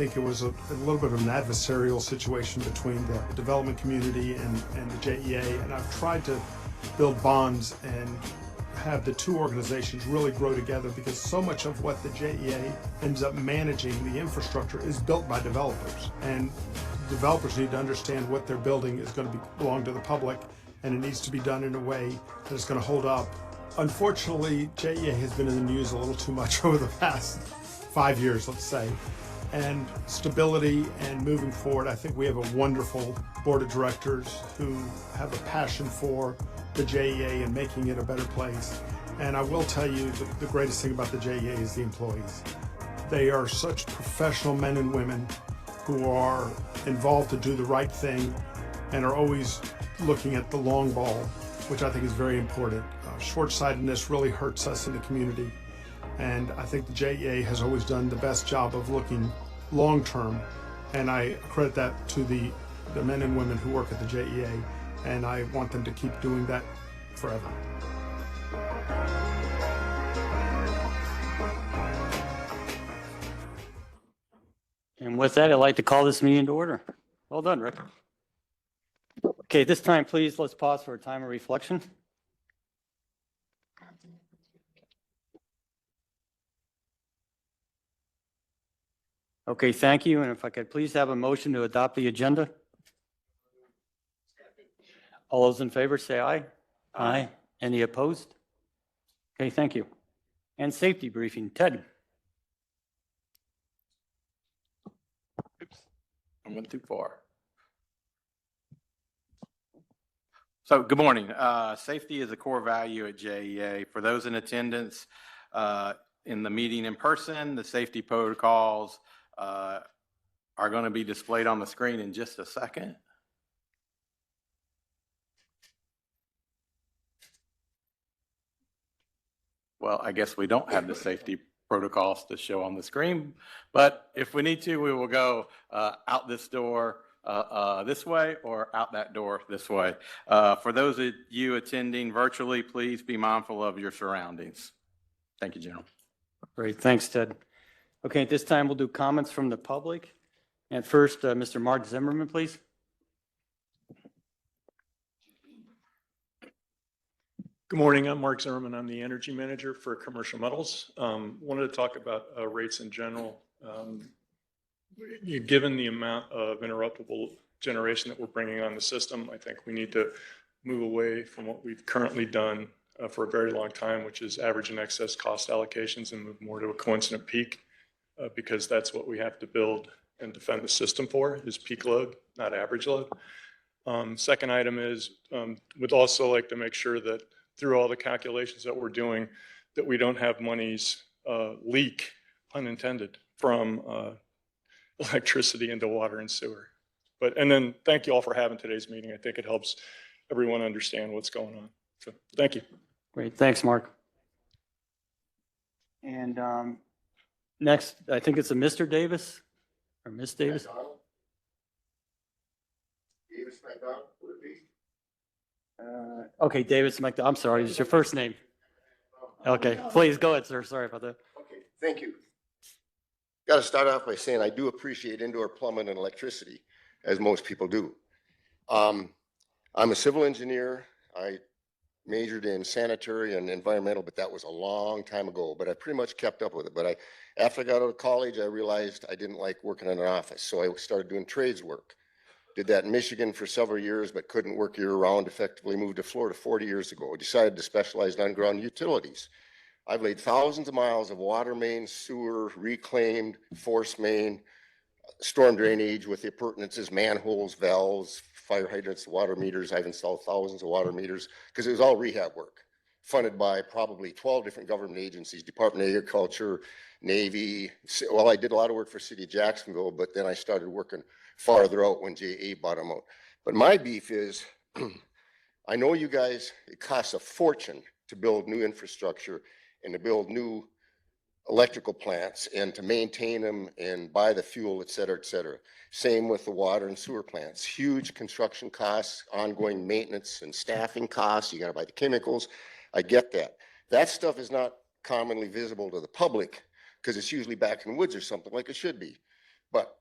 think it was a little bit of an adversarial situation between the development community and the JEA, and I've tried to build bonds and have the two organizations really grow together, because so much of what the JEA ends up managing, the infrastructure, is built by developers, and developers need to understand what they're building is going to belong to the public, and it needs to be done in a way that is going to hold up. Unfortunately, JEA has been in the news a little too much over the past 5 years, let's say, and stability and moving forward, I think we have a wonderful board of directors who have a passion for the JEA and making it a better place. And I will tell you, the greatest thing about the JEA is the employees. They are such professional men and women who are involved to do the right thing and are always looking at the long ball, which I think is very important. Short-sightedness really hurts us in the community. And I think the JEA has always done the best job of looking long-term. And I credit that to the men and women who work at the JEA. And I want them to keep doing that forever. And with that, I'd like to call this meeting to order. Well done, Rick. Okay, this time, please, let's pause for a time of reflection. Okay, thank you. And if I could please have a motion to adopt the agenda. All those in favor say aye. Aye. Any opposed? Okay, thank you. And safety briefing, Ted. Oops, I went too far. So good morning. Safety is a core value at JEA. For those in attendance in the meeting in person, the safety protocols are going to be displayed on the screen in just a second. Well, I guess we don't have the safety protocols to show on the screen, but if we need to, we will go out this door this way or out that door this way. For those of you attending virtually, please be mindful of your surroundings. Thank you, General. Great, thanks, Ted. Okay, at this time, we'll do comments from the public. And first, Mr. Mark Zimmerman, please. Good morning, I'm Mark Zimmerman. I'm the energy manager for commercial metals. Wanted to talk about rates in general. Given the amount of interruptible generation that we're bringing on the system, I think we need to move away from what we've currently done for a very long time, which is average and excess cost allocations, and move more to a coincident peak, because that's what we have to build and defend the system for, is peak load, not average load. Second item is, would also like to make sure that through all the calculations that we're doing, that we don't have monies leak, unintended, from electricity into water and sewer. And then thank you all for having today's meeting. I think it helps everyone understand what's going on. So thank you. Great, thanks, Mark. And next, I think it's a Mr. Davis or Miss Davis. Davis McDonald, would it be? Okay, Davis McDonald. I'm sorry, it's your first name. Okay, please go ahead, sir. Sorry about that. Okay, thank you. Got to start off by saying I do appreciate indoor plumbing and electricity, as most people do. I'm a civil engineer. I majored in sanitary and environmental, but that was a long time ago. But I pretty much kept up with it. But after I got out of college, I realized I didn't like working in an office, so I started doing trades work. Did that in Michigan for several years, but couldn't work year-round. Effectively moved to Florida 40 years ago. Decided to specialize in underground utilities. I've laid thousands of miles of water main, sewer, reclaimed, force main, storm drainage with the appurtenances, manholes, valves, fire hydrants, water meters. I've installed thousands of water meters because it was all rehab work, funded by probably 12 different government agencies, Department of Agriculture, Navy. Well, I did a lot of work for City of Jacksonville, but then I started working farther out when JEA bought them out. But my beef is, I know you guys, it costs a fortune to build new infrastructure and to build new electrical plants and to maintain them and buy the fuel, et cetera, et cetera. Same with the water and sewer plants. Huge construction costs, ongoing maintenance and staffing costs. You got to buy the chemicals. I get that. That stuff is not commonly visible to the public because it's usually back in the woods or something, like it should be. But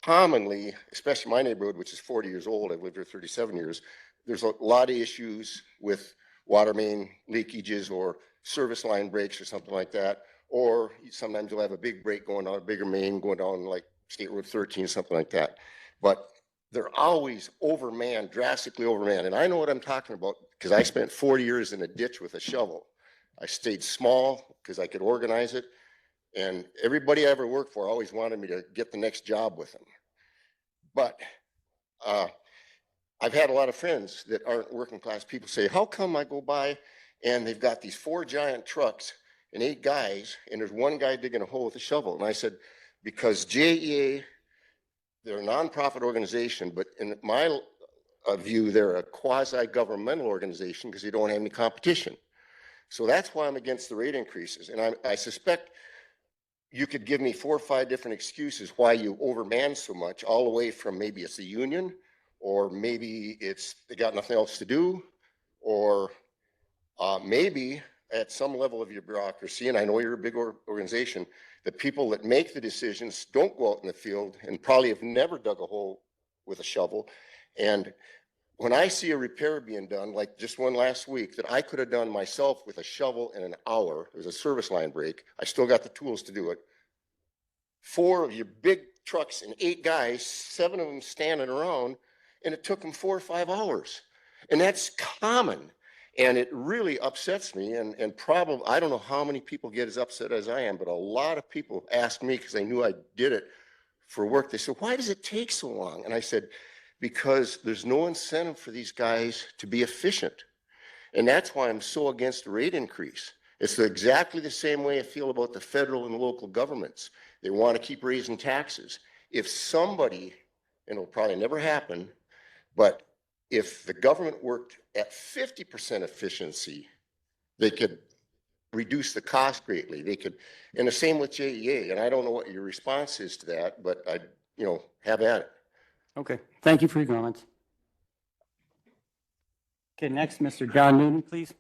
commonly, especially my neighborhood, which is 40 years old, I've lived here 37 years, there's a lot of issues with water main leakages or service line breaks or something like that. Or sometimes you'll have a big break going on, a bigger main going down like State Road 13, something like that. But they're always overmanned, drastically overmanned. And I know what I'm talking about because I spent 40 years in a ditch with a shovel. I stayed small because I could organize it. And everybody I ever worked for always wanted me to get the next job with them. But I've had a lot of friends that aren't working class people say, how come I go by and they've got these 4 giant trucks and 8 guys, and there's one guy digging a hole with a shovel? And I said, because JEA, they're a nonprofit organization, but in my view, they're a quasi-governmental organization because they don't have any competition. So that's why I'm against the rate increases. And I suspect you could give me 4 or 5 different excuses why you overman so much, all the way from maybe it's the union, or maybe it's they got nothing else to do, or maybe at some level of your bureaucracy, and I know you're a big organization, the people that make the decisions don't go out in the field and probably have never dug a hole with a shovel. And when I see a repair being done, like just one last week that I could have done myself with a shovel in an hour, there's a service line break, I still got the tools to do it. 4 of your big trucks and 8 guys, 7 of them standing around, and it took them 4 or 5 hours. And that's common. And it really upsets me. And probably, I don't know how many people get as upset as I am, but a lot of people ask me because they knew I did it for work. They said, why does it take so long? And I said, because there's no incentive for these guys to be efficient. And that's why I'm so against the rate increase. It's exactly the same way I feel about the federal and local governments. They want to keep raising taxes. If somebody, and it'll probably never happen, but if the government worked at 50% efficiency, they could reduce the cost greatly. They could, and the same with JEA. And I don't know what your response is to that, but I, have at it. Okay, thank you for your comments. Okay, next, Mr. John Newton, please.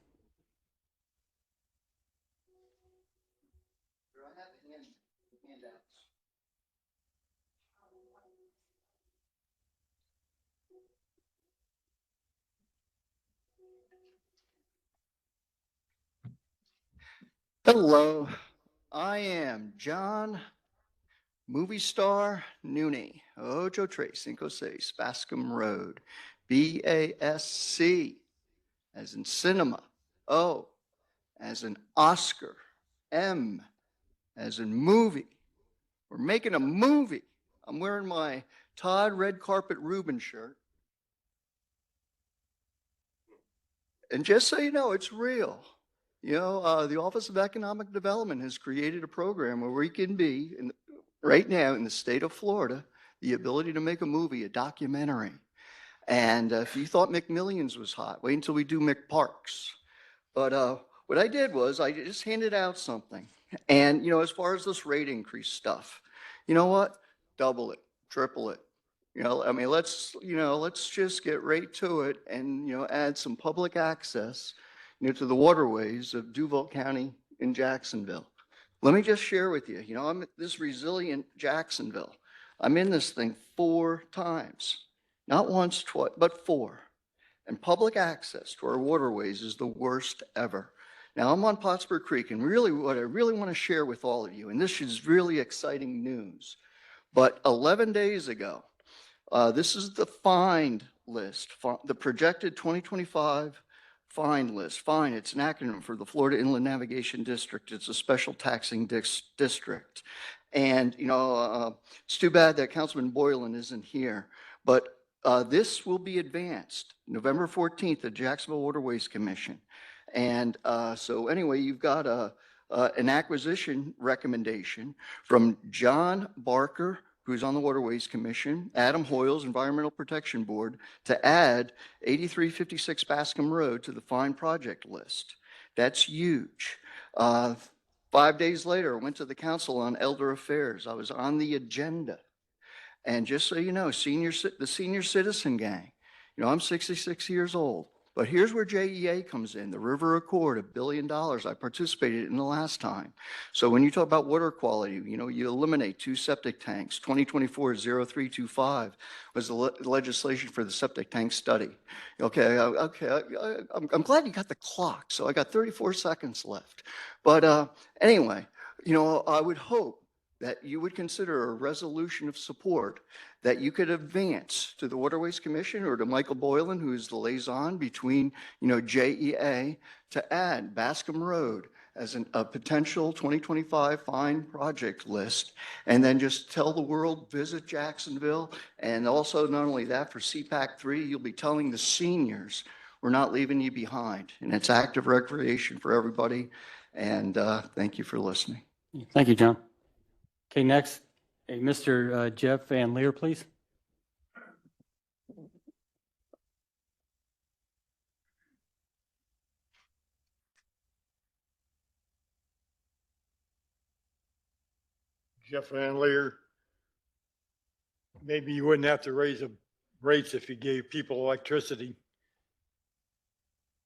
Hello, I am John Movie Star Nooney, Ocho Tres, Cinco Seis, Bascom Road, BASC, as in cinema, O, as in Oscar, M, as in movie. We're making a movie. I'm wearing my Todd Red Carpet Rubin shirt. And just so you know, it's real. The Office of Economic Development has created a program where we can be, right now in the state of Florida, the ability to make a movie, a documentary. And if you thought McMillions was hot, wait until we do McParks. But what I did was I just handed out something. And, as far as this rate increase stuff, you know what? Double it, triple it. Let's just get right to it and, add some public access to the waterways of Duval County in Jacksonville. Let me just share with you, I'm at this resilient Jacksonville. I'm in this thing 4 times, not once, twice, but 4. And public access to our waterways is the worst ever. Now I'm on Pottsburg Creek, and really what I really want to share with all of you, and this is really exciting news, but 11 days ago, this is the find list, the projected 2025 find list. Fine, it's an acronym for the Florida Inland Navigation District. It's a special taxing district. And, it's too bad that Councilman Boylan isn't here, but this will be advanced November 14th at Jacksonville Waterways Commission. And so anyway, you've got an acquisition recommendation from John Barker, who's on the Waterways Commission, Adam Hoyles, Environmental Protection Board, to add 8356 Bascom Road to the fine project list. That's huge. 5 days later, I went to the Council on Elder Affairs. I was on the agenda. And just so you know, the senior citizen gang, I'm 66 years old. But here's where JEA comes in, the River Accord, $1 billion. I participated in the last time. So when you talk about water quality, you eliminate 2 septic tanks. 2024-0325 was the legislation for the septic tank study. Okay, I'm glad you got the clock. So I got 34 seconds left. But anyway, I would hope that you would consider a resolution of support that you could advance to the Waterways Commission or to Michael Boylan, who is the liaison between, JEA, to add Bascom Road as a potential 2025 fine project list, and then just tell the world, visit Jacksonville. And also, not only that, for CPAC 3, you'll be telling the seniors, we're not leaving you behind. And it's active recreation for everybody. And thank you for listening. Thank you, John. Okay, next, Mr. Jeff Van Leer, please. Jeff Van Leer, maybe you wouldn't have to raise the rates if you gave people electricity.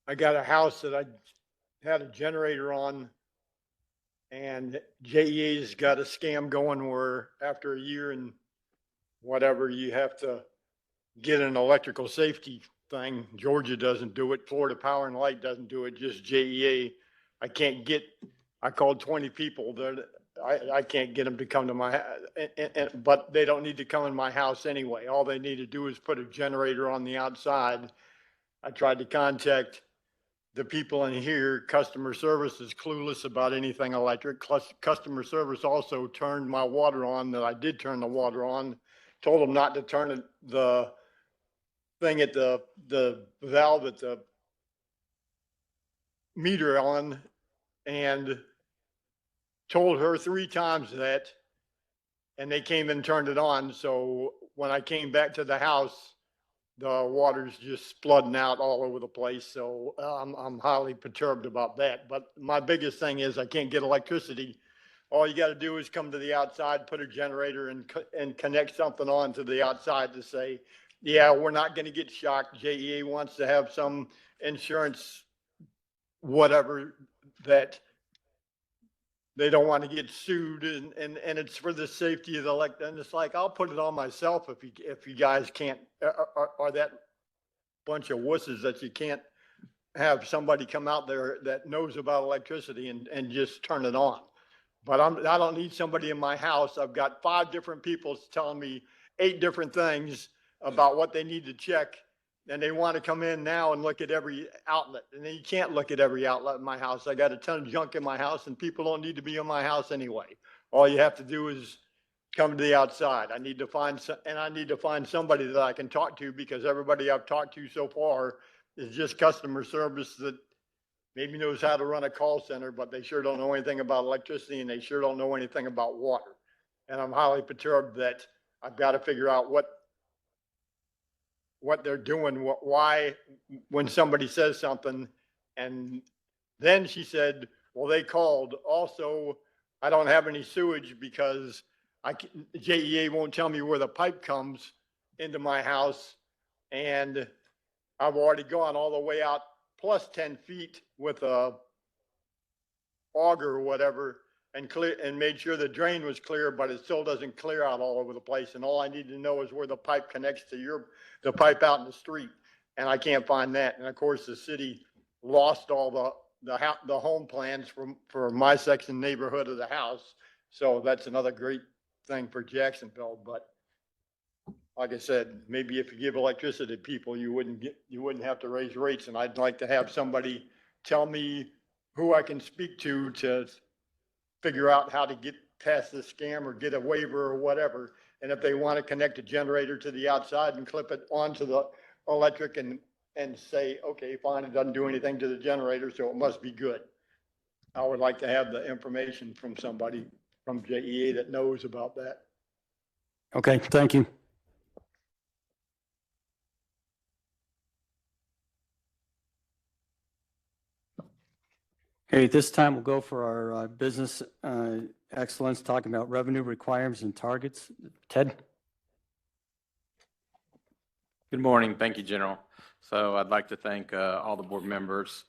I got a house that I had a generator on, and JEA's got a scam going where after a year and whatever, you have to get an electrical safety thing. Georgia doesn't do it. Florida Power and Light doesn't do it, just JEA. I called 20 people that I can't get them to come to my, but they don't need to come in my house anyway. All they need to do is put a generator on the outside. I tried to contact the people in here. Customer service is clueless about anything electric. Customer service also turned my water on, that I did turn the water on, told them not to turn the thing at the valve at the meter on, and told her 3 times that, and they came and turned it on. So when I came back to the house, the water's just flooding out all over the place. So I'm highly perturbed about that. But my biggest thing is I can't get electricity. All you got to do is come to the outside, put a generator and connect something on to the outside to say, yeah, we're not going to get shocked. JEA wants to have some insurance, whatever, that they don't want to get sued, and it's for the safety of the elected. And it's like, I'll put it on myself if you guys can't, are that bunch of wusses that you can't have somebody come out there that knows about electricity and just turn it on. But I don't need somebody in my house. I've got 5 different people telling me 8 different things about what they need to check. And they want to come in now and look at every outlet. And you can't look at every outlet in my house. I got a ton of junk in my house, and people don't need to be in my house anyway. All you have to do is come to the outside. I need to find somebody that I can talk to, because everybody I've talked to so far is just customer service that maybe knows how to run a call center, but they sure don't know anything about electricity, and they sure don't know anything about water. And I'm highly perturbed that I've got to figure out what they're doing, why, when somebody says something. And then she said, well, they called. Also, I don't have any sewage because JEA won't tell me where the pipe comes into my house. And I've already gone all the way out plus 10 feet with a auger or whatever, and made sure the drain was clear, but it still doesn't clear out all over the place. And all I need to know is where the pipe connects to the pipe out in the street. And I can't find that. And of course, the city lost all the home plans for my section neighborhood of the house. So that's another great thing for Jacksonville. But like I said, maybe if you give electricity to people, you wouldn't have to raise rates. And I'd like to have somebody tell me who I can speak to figure out how to get past the scam or get a waiver or whatever. And if they want to connect a generator to the outside and clip it onto the electric and say, okay, fine, it doesn't do anything to the generator, so it must be good. I would like to have the information from somebody from JEA that knows about that. Okay, thank you. Okay, this time we'll go for our business excellence, talking about revenue requirements and targets. Ted? Good morning. Thank you, General. So I'd like to thank all the board members.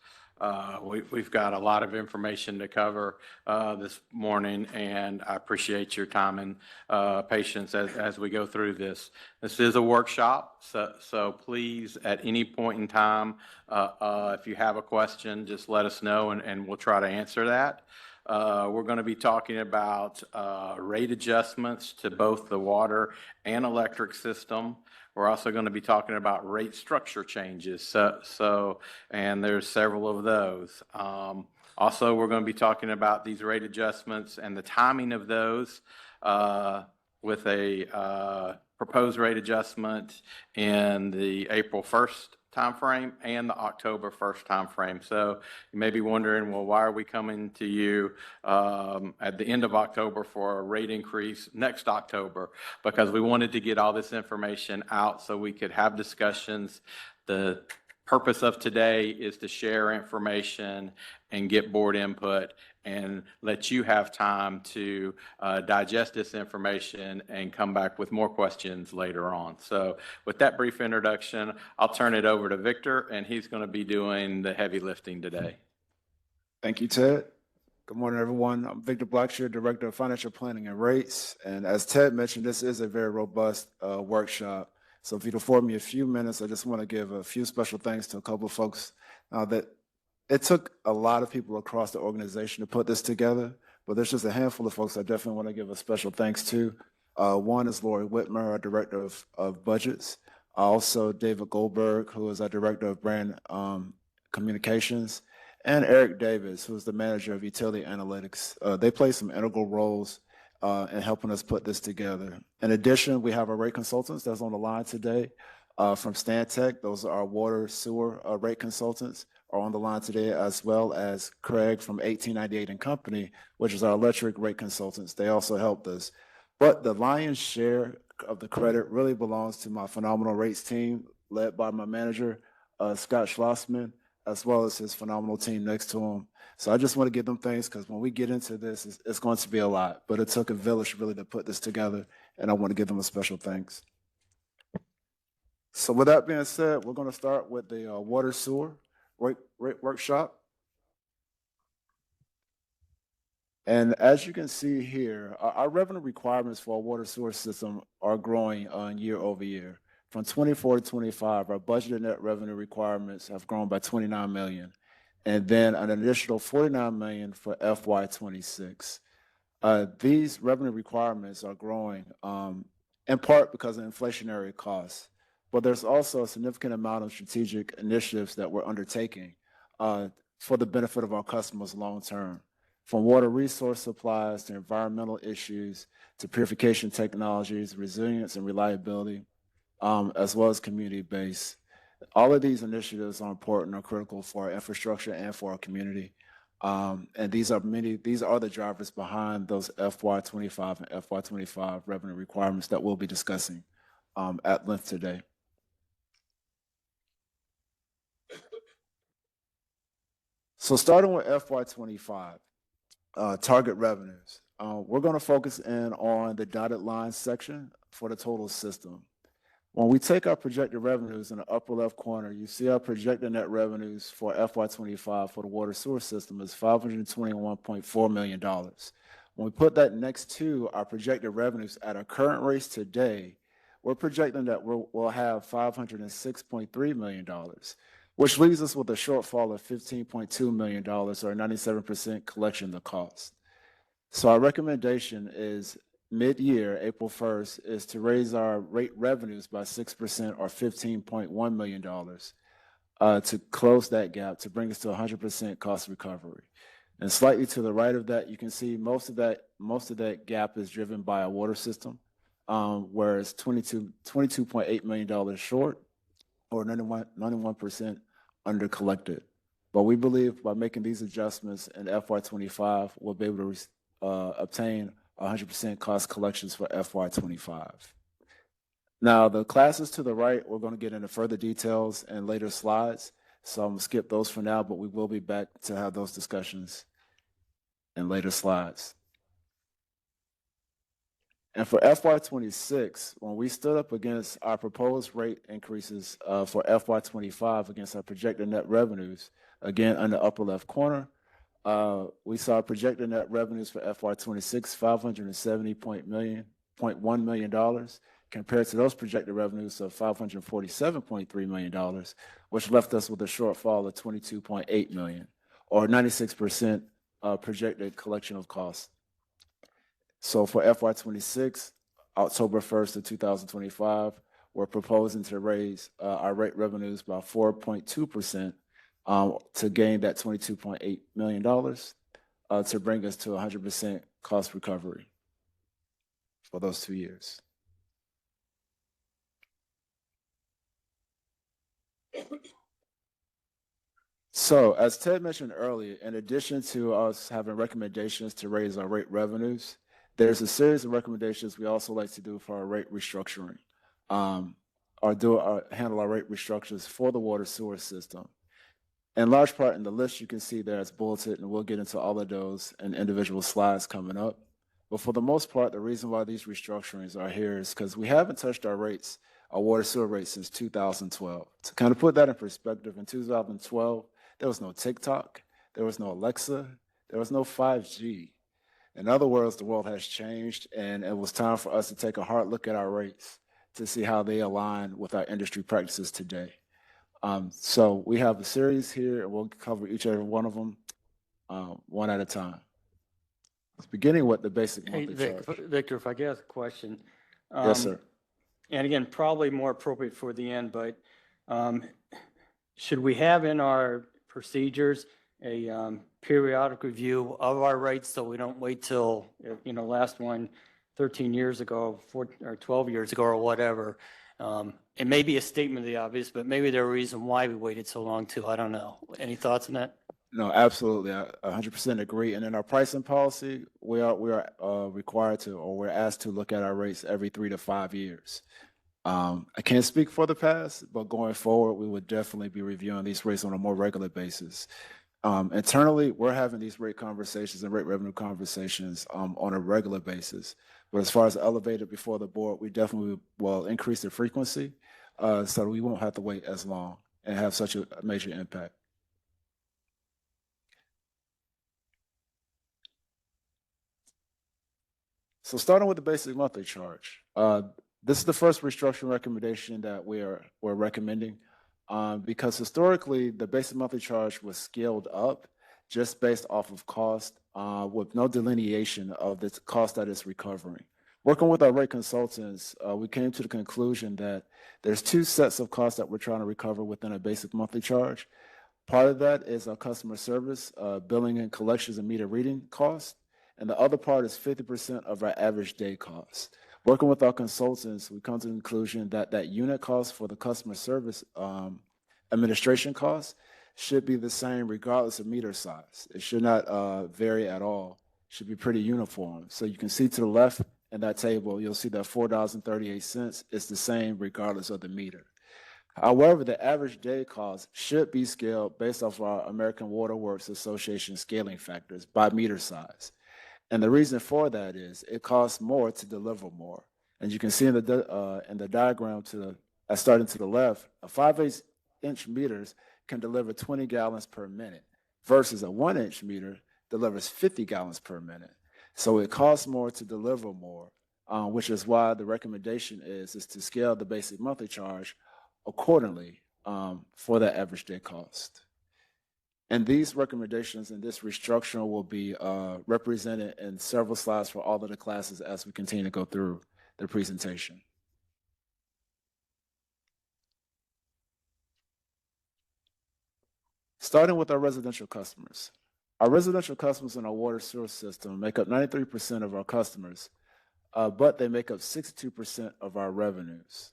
We've got a lot of information to cover this morning, and I appreciate your time and patience as we go through this. This is a workshop, so please, at any point in time, if you have a question, just let us know, and we'll try to answer that. We're going to be talking about rate adjustments to both the water and electric system. We're also going to be talking about rate structure changes. And there's several of those. Also, we're going to be talking about these rate adjustments and the timing of those with a proposed rate adjustment in the April 1st timeframe and the October 1st timeframe. So you may be wondering, well, why are we coming to you at the end of October for a rate increase next October? Because we wanted to get all this information out so we could have discussions. The purpose of today is to share information and get board input and let you have time to digest this information and come back with more questions later on. So with that brief introduction, I'll turn it over to Victor, and he's going to be doing the heavy lifting today. Thank you, Ted. Good morning, everyone. I'm Victor Blackshear, Director of Financial Planning and Rates. And as Ted mentioned, this is a very robust workshop. So if you'd afford me a few minutes, I just want to give a few special thanks to a couple of folks that it took a lot of people across the organization to put this together, but there's just a handful of folks I definitely want to give a special thanks to. One is Lori Whitmer, our Director of Budgets. Also, David Goldberg, who is our Director of Brand Communications, and Eric Davis, who is the Manager of Utility Analytics. They play some integral roles in helping us put this together. In addition, we have our rate consultants that's on the line today from Stantec. Those are our water sewer rate consultants are on the line today, as well as Craig from 1898 and Company, which is our electric rate consultants. They also helped us. But the lion's share of the credit really belongs to my phenomenal rates team, led by my manager, Scott Schlossman, as well as his phenomenal team next to him. So I just want to give them thanks, because when we get into this, it's going to be a lot. But it took a village really to put this together, and I want to give them a special thanks. So with that being said, we're going to start with the water sewer rate workshop. And as you can see here, our revenue requirements for our water sewer system are growing year over year. From 24 to 25, our budgeted net revenue requirements have grown by $29 million, and then an additional $49 million for FY26. These revenue requirements are growing in part because of inflationary costs, but there's also a significant amount of strategic initiatives that we're undertaking for the benefit of our customers long term. From water resource supplies to environmental issues to purification technologies, resilience and reliability, as well as community-based. All of these initiatives are important or critical for our infrastructure and for our community. And these are the drivers behind those FY25 and FY25 revenue requirements that we'll be discussing at length today. So starting with FY25, target revenues. We're going to focus in on the dotted line section for the total system. When we take our projected revenues in the upper left corner, you see our projected net revenues for FY25 for the water sewer system is $521.4 million. When we put that next to our projected revenues at our current rates today, we're projecting that we'll have $506.3 million, which leaves us with a shortfall of $15.2 million, or 97% collection of the cost. So our recommendation is mid-year, April 1st, is to raise our rate revenues by 6%, or $15.1 million, to close that gap, to bring us to 100% cost recovery. And slightly to the right of that, you can see most of that gap is driven by our water system, whereas $22.8 million short, or 91% under collected. But we believe by making these adjustments in FY25, we'll be able to obtain 100% cost collections for FY25. Now, the classes to the right, we're going to get into further details in later slides. So I'm going to skip those for now, but we will be back to have those discussions in later slides. And for FY26, when we stood up against our proposed rate increases for FY25 against our projected net revenues, again, on the upper left corner, we saw projected net revenues for FY26, $570.1 million, compared to those projected revenues of $547.3 million, which left us with a shortfall of $22.8 million, or 96% projected collection of costs. So for FY26, October 1st of 2025, we're proposing to raise our rate revenues by 4.2% to gain that $22.8 million to bring us to 100% cost recovery for those 2 years. So as Ted mentioned earlier, in addition to us having recommendations to raise our rate revenues, there's a series of recommendations we also like to do for our rate restructuring, handle our rate restructures for the water sewer system. In large part in the list you can see there it's bulleted, and we'll get into all of those in individual slides coming up. But for the most part, the reason why these restructurings are here is because we haven't touched our rates, our water sewer rates, since 2012. To kind of put that in perspective, in 2012, there was no TikTok, there was no Alexa, there was no 5G. In other words, the world has changed, and it was time for us to take a hard look at our rates to see how they align with our industry practices today. So we have a series here, and we'll cover each and every one of them one at a time. Beginning with the basic Hey, monthly charge. Victor, if I could ask a question. Yes, sir. And again, probably more appropriate for the end, but should we have in our procedures a periodic review of our rates so we don't wait till, last one 13 years ago, or 12 years ago or whatever? It may be a statement of the obvious, but maybe there's a reason why we waited so long too. I don't know. Any thoughts on that? No, absolutely. I 100% agree. And in our pricing policy, we are required to, or we're asked to look at our rates every 3 to 5 years. I can't speak for the past, but going forward, we would definitely be reviewing these rates on a more regular basis. Internally, we're having these rate conversations and rate revenue conversations on a regular basis. But as far as elevated before the board, we definitely will increase the frequency so we won't have to wait as long and have such a major impact. So starting with the basic monthly charge, this is the first restructuring recommendation that we're recommending because historically the basic monthly charge was scaled up just based off of cost with no delineation of the cost that it's recovering. Working with our rate consultants, we came to the conclusion that there's 2 sets of costs that we're trying to recover within a basic monthly charge. Part of that is our customer service, billing and collections and meter reading costs. And the other part is 50% of our average day costs. Working with our consultants, we come to the conclusion that that unit cost for the customer service administration costs should be the same regardless of meter size. It should not vary at all. It should be pretty uniform. So you can see to the left in that table, you'll see that $4.38 is the same regardless of the meter. However, the average day cost should be scaled based off our American Water Works Association scaling factors by meter size. And the reason for that is it costs more to deliver more. And you can see in the diagram starting to the left, a 5/8-inch meters can deliver 20 gallons per minute versus a 1-inch meter delivers 50 gallons per minute. So it costs more to deliver more, which is why the recommendation is to scale the basic monthly charge accordingly for the average day cost. And these recommendations and this restructuring will be represented in several slides for all of the classes as we continue to go through the presentation. Starting with our residential customers. Our residential customers in our water sewer system make up 93% of our customers, but they make up 62% of our revenues.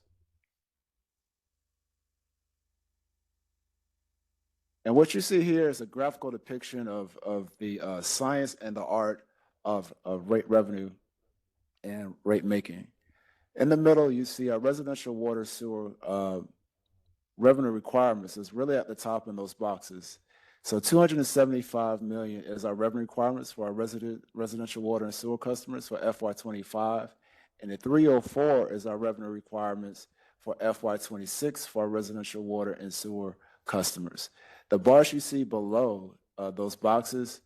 And what you see here is a graphical depiction of the science and the art of rate revenue and rate making. In the middle, you see our residential water sewer revenue requirements is really at the top in those boxes. So $275 million is our revenue requirements for our residential water and sewer customers for FY25. And the 304 is our revenue requirements for FY26 for our residential water and sewer customers. The bars you see below those boxes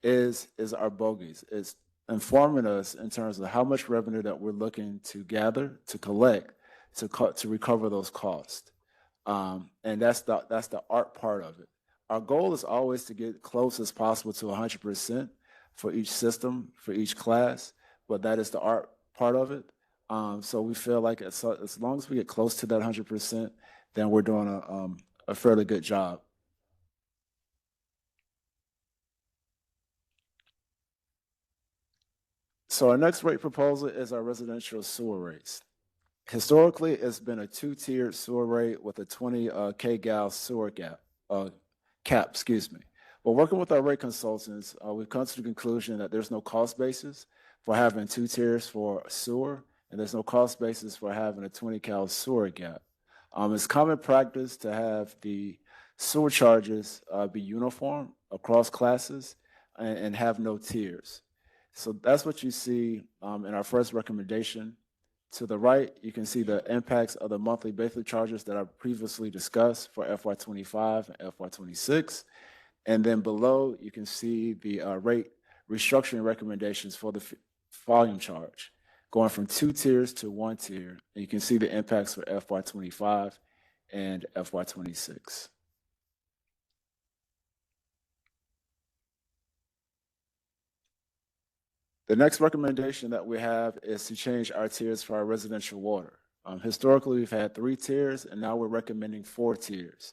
is our bogeys. It's informing us in terms of how much revenue that we're looking to gather, to collect, to recover those costs. And that's the art part of it. Our goal is always to get close as possible to 100% for each system, for each class, but that is the art part of it. So we feel like as long as we get close to that 100%, then we're doing a fairly good job. So our next rate proposal is our residential sewer rates. Historically, it's been a two-tiered sewer rate with a 20 kgal sewer cap, excuse me. But working with our rate consultants, we've come to the conclusion that there's no cost basis for having two tiers for sewer, and there's no cost basis for having a 20 cal sewer gap. It's common practice to have the sewer charges be uniform across classes and have no tiers. So that's what you see in our first recommendation. To the right, you can see the impacts of the monthly basic charges that I previously discussed for FY25 and FY26. And then below, you can see the rate restructuring recommendations for the volume charge, going from two tiers to one tier. And you can see the impacts for FY25 and FY26. The next recommendation that we have is to change our tiers for our residential water. Historically, we've had 3 tiers, and now we're recommending 4 tiers.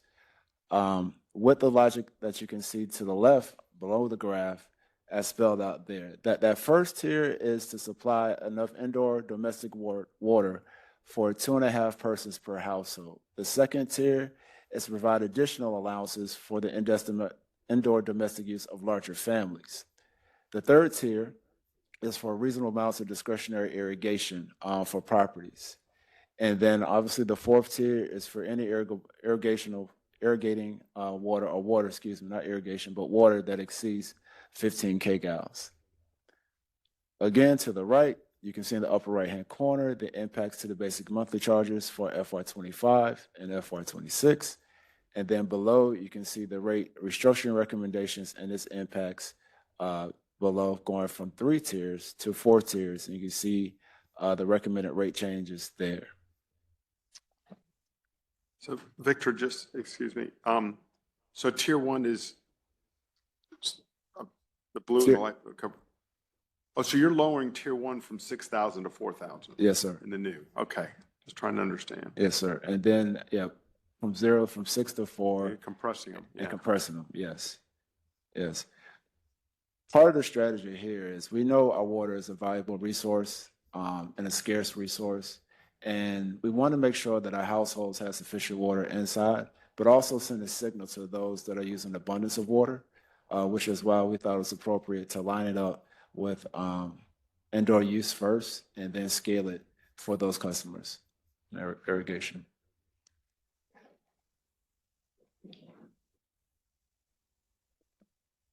With the logic that you can see to the left below the graph as spelled out there, that first tier is to supply enough indoor domestic water for 2.5 persons per household. The second tier is to provide additional allowances for the indoor domestic use of larger families. The third tier is for reasonable amounts of discretionary irrigation for properties. And then obviously the fourth tier is for any irrigating water, or water, excuse me, not irrigation, but water that exceeds 15 kgals. Again, to the right, you can see in the upper right-hand corner the impacts to the basic monthly charges for FY25 and FY26. And then below, you can see the rate restructuring recommendations and its impacts below, going from 3 tiers to 4 tiers. And you can see the recommended rate changes there. So Victor, just, excuse me. So tier 1 is the blue and the light. Oh, so you're lowering tier 1 from 6,000 to 4,000? Yes, sir. In the new. Okay. Just trying to understand. Yes, sir. And then, yeah, from 6 to 4. You're compressing them. And compressing them, yes. Yes. Part of the strategy here is we know our water is a valuable resource and a scarce resource. And we want to make sure that our households have sufficient water inside, but also send a signal to those that are using abundance of water, which is why we thought it was appropriate to line it up with indoor use first and then scale it for those customers in irrigation.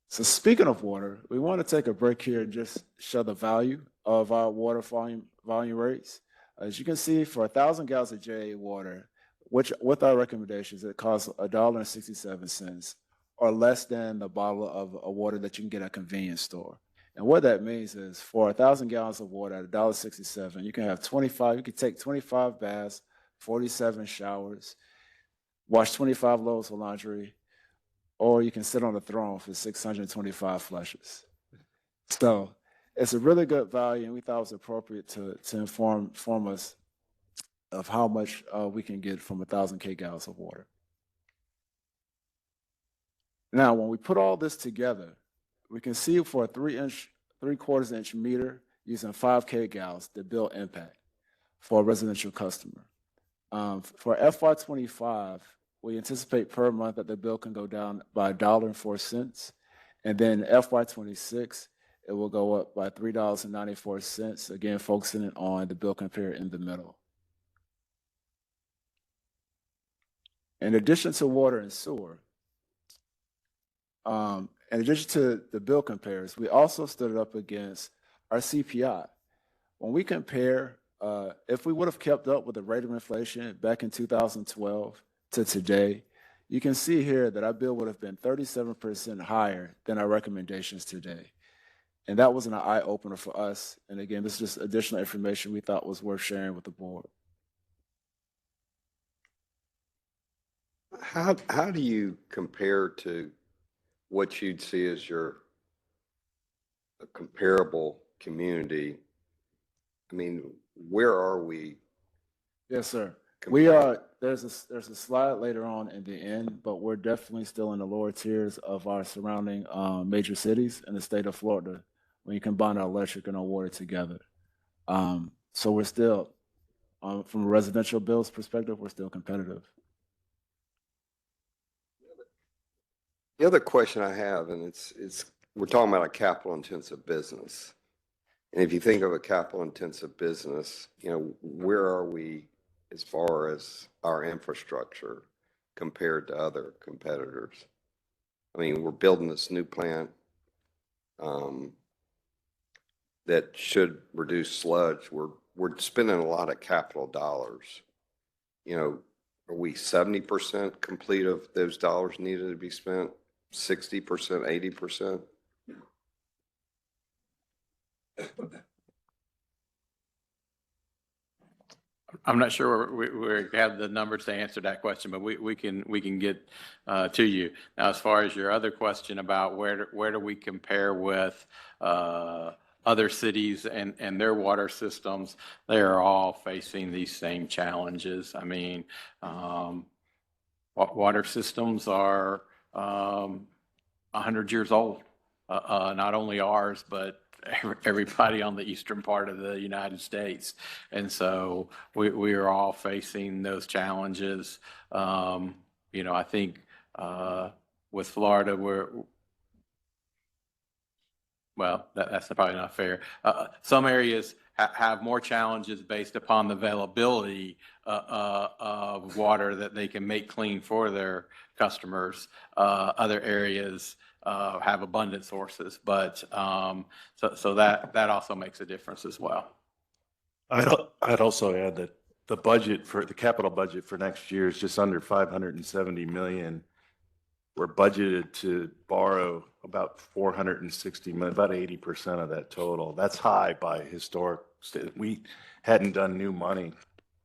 So speaking of water, we want to take a break here and just show the value of our water volume rates. As you can see, for 1,000 gallons of JEA water, which with our recommendations, it costs $1.67 or less than the bottle of a water that you can get at a convenience store. And what that means is for 1,000 gallons of water at $1.67, you can take 25 baths, 47 showers, wash 25 loads of laundry, or you can sit on the throne for 625 flushes. So it's a really good value, and we thought it was appropriate to inform us of how much we can get from 1,000 kgals of water. Now, when we put all this together, we can see for a 3/4 inch meter using 5 kgals the bill impact for a residential customer. For FY25, we anticipate per month that the bill can go down by $1.04. And then FY26, it will go up by $3.94, again, focusing on the bill compare in the middle. In addition to water and sewer, in addition to the bill compares, we also stood it up against our CPI. When we compare If we would have kept up with the rate of inflation back in 2012 to today, you can see here that our bill would have been 37% higher than our recommendations today. And that was an eye opener for us. And again, this is just additional information we thought was worth sharing with the board. How do you compare to what you'd see as your a comparable community? I mean, where are we? Yes, sir. We are, there's a slide later on in the end, but we're definitely still in the lower tiers of our surrounding major cities in the state of Florida when you combine our electric and our water together. So we're still, from a residential bills perspective, we're still competitive. The other question I have, and it's we're talking about a capital intensive business. And if you think of a capital intensive business, you know, where are we as far as our infrastructure compared to other competitors? I mean, we're building this new plant that should reduce sludge. We're spending a lot of capital dollars. You know, are we 70% complete of those dollars needed to be spent? 60%, 80%? I'm not sure we have the numbers to answer that question, but we can get to you. Now, as far as your other question about where do we compare with other cities and their water systems, they are all facing these same challenges. I mean, water systems are 100 years old, not only ours, but everybody on the eastern part of the United States. And so we are all facing those challenges. You know, I think with Florida, well, that's probably not fair. Some areas have more challenges based upon the availability of water that they can make clean for their customers. Other areas have abundant sources, but so that also makes a difference as well. I'd also add that the capital budget for next year is just under 570 million. We're budgeted to borrow about 460 million, about 80% of that total. That's high by historic. We hadn't done new money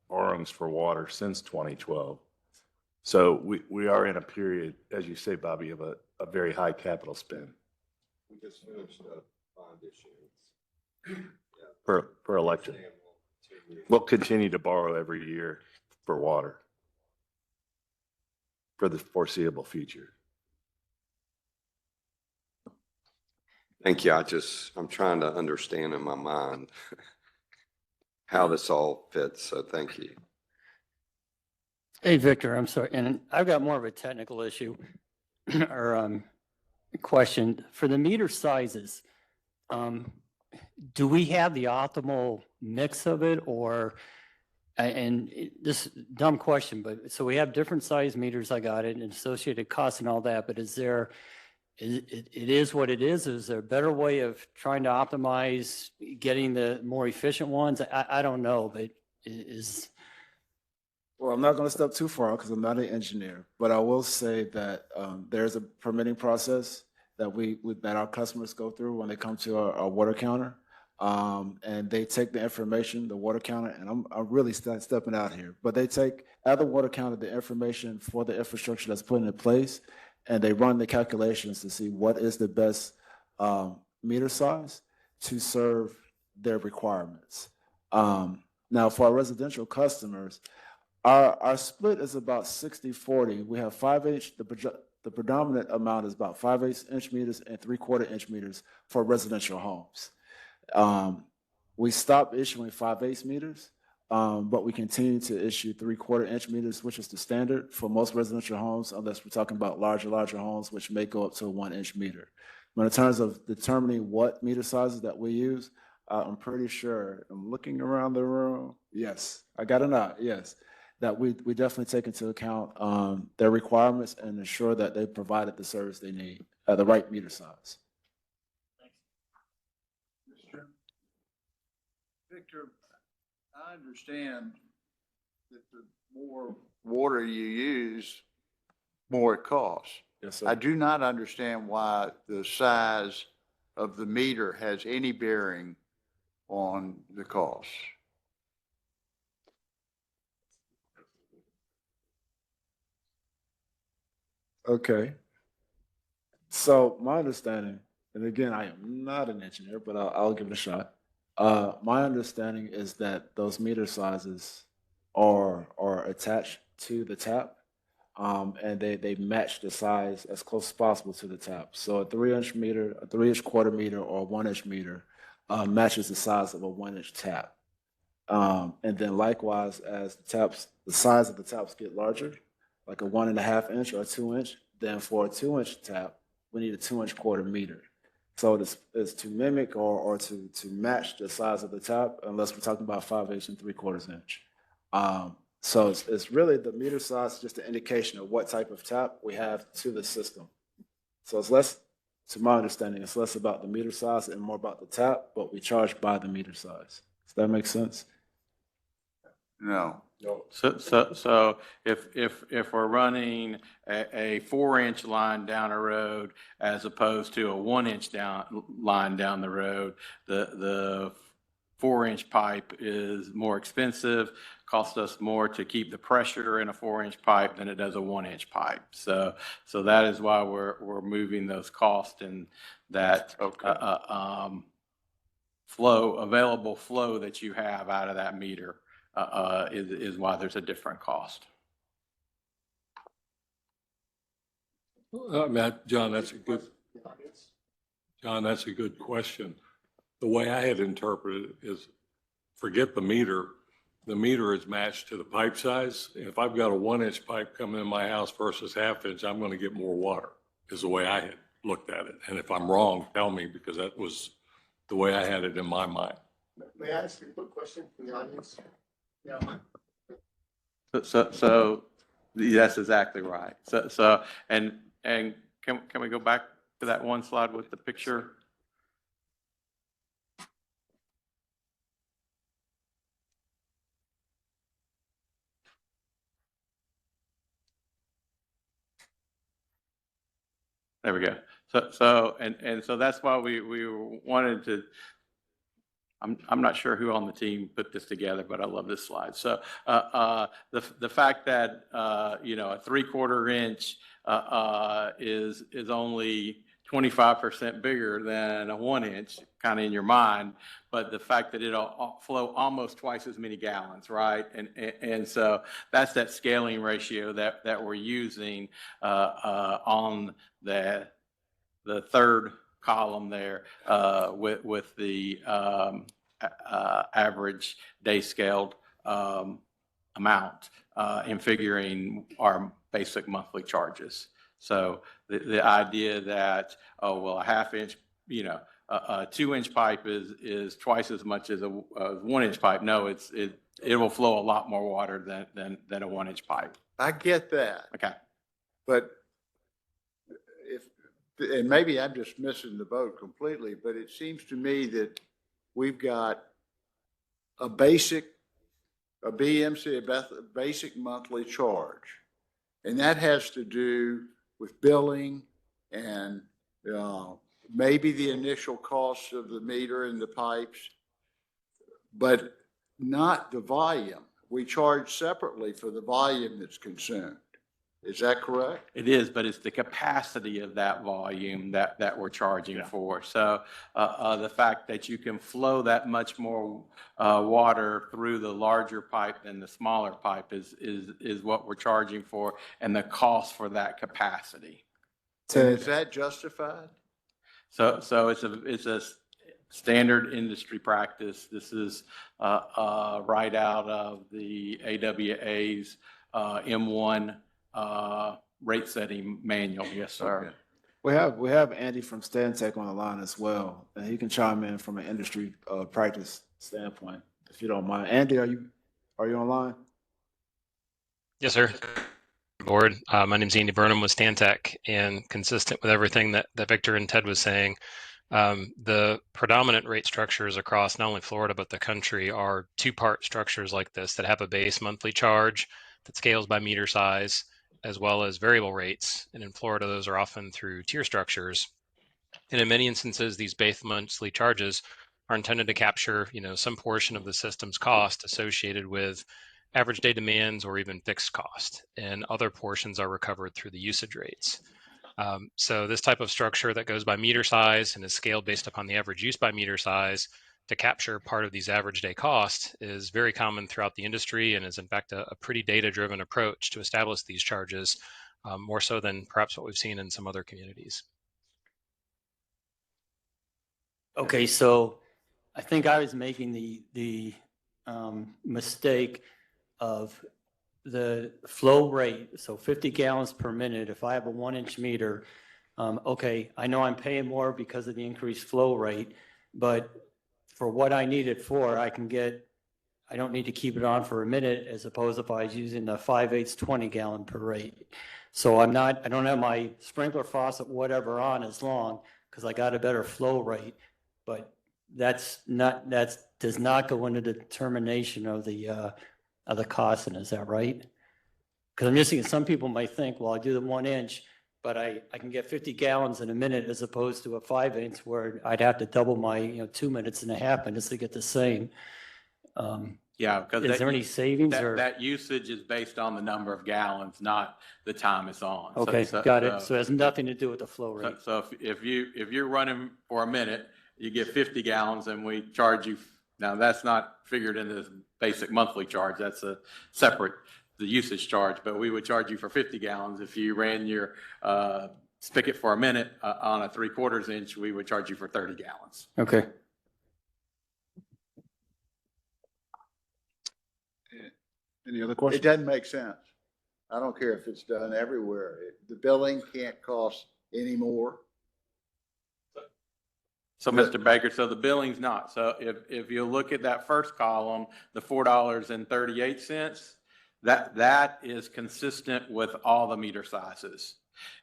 borrowings for water since 2012. So we are in a period, as you say, Bobby, of a very high capital spend. We just finished a bond issuance. For electric. We'll continue to borrow every year for water for the foreseeable future. Thank you. I'm trying to understand in my mind how this all fits. So thank you. Hey, Victor, I'm sorry. And I've got more of a technical issue or question. For the meter sizes, do we have the optimal mix of it, or, and this dumb question, but so we have different size meters, I got it, and associated costs and all that, but is there, it is what it is? Is there a better way of trying to optimize getting the more efficient ones? I don't know, but is... Well, I'm not going to step too far because I'm not an engineer, but I will say that there's a permitting process that our customers go through when they come to our water counter, and they take the information, the water counter, and I'm really stepping out here, but they take at the water counter the information for the infrastructure that's put in place, and they run the calculations to see what is the best meter size to serve their requirements. Now, for our residential customers, our split is about 60-40. We have 5/8, the predominant amount is about 5/8 inch meters and 3/4 inch meters for residential homes. We stopped issuing 5/8 meters, but we continue to issue 3/4 inch meters, which is the standard for most residential homes, unless we're talking about larger homes, which may go up to a 1 inch meter. But in terms of determining what meter sizes that we use, I'm pretty sure, I'm looking around the room, yes, I got a nod, yes, that we definitely take into account their requirements and ensure that they provided the service they need at the right meter size. Victor, I understand that the more water you use, more it costs. Yes, sir. I do not understand why the size of the meter has any bearing on the cost. Okay. So my understanding, and again, I am not an engineer, but I'll give it a shot. My understanding is that those meter sizes are attached to the tap, and they match the size as close as possible to the tap. So a 3-inch meter, a 3-inch quarter meter, or a 1-inch meter matches the size of a 1-inch tap. And then likewise, as the size of the taps get larger, like a 1.5-inch or a 2-inch, then for a 2-inch tap, we need a 2-inch quarter meter. So it's to mimic or to match the size of the tap, unless we're talking about 5/8 and 3/4 inch. So it's really the meter size, just an indication of what type of tap we have to the system. So it's less, to my understanding, it's less about the meter size and more about the tap, but we charge by the meter size. Does that make sense? No. So if we're running a 4-inch line down a road as opposed to a 1-inch line down the road, the 4-inch pipe is more expensive, costs us more to keep the pressure in a 4-inch pipe than it does a 1-inch pipe. So that is why we're moving those costs, and that available flow that you have out of that meter is why there's a different cost. John, that's a good question. The way I had interpreted it is, forget the meter. The meter is matched to the pipe size. If I've got a 1-inch pipe coming in my house versus 1/2-inch, I'm going to get more water, is the way I had looked at it. And if I'm wrong, tell me, because that was the way I had it in my mind. May I ask you a quick question from the audience? Yeah. So that's exactly right. So and can we go back to that one slide with the picture? There we go. So that's why we wanted to. I'm not sure who on the team put this together, but I love this slide. So the fact that a 3/4 inch is only 25% bigger than a 1-inch, kind of in your mind, but the fact that it'll flow almost twice as many gallons, right? And so that's that scaling ratio that we're using on the third column there with the average day scaled amount in figuring our basic monthly charges. So the idea that, a 1/2-inch, a 2-inch pipe is twice as much as a 1-inch pipe. No, it will flow a lot more water than a 1-inch pipe. I get that. Okay. But and maybe I'm just missing the boat completely, but it seems to me that we've got a BMC, a basic monthly charge. And that has to do with billing and maybe the initial costs of the meter and the pipes, but not the volume. We charge separately for the volume that's consumed. Is that correct? It is, but it's the capacity of that volume that we're charging for. So the fact that you can flow that much more water through the larger pipe than the smaller pipe is what we're charging for, and the cost for that capacity. And is that justified? So it's a standard industry practice. This is right out of the AWA's M1 rate setting manual. Yes, sir. Okay. We have Andy from Stantec on the line as well, and he can chime in from an industry practice standpoint, if you don't mind. Andy, are you online? Yes, sir. Board. My name is Andy Burnham with Stantec, and consistent with everything that Victor and Ted was saying, The predominant rate structures across not only Florida but the country are two-part structures like this that have a base monthly charge that scales by meter size, as well as variable rates. And in Florida, those are often through tier structures. And in many instances, these base monthly charges are intended to capture, some portion of the system's cost associated with average day demands or even fixed cost, and other portions are recovered through the usage rates. So this type of structure that goes by meter size and is scaled based upon the average use by meter size to capture part of these average day costs is very common throughout the industry, and is in fact a pretty data-driven approach to establish these charges, more so than perhaps what we've seen in some other communities. Okay, so I think I was making the mistake of the flow rate, so 50 gallons per minute. If I have a 1-inch meter, okay, I know I'm paying more because of the increased flow rate, but for what I need it for, I don't need to keep it on for a minute, as opposed if I was using the 5/8 20 gallon per rate. So I don't have my sprinkler faucet, whatever, on as long because I got a better flow rate, but that does not go into the determination of the cost, and is that right? Because I'm just thinking some people might think, well, I do the 1-inch, but I can get 50 gallons in a minute as opposed to a 5/8 where I'd have to double my 2 minutes and a half minutes to get the same. Yeah, because Is there any savings or? that usage is based on the number of gallons, not the time it's on. Okay, got it. So it has nothing to do with the flow rate. So if you're running for a minute, you get 50 gallons and we charge you. Now that's not figured into this basic monthly charge. That's a separate, the usage charge, but we would charge you for 50 gallons. If you ran your spigot for a minute on a 3/4 inch, we would charge you for 30 gallons. Okay. Any other questions? It doesn't make sense. I don't care if it's done everywhere. The billing can't cost any more. So, Mr. Baker, so the billing's not. So if you look at that first column, the $4.38, that is consistent with all the meter sizes.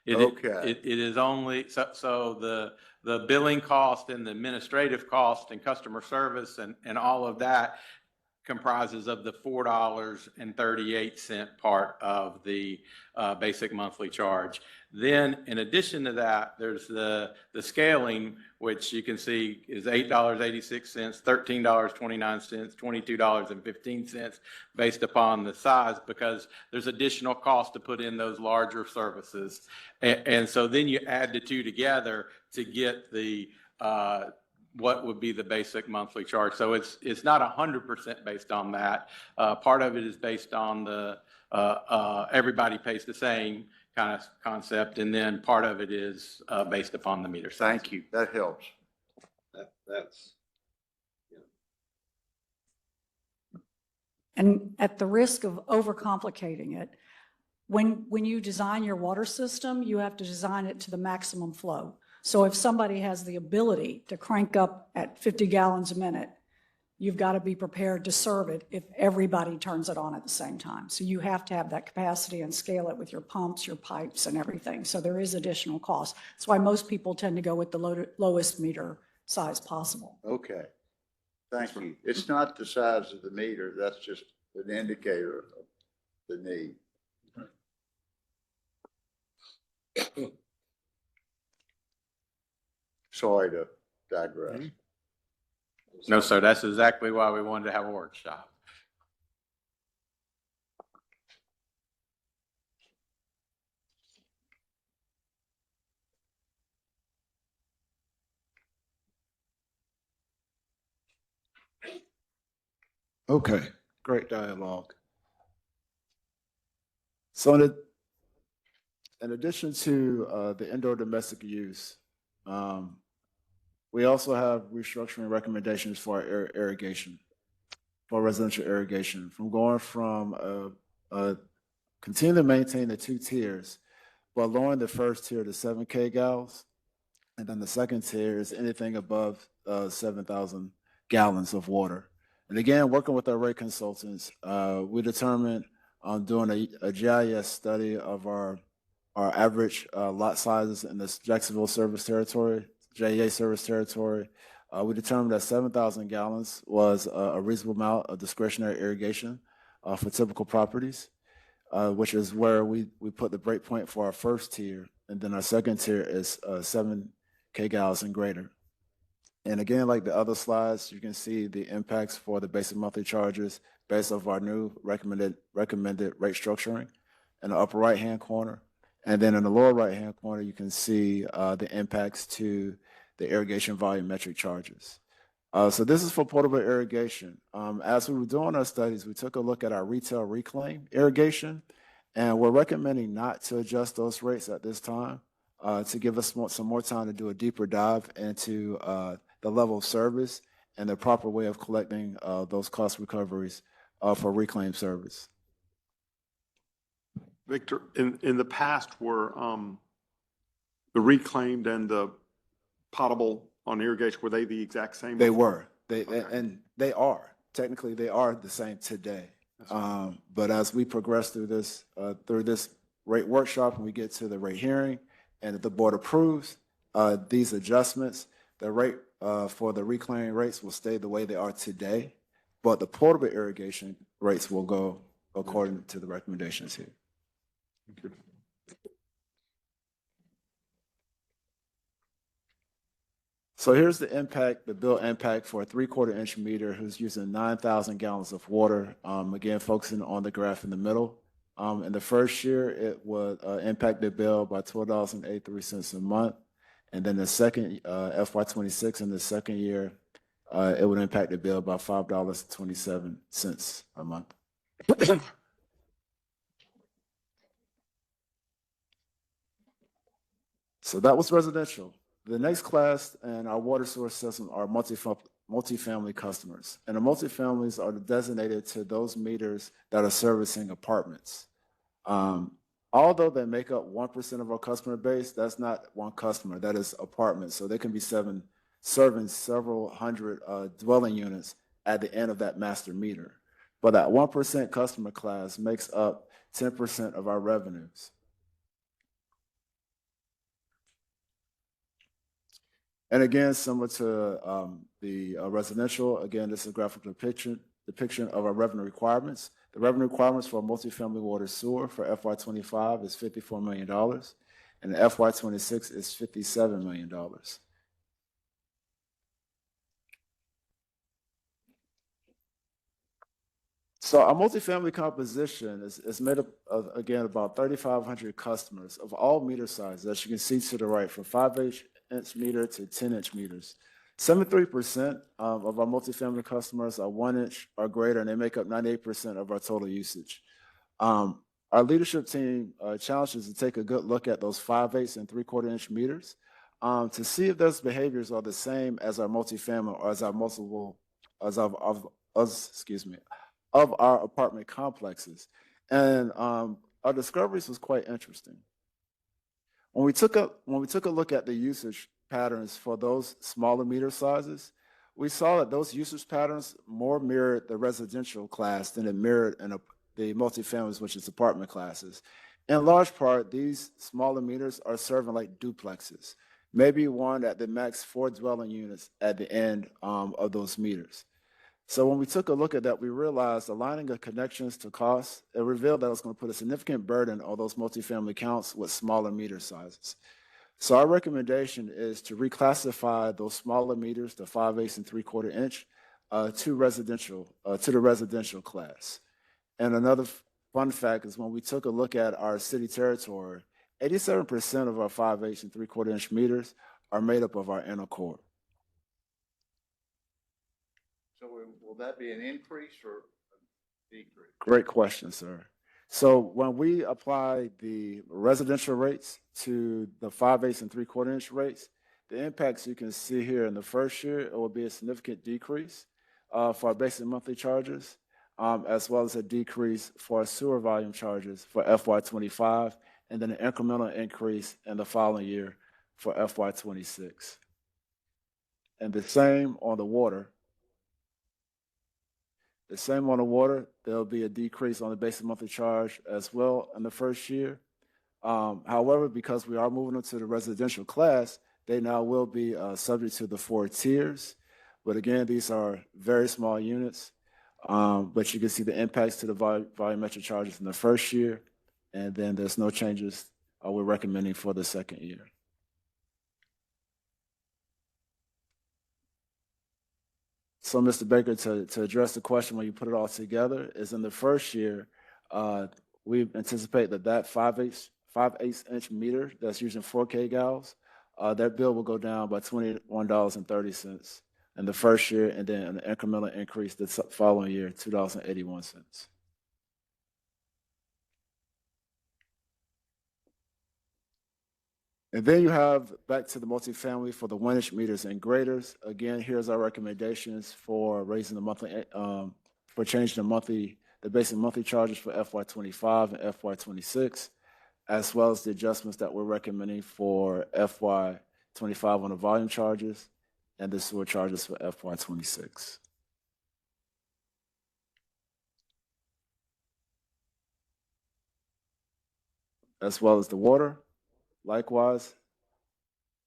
Okay. It is only, so the billing cost and the administrative cost and customer service and all of that comprises of the $4.38 part of the basic monthly charge. Then in addition to that, there's the scaling, which you can see is $8.86, $13.29, $22.15 based upon the size, because there's additional cost to put in those larger services. And so then you add the two together to get the what would be the basic monthly charge. So it's not 100% based on that. Part of it is based on the everybody pays the same kind of concept, and then part of it is based upon the meter size. Thank you. That helps. That's. And at the risk of overcomplicating it, when you design your water system, you have to design it to the maximum flow. So if somebody has the ability to crank up at 50 gallons a minute, you've got to be prepared to serve it if everybody turns it on at the same time. So you have to have that capacity and scale it with your pumps, your pipes, and everything. So there is additional cost. That's why most people tend to go with the lowest meter size possible. Okay. Thank you. It's not the size of the meter. That's just an indicator of the need. Sorry to digress. No, sir, that's exactly why we wanted to have a workshop. Okay, great dialogue. So in addition to the indoor domestic use, we also have restructuring recommendations for our irrigation, for residential irrigation, from going from continue to maintain the 2 tiers, but lowering the first tier to 7K gallons, and then the second tier is anything above 7,000 gallons of water. And again, working with our rate consultants, we determined on doing a GIS study of our average lot sizes in this Jacksonville service territory, JEA service territory, we determined that 7,000 gallons was a reasonable amount of discretionary irrigation for typical properties, which is where we put the break point for our first tier. And then our second tier is 7K gallons and greater. And again, like the other slides, you can see the impacts for the basic monthly charges based off our new recommended rate structuring in the upper right-hand corner. And then in the lower right-hand corner, you can see the impacts to the irrigation volumetric charges. So this is for potable irrigation. As we were doing our studies, we took a look at our retail reclaim irrigation, and we're recommending not to adjust those rates at this time to give us some more time to do a deeper dive into the level of service and the proper way of collecting those cost recoveries for reclaim service. Victor, in the past were the reclaimed and the potable on irrigation, were they the exact same? They were. And they are. Technically, they are the same today. But as we progress through this rate workshop and we get to the rate hearing, and if the board approves these adjustments, the rate for the reclaiming rates will stay the way they are today, but the portable irrigation rates will go according to the recommendations here. Thank you. So here's the impact, the bill impact for a 3/4 inch meter who's using 9,000 gallons of water. Again, focusing on the graph in the middle. In the first year, it would impact the bill by $12.83 a month. And then the second, FY26, in the second year, it would impact the bill by $5.27 a month. So that was residential. The next class in our water source system are multifamily customers. And the multifamilies are designated to those meters that are servicing apartments. Although they make up 1% of our customer base, that's not one customer, that is apartments. So they can be serving several hundred dwelling units at the end of that master meter. But that 1% customer class makes up 10% of our revenues. And again, similar to the residential, again, this is a graphical depiction of our revenue requirements. The revenue requirements for multifamily water sewer for FY25 is $54 million, and FY26 is $57 million. So our multifamily composition is made up of, again, about 3,500 customers of all meter sizes, as you can see to the right, from 5-inch meter to 10-inch meters. 73% of our multifamily customers are 1-inch or greater, and they make up 98% of our total usage. Our leadership team challenges to take a good look at those 5/8 and 3/4 inch meters to see if those behaviors are the same as our multifamily or of our apartment complexes. And our discoveries was quite interesting. When we took a look at the usage patterns for those smaller meter sizes, we saw that those usage patterns more mirrored the residential class than it mirrored in the multifamilies, which is apartment classes. In large part, these smaller meters are serving like duplexes, maybe one at the max 4 dwelling units at the end of those meters. So when we took a look at that, we realized aligning the connections to costs, it revealed that it was going to put a significant burden on those multifamily counts with smaller meter sizes. So our recommendation is to reclassify those smaller meters, the 5/8 and 3/4 inch, to the residential class. And another fun fact is when we took a look at our city territory, 87% of our 5/8 and 3/4 inch meters are made up of our inner core. So will that be an increase or a decrease? Great question, sir. So when we apply the residential rates to the 5/8 and 3/4 inch rates, the impacts you can see here in the first year, it will be a significant decrease for our basic monthly charges, as well as a decrease for our sewer volume charges for FY25, and then an incremental increase in the following year for FY26. And the same on the water. The same on the water, there'll be a decrease on the basic monthly charge as well in the first year. However, because we are moving into the residential class, they now will be subject to the 4 tiers. But again, these are very small units. But you can see the impacts to the volumetric charges in the first year, and then there's no changes we're recommending for the second year. So, Mr. Baker, to address the question when you put it all together, is in the first year, we anticipate that 5/8 meter that's using 4K gals, that bill will go down by $21.30 in the first year, and then an incremental increase the following year, $2.81. And then you have back to the multifamily for the 1-inch meters and graders. Again, here's our recommendations for raising the monthly, for changing the basic monthly charges for FY25 and FY26, as well as the adjustments that we're recommending for FY25 on the volume charges and the sewer charges for FY26. As well as the water. Likewise,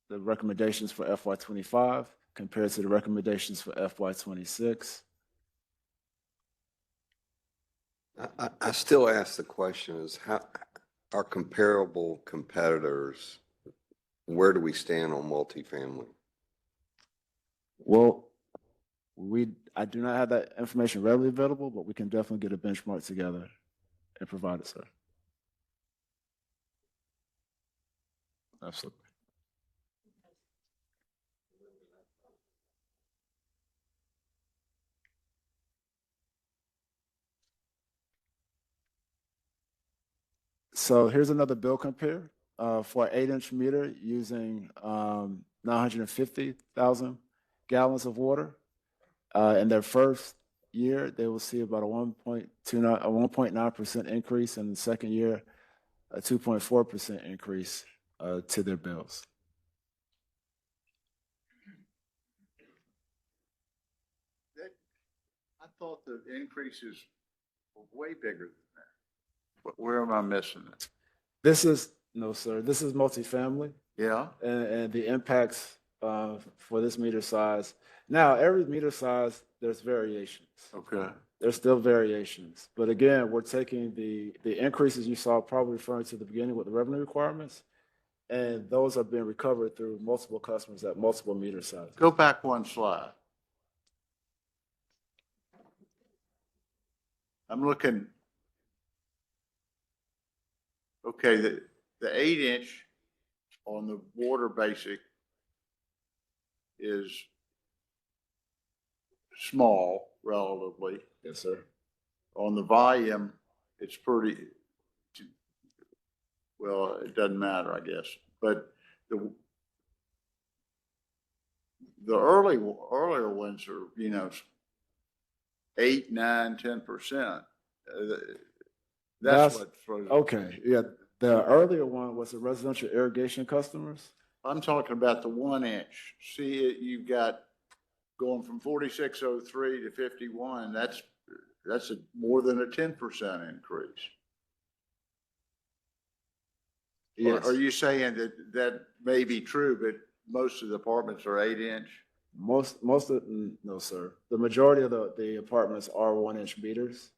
the recommendations for FY25 compared to the recommendations for FY26. I still ask the question is how our comparable competitors, where do we stand on multifamily? Well, I do not have that information readily available, but we can definitely get a benchmark together and provide it, sir. Absolutely. So here's another bill compare for an 8-inch meter using 950,000 gallons of water. In their first year, they will see about a 1.9% increase. In the second year, a 2.4% increase to their bills. I thought the increases were way bigger than that. But where am I missing it? No, sir. This is multifamily. Yeah. And the impacts for this meter size. Now, every meter size, there's variations. Okay. There's still variations. But again, we're taking the increases you saw, probably referring to the beginning with the revenue requirements, and those are being recovered through multiple customers at multiple meter sizes. Go back one slide. I'm looking. Okay, the 8-inch on the water basic is small relatively. Yes, sir. On the volume, it's pretty, well, it doesn't matter, I guess. But the earlier ones are, 8, 9, 10%. That's what throws. Okay. Yeah. The earlier one was the residential irrigation customers. I'm talking about the 1-inch. See, you've got going from 4603 to 51. That's more than a 10% increase. Yes. Are you saying that may be true, but most of the apartments are 8-inch? No, sir. The majority of the apartments are 1-inch meters.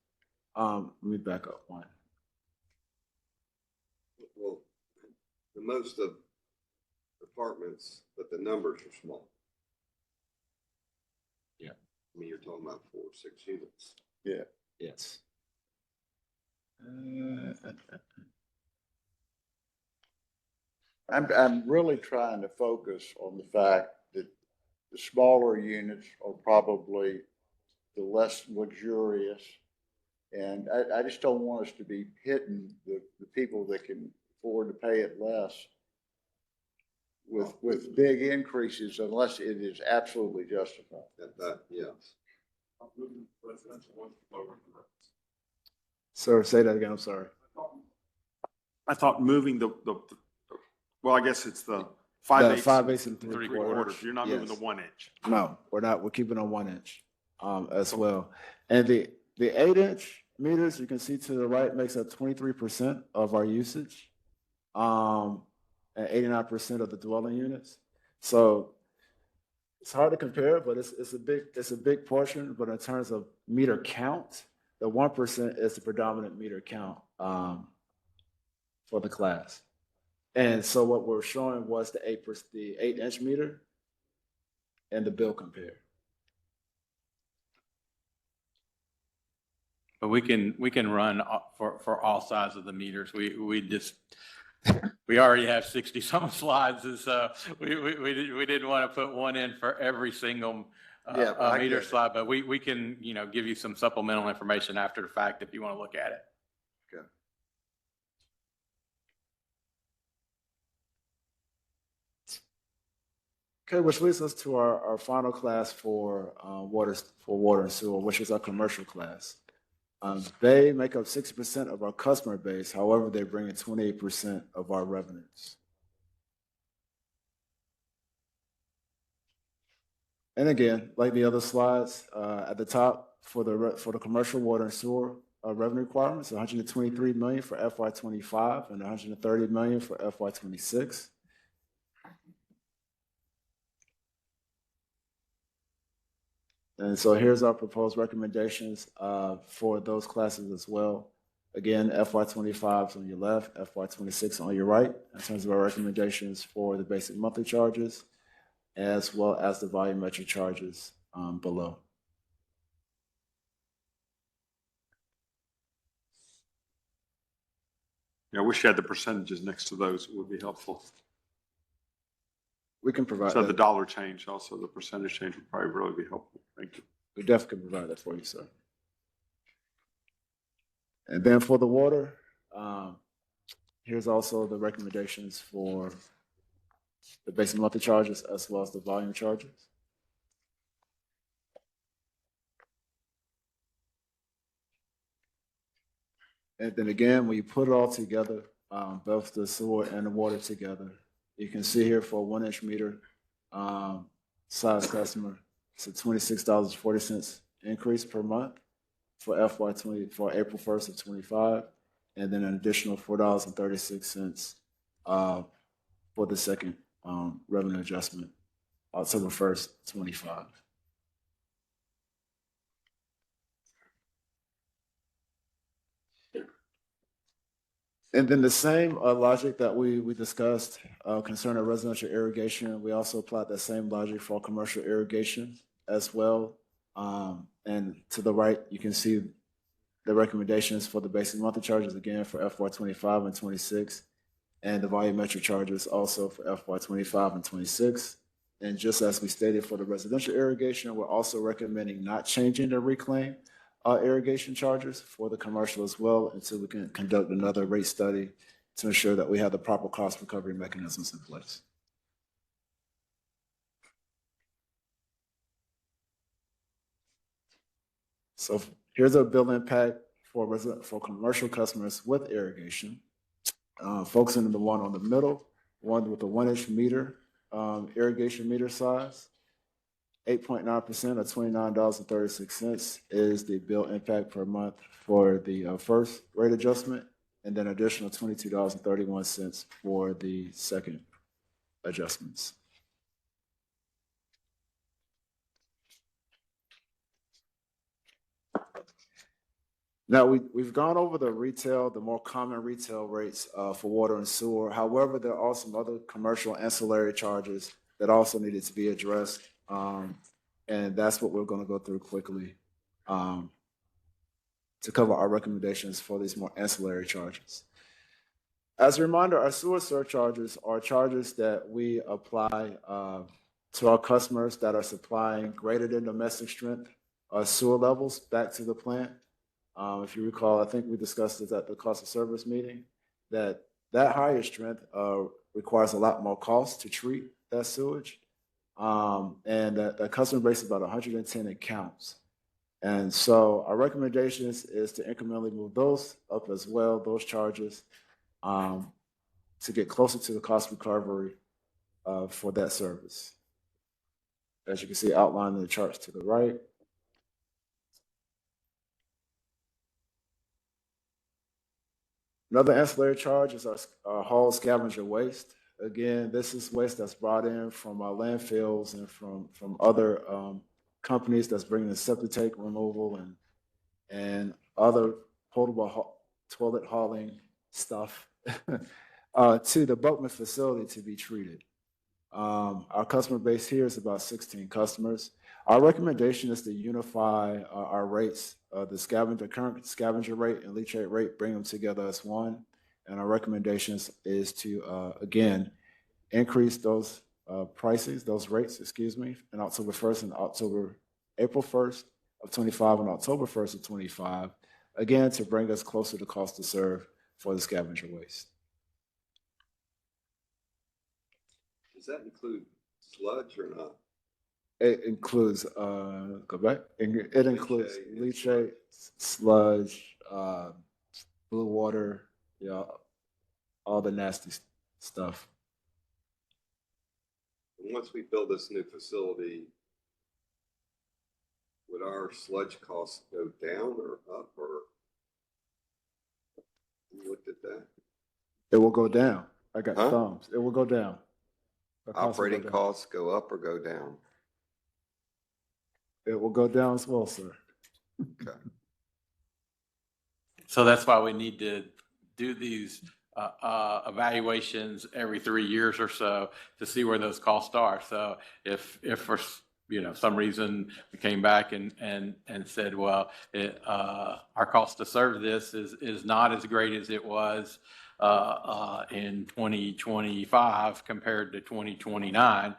Let me back up one. Well, the most of apartments, but the numbers are small. Yeah. I mean, you're talking about 4 or 6 units. Yeah. Yes. I'm really trying to focus on the fact that the smaller units are probably the less luxurious. And I just don't want us to be hitting the people that can afford to pay it less with big increases unless it is absolutely justified. Yes. Sir, say that again. I'm sorry. I thought moving well, I guess it's the 5/8 5/8 and 3/4. You're not moving the Yes. 1-inch. No, we're not. We're keeping on 1-inch as well. And the 8-inch meters, you can see to the right, makes up 23% of our usage, and 89% of the dwelling units. So it's hard to compare, but it's a big portion. But in terms of meter count, the 1% is the predominant meter count for the class. And so what we're showing was the 8-inch meter and the bill compare. But we can run for all sides of the meters. We already have 60 some slides, and so we didn't want to put one in for every single meter slide. But we can give you some supplemental information after the fact if you want to look at it. Okay. Okay, which leads us to our final class for water and sewer, which is our commercial class. They make up 60% of our customer base. However, they bring in 28% of our revenues. And again, like the other slides, at the top for the commercial water and sewer revenue requirements, 123 million for FY25 and 130 million for FY26. And so here's our proposed recommendations for those classes as well. Again, FY25 is on your left, FY26 on your right, in terms of our recommendations for the basic monthly charges, as well as the volumetric charges below. Yeah, I wish you had the percentages next to those. It would be helpful. We can provide So that. the dollar change, also the percentage change would probably really be helpful. Thank you. We definitely can provide that for you, sir. And then for the water, here's also the recommendations for the basic monthly charges as well as the volume charges. And then again, when you put it all together, both the sewer and the water together, you can see here for a 1-inch meter size customer, it's a $26.40 increase per month for for April 1st of 25, and then an additional $4.36 for the second revenue adjustment, October 1st, 25. And then the same logic that we discussed concerning residential irrigation, we also applied that same logic for commercial irrigation as well. And to the right, you can see the recommendations for the basic monthly charges again for FY25 and 26, and the volumetric charges also for FY25 and 26. And just as we stated for the residential irrigation, we're also recommending not changing the reclaim irrigation charges for the commercial as well until we can conduct another rate study to ensure that we have the proper cost recovery mechanisms in place. So here's a bill impact for commercial customers with irrigation. Focusing on the one on the middle, one with the 1-inch meter, irrigation meter size. 8.9% or $29.36 is the bill impact per month for the first rate adjustment, and then additional $22.31 for the second adjustments. Now, we've gone over the more common retail rates for water and sewer. However, there are some other commercial ancillary charges that also needed to be addressed. And that's what we're going to go through quickly to cover our recommendations for these more ancillary charges. As a reminder, our sewer surcharges are charges that we apply to our customers that are supplying greater than domestic strength sewer levels back to the plant. If you recall, I think we discussed this at the cost of service meeting, that higher strength requires a lot more cost to treat that sewage. And the customer base is about 110 accounts. And so our recommendations is to incrementally move those up as well, those charges, to get closer to the cost recovery for that service. As you can see outlined in the charts to the right. Another ancillary charge is our haul scavenger waste. Again, this is waste that's brought in from our landfills and from other companies that's bringing the septic tank removal and other potable toilet hauling stuff to the Boatman facility to be treated. Our customer base here is about 16 customers. Our recommendation is to unify our rates, the current scavenger rate and leachate rate, bring them together as one. And our recommendations is to, again, increase those those rates, in October 1st and April 1st of 25 and October 1st of 25, again, to bring us closer to cost to serve for the scavenger waste. Does that include sludge or not? It includes, go back, it includes leachate, sludge, blue water, all the nasty stuff. Once we build this new facility, would our sludge costs go down or up, or you looked at that? It will go down. I got Huh? thumbs. It will go down. Operating costs go up or go down? It will go down as well, sir. Okay. So that's why we need to do these evaluations every 3 years or so to see where those costs are. So if for some reason we came back and said, well, our cost to serve this is not as great as it was in 2025 compared to 2029,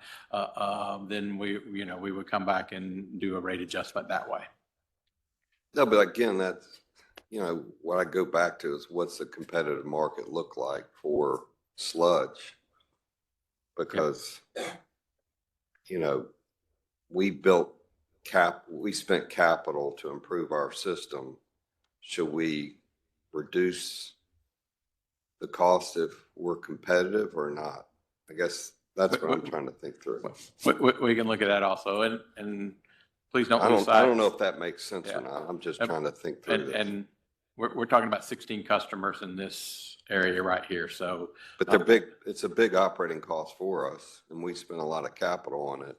then we would come back and do a rate adjustment that way. No, but again, that's, what I go back to is what's the competitive market look like for sludge? Because, we spent capital to improve our system. Should we reduce the cost if we're competitive or not? I guess that's what I'm trying to think through. We can look at that also, and please don't lose sight. I don't know if that makes sense or not. I'm just trying to think through this. And we're talking about 16 customers in this area right here, so. But they're big, it's a big operating cost for us, and we spend a lot of capital on it.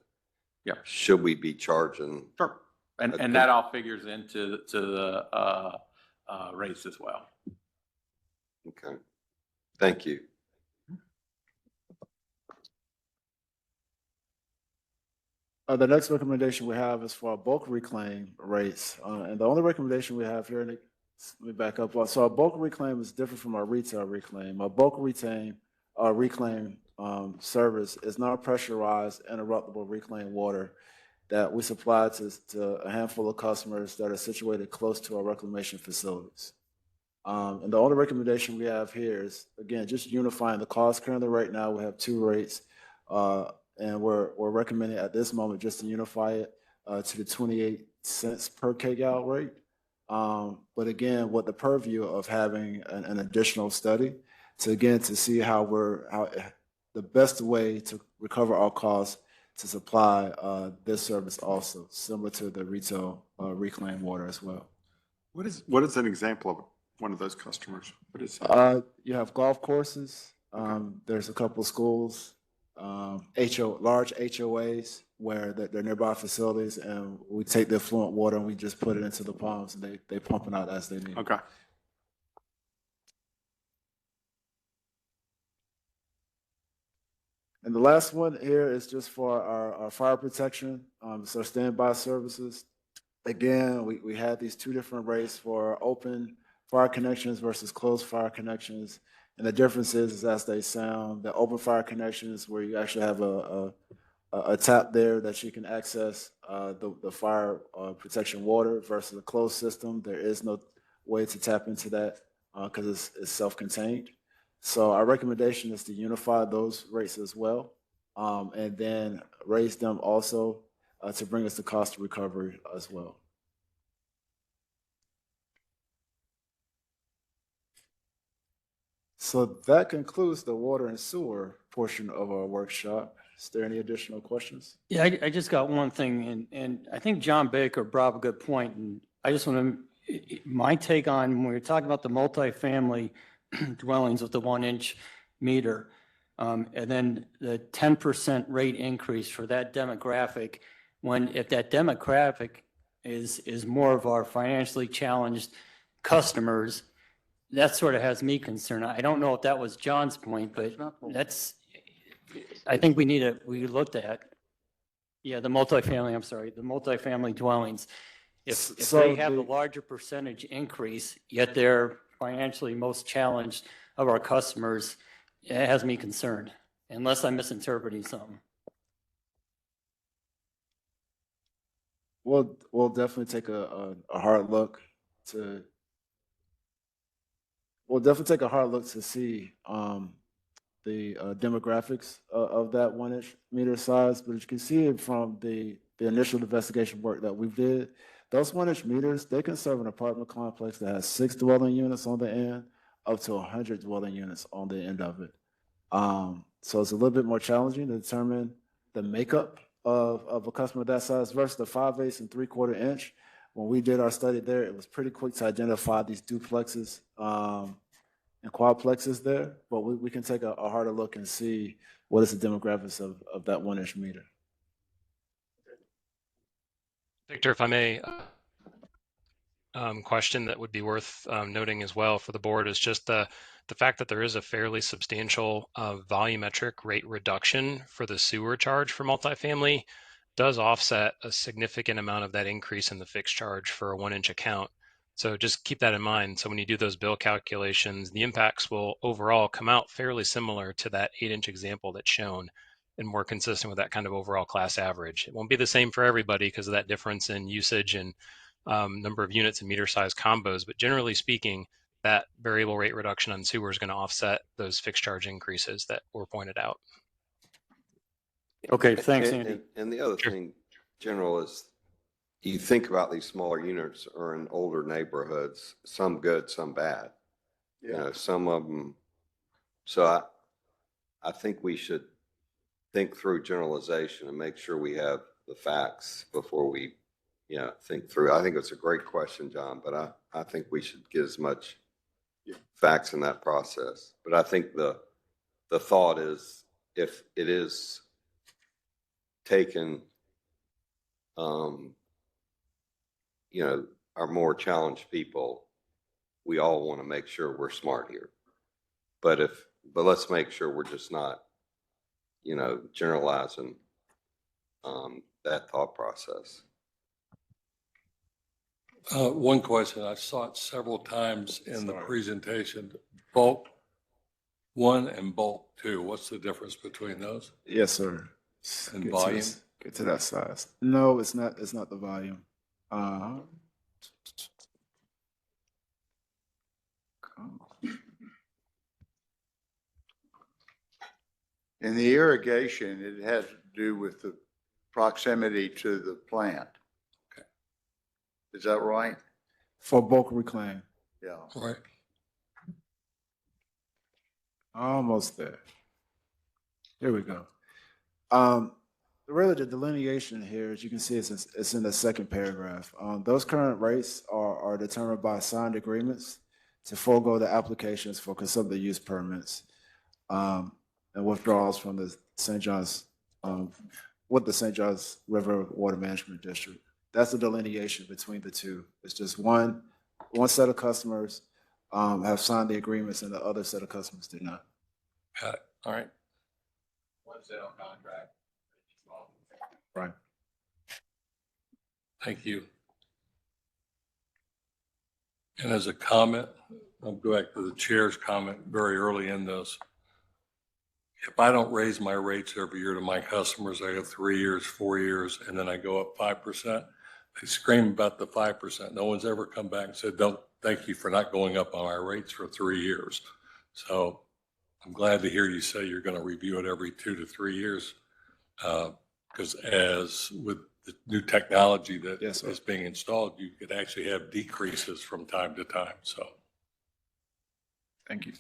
Yeah. Should we be charging? Sure. And that all figures into the rates as well. Okay. Thank you. The next recommendation we have is for our bulk reclaim rates. And the only recommendation we have here, let me back up. So our bulk reclaim is different from our retail reclaim. Our bulk reclaim service is non-pressurized, interruptible reclaimed water that we supply to a handful of customers that are situated close to our reclamation facilities. And the only recommendation we have here is, again, just unifying the cost. Currently, right now, we have two rates, and we're recommending at this moment just to unify it to the 28 cents per kgal rate. But again, with the purview of having an additional study to see how the best way to recover our costs to supply this service also, similar to the retail reclaimed water as well. What is an example of one of those customers? What is that? You have golf courses. There's a couple of schools, large HOAs where they're nearby facilities, and we take the effluent water and we just put it into the ponds, and they pump it out as they need. Okay. And the last one here is just for our fire protection, so standby services. Again, we had these two different rates for open fire connections versus closed fire connections. And the difference is as they sound. The open fire connections where you actually have a tap there that you can access the fire protection water versus a closed system. There is no way to tap into that because it's self-contained. So our recommendation is to unify those rates as well, and then raise them also to bring us the cost of recovery as well. So that concludes the water and sewer portion of our workshop. Is there any additional questions? Yeah, I just got one thing, and I think John Baker brought up a good point, and I just want to, my take on when we're talking about the multifamily dwellings with the 1-inch meter, And then the 10% rate increase for that demographic, if that demographic is more of our financially challenged customers, that sort of has me concerned. I don't know if that was John's point, but I think we looked at, yeah, the multifamily dwellings. If they have a larger percentage increase, yet they're financially most challenged of our customers, it has me concerned, unless I'm misinterpreting something. We'll definitely take a hard look to. We'll definitely take a hard look to see the demographics of that 1-inch meter size. But as you can see it from the initial investigation work that we did, those 1-inch meters, they can serve an apartment complex that has 6 dwelling units on the end, up to 100 dwelling units on the end of it. So it's a little bit more challenging to determine the makeup of a customer that size versus the 5/8 and 3/4 inch. When we did our study there, it was pretty quick to identify these duplexes and quadplexes there, but we can take a harder look and see what is the demographics of that 1-inch meter. Victor, if I may, question that would be worth noting as well for the board is just the fact that there is a fairly substantial volumetric rate reduction for the sewer charge for multifamily does offset a significant amount of that increase in the fixed charge for a 1-inch account. So just keep that in mind. So when you do those bill calculations, the impacts will overall come out fairly similar to that 8-inch example that's shown and more consistent with that kind of overall class average. It won't be the same for everybody because of that difference in usage and number of units and meter size combos. But generally speaking, that variable rate reduction on sewer is going to offset those fixed charge increases that were pointed out. Okay, thanks, Andy. And the other thing, General, is you think about these smaller units are in older neighborhoods, some good, some bad. You know, some of them. So I think we should think through generalization and make sure we have the facts before we, think through. I think it's a great question, John, but I think we should get as much facts in that process. But I think the thought is if it is taken, our more challenged people, we all want to make sure we're smart here. But let's make sure we're just not, generalizing that thought process. One question, I saw it several times in the presentation, bulk 1 and bulk 2. What's the difference between those? Yes, sir. And volume? Get to that size. No, it's not the volume. In the irrigation, it has to do with the proximity to the plant. Okay. Is that right? For bulk reclaim. Yeah. Right. Almost there. Here we go. Really, the delineation here, as you can see, it's in the second paragraph. Those current rates are determined by signed agreements to forego the applications for consumptive use permits and withdrawals from the St. John's, with the St. John's River Water Management District. That's the delineation between the two. It's just one set of customers have signed the agreements and the other set of customers did not. Got it. All right. One sale contract. Right. Thank you. And as a comment, I'll go back to the chair's comment very early in this. If I don't raise my rates every year to my customers, I go 3 years, 4 years, and then I go up 5%. They scream about the 5%. No one's ever come back and said, thank you for not going up on our rates for 3 years. So I'm glad to hear you say you're going to review it every 2 to 3 years. Because as with the new technology that is being installed, you could actually have decreases from time to time. So, thank you.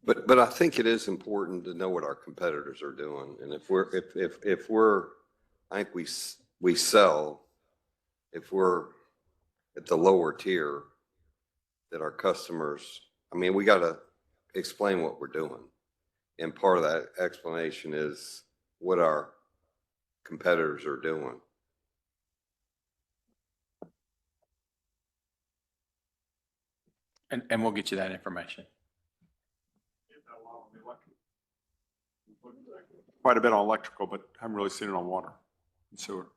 But I think it is important to know what our competitors are doing, and if we're, I think we sell, if we're at the lower tier, that our customers, I mean, we got to explain what we're doing. And part of that explanation is what our competitors are doing. And we'll get you that information. Quite a bit on electrical, but haven't really seen it on water and sewer.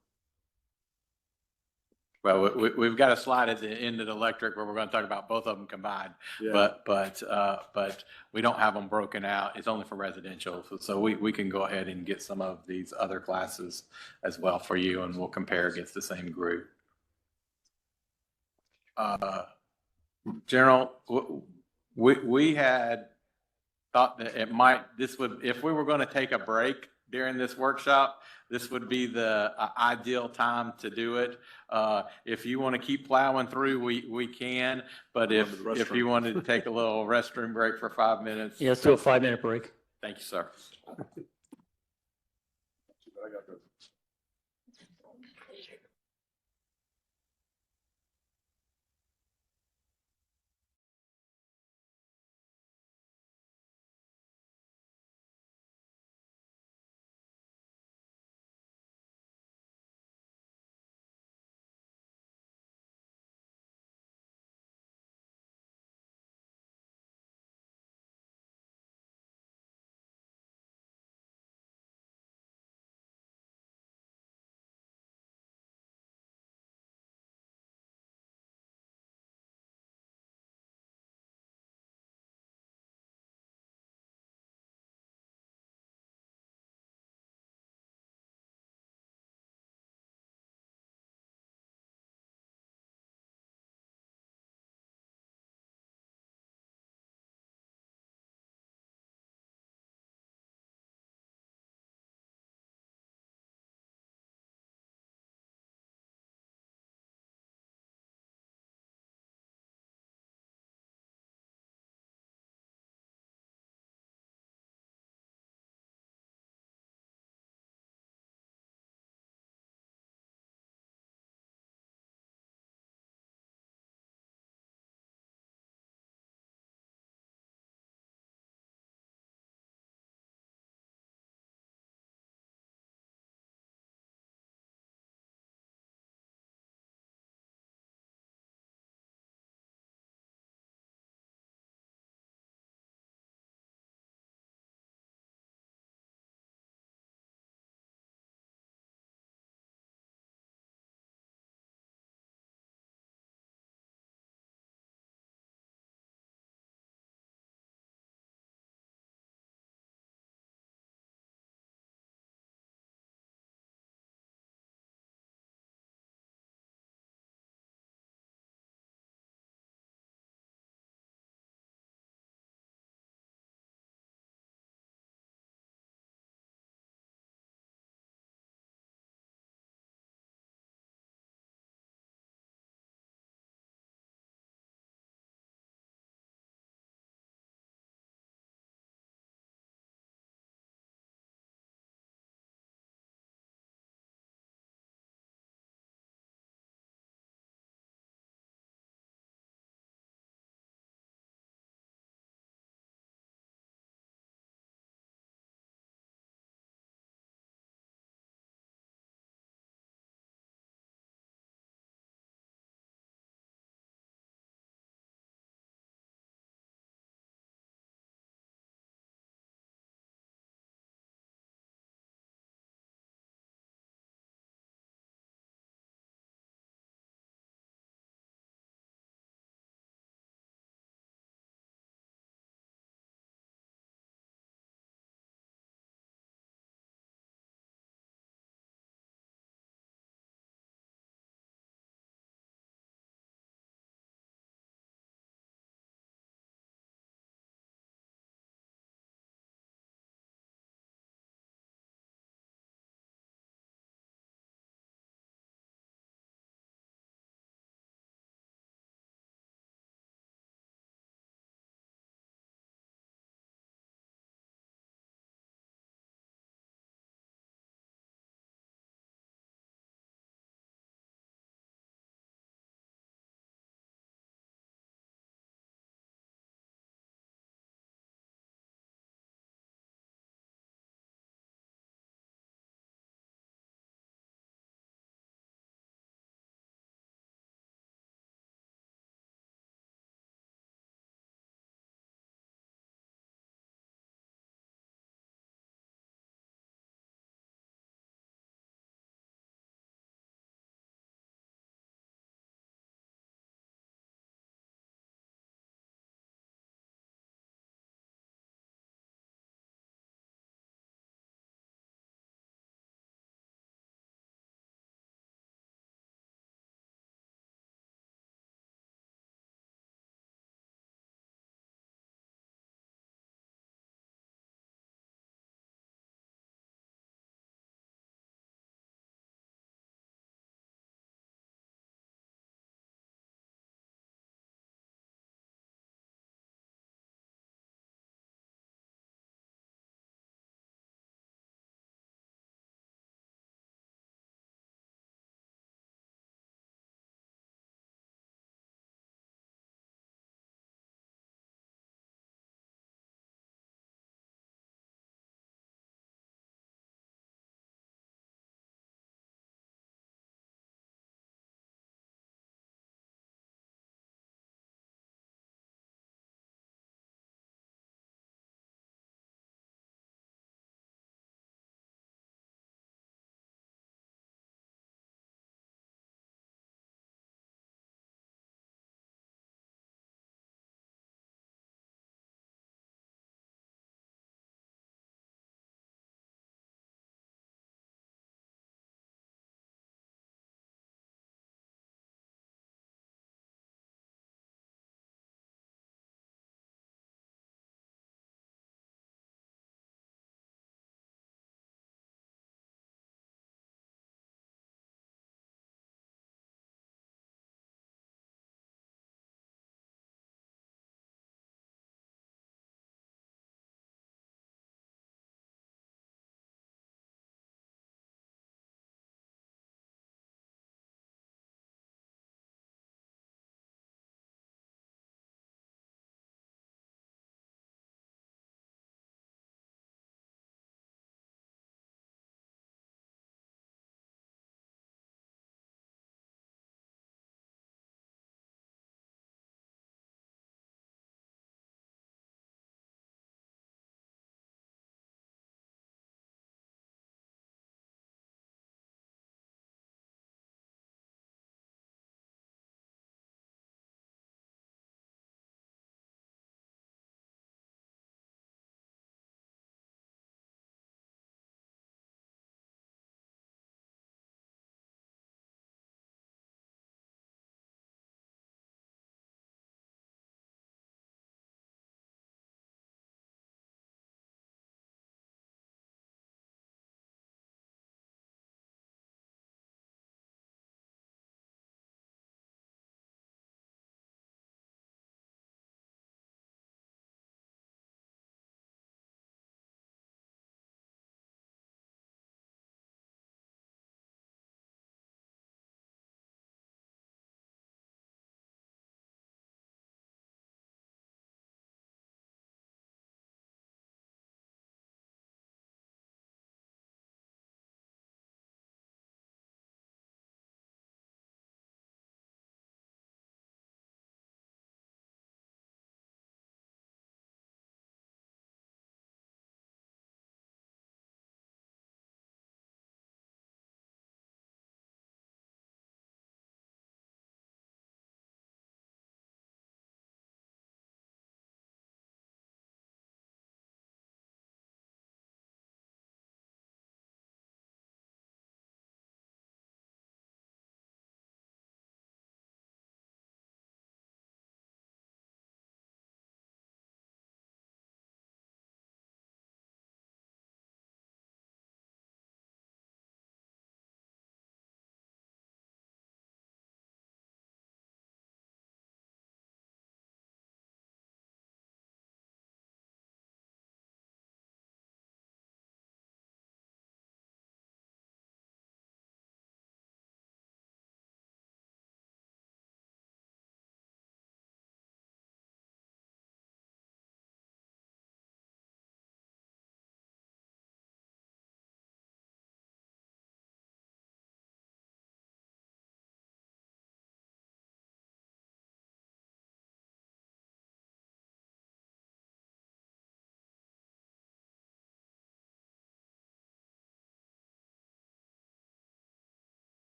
Well, we've got a slide at the end of the electric where we're going to talk about both of them combined. Yeah. But we don't have them broken out. It's only for residential. So we can go ahead and get some of these other classes as well for you, and we'll compare against the same group. General, we had thought that if we were going to take a break during this workshop, this would be the ideal time to do it. If you want to keep plowing through, we can, but if you wanted to take a little restroom break for 5 minutes. Yeah, let's do a 5-minute break. Thank you, sir.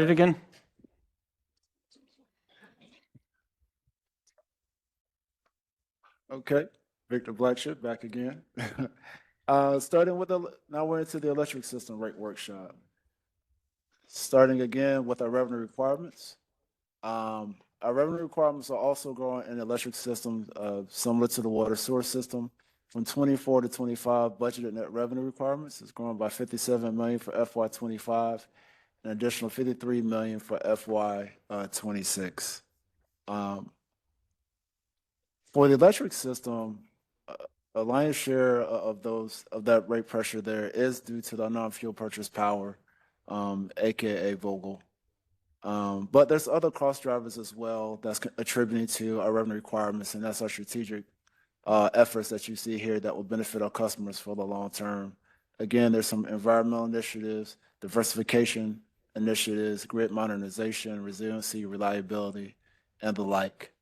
it again? Okay, Victor Blackshear back again. Starting with now we're into the electric system rate workshop. Starting again with our revenue requirements. Our revenue requirements are also growing in the electric system, similar to the water sewer system. From 24 to 25, budgeted net revenue requirements is growing by 57 million for FY25, an additional 53 million for FY26. For the electric system, a lion's share of that rate pressure there is due to the non-fuel purchase power, aka Vogel. But there's other cost drivers as well that's attributing to our revenue requirements, and that's our strategic efforts that you see here that will benefit our customers for the long term. Again, there's some environmental initiatives, diversification initiatives, grid modernization, resiliency, reliability, and the like.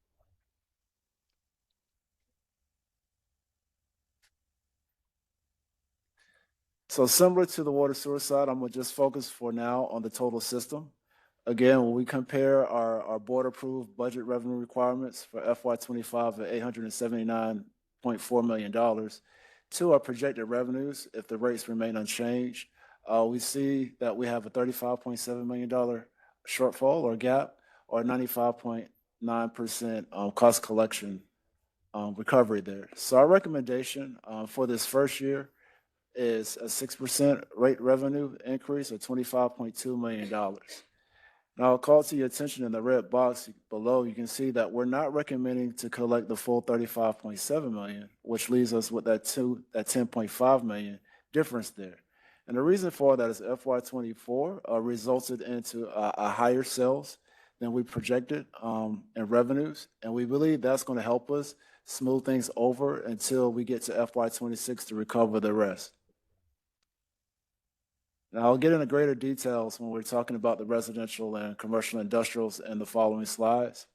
So similar to the water sewer side, I'm gonna just focus for now on the total system. Again, when we compare our board-approved budget revenue requirements for FY25 at $879.4 million to our projected revenues, if the rates remain unchanged, we see that we have a $35.7 million shortfall or gap, or 95.9% cost collection recovery there. So our recommendation for this first year is a 6% rate revenue increase of $25.2 million. Now, I'll call to your attention in the red box below, you can see that we're not recommending to collect the full $35.7 million, which leaves us with that $10.5 million difference there. And the reason for that is FY24 resulted into a higher sales than we projected in revenues, and we believe that's going to help us smooth things over until we get to FY26 to recover the rest. Now, I'll get into greater details when we're talking about the residential and commercial industrials in the following slides,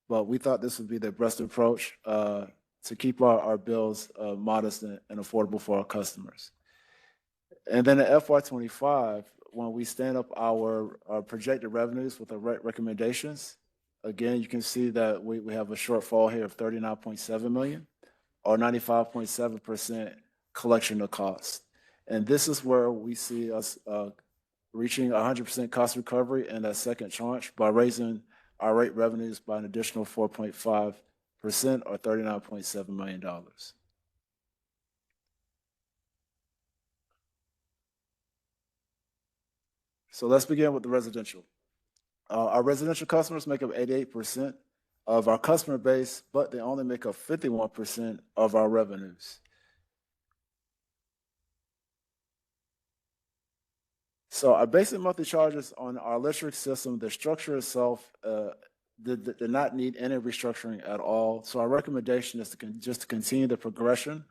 but we thought this would be the best approach to keep our bills modest and affordable for our customers. And then at FY25, when we stand up our projected revenues with our recommendations, again, you can see that we have a shortfall here of $39.7 million, or 95.7% collection of costs. And this is where we see us reaching 100% cost recovery in that second tranche by raising our rate revenues by an additional 4.5% or $39.7 million. So let's begin with the residential. Our residential customers make up 88% of our customer base, but they only make up 51% of our revenues. So our basic monthly charges on our electric system, the structure itself did not need any restructuring at all. So our recommendation is just to continue the progression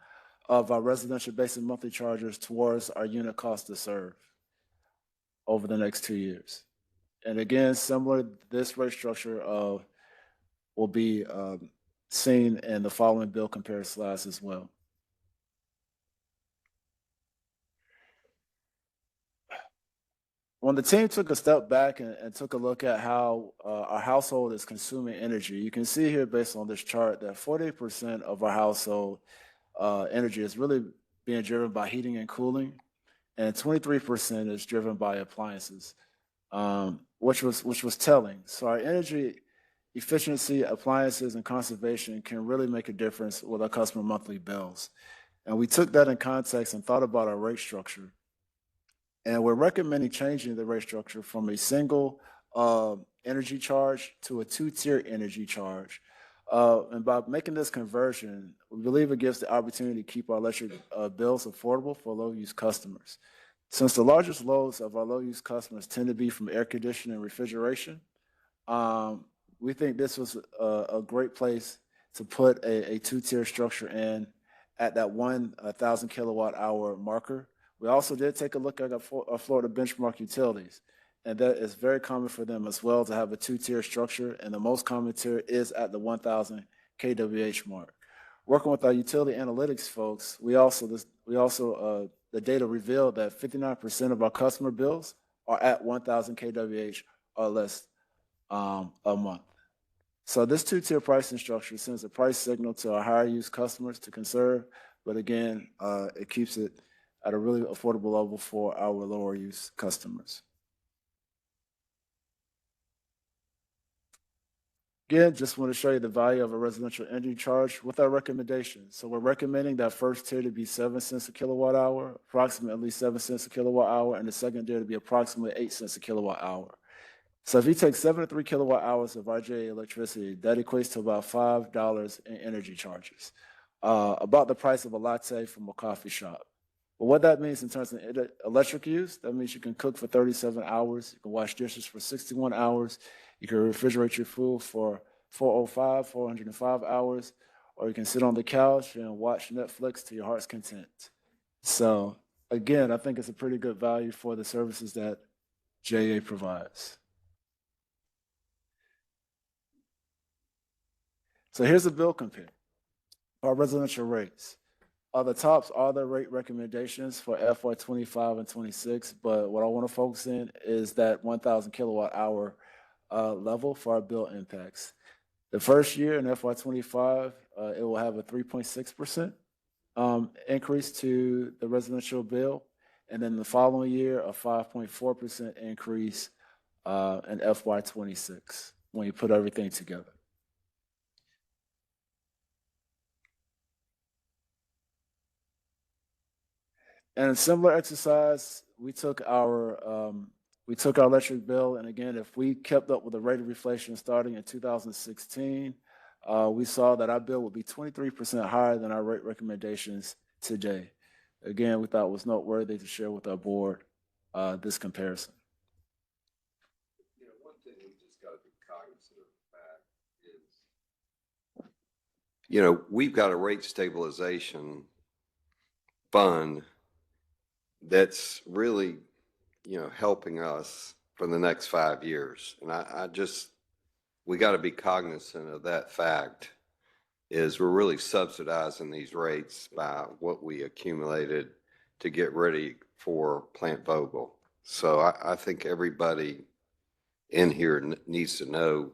of our residential basic monthly charges towards our unit cost to serve over the next 2 years. And again, similar, this rate structure will be seen in the following bill compare slides as well. When the team took a step back and took a look at how our household is consuming energy, you can see here based on this chart that 48% of our household energy is really being driven by heating and cooling, and 23% is driven by appliances, which was telling. So our energy efficiency, appliances, and conservation can really make a difference with our customer monthly bills. And we took that in context and thought about our rate structure. And we're recommending changing the rate structure from a single energy charge to a two-tier energy charge. And by making this conversion, we believe it gives the opportunity to keep our electric bills affordable for low-use customers. Since the largest loads of our low-use customers tend to be from air conditioning and refrigeration, we think this was a great place to put a two-tier structure in at that 1,000 kilowatt hour marker. We also did take a look at our Florida benchmark utilities, and that is very common for them as well to have a two-tier structure, and the most common tier is at the 1,000 kWh mark. Working with our utility analytics folks, the data revealed that 59% of our customer bills are at 1,000 kWh or less a month. So this two-tier pricing structure sends a price signal to our higher use customers to conserve, but again, it keeps it at a really affordable level for our lower use customers. Again, just want to show you the value of a residential energy charge with our recommendations. So we're recommending that first tier to be 7 cents a kilowatt hour, approximately 7 cents a kilowatt hour, and the second tier to be approximately 8 cents a kilowatt hour. So if you take 73 kilowatt hours of our JEA electricity, that equates to about $5 in energy charges, about the price of a latte from a coffee shop. But what that means in terms of electric use, that means you can cook for 37 hours, you can wash dishes for 61 hours, you can refrigerate your food for 405 hours, or you can sit on the couch and watch Netflix to your heart's content. So again, I think it's a pretty good value for the services that JEA provides. So here's a bill compare. Our residential rates. The tops are the rate recommendations for FY 25 and 26, but what I want to focus in is that 1,000 kilowatt hour level for our bill impacts. The first year in FY 25, it will have a 3.6% increase to the residential bill, and then the following year, a 5.4% increase in FY 26 when you put everything together. And a similar exercise, we took our electric bill, and again, if we kept up with the rate of inflation starting in 2016, we saw that our bill would be 23% higher than our rate recommendations today. Again, we thought it was noteworthy to share with our board this comparison. You know, one thing we just got to be cognizant of the fact is, you know, we've got a rate stabilization fund that's really, you know, helping us for the next 5 years. And we got to be cognizant of that fact is we're really subsidizing these rates by what we accumulated to get ready for Plant Vogtle. So I think everybody in here needs to know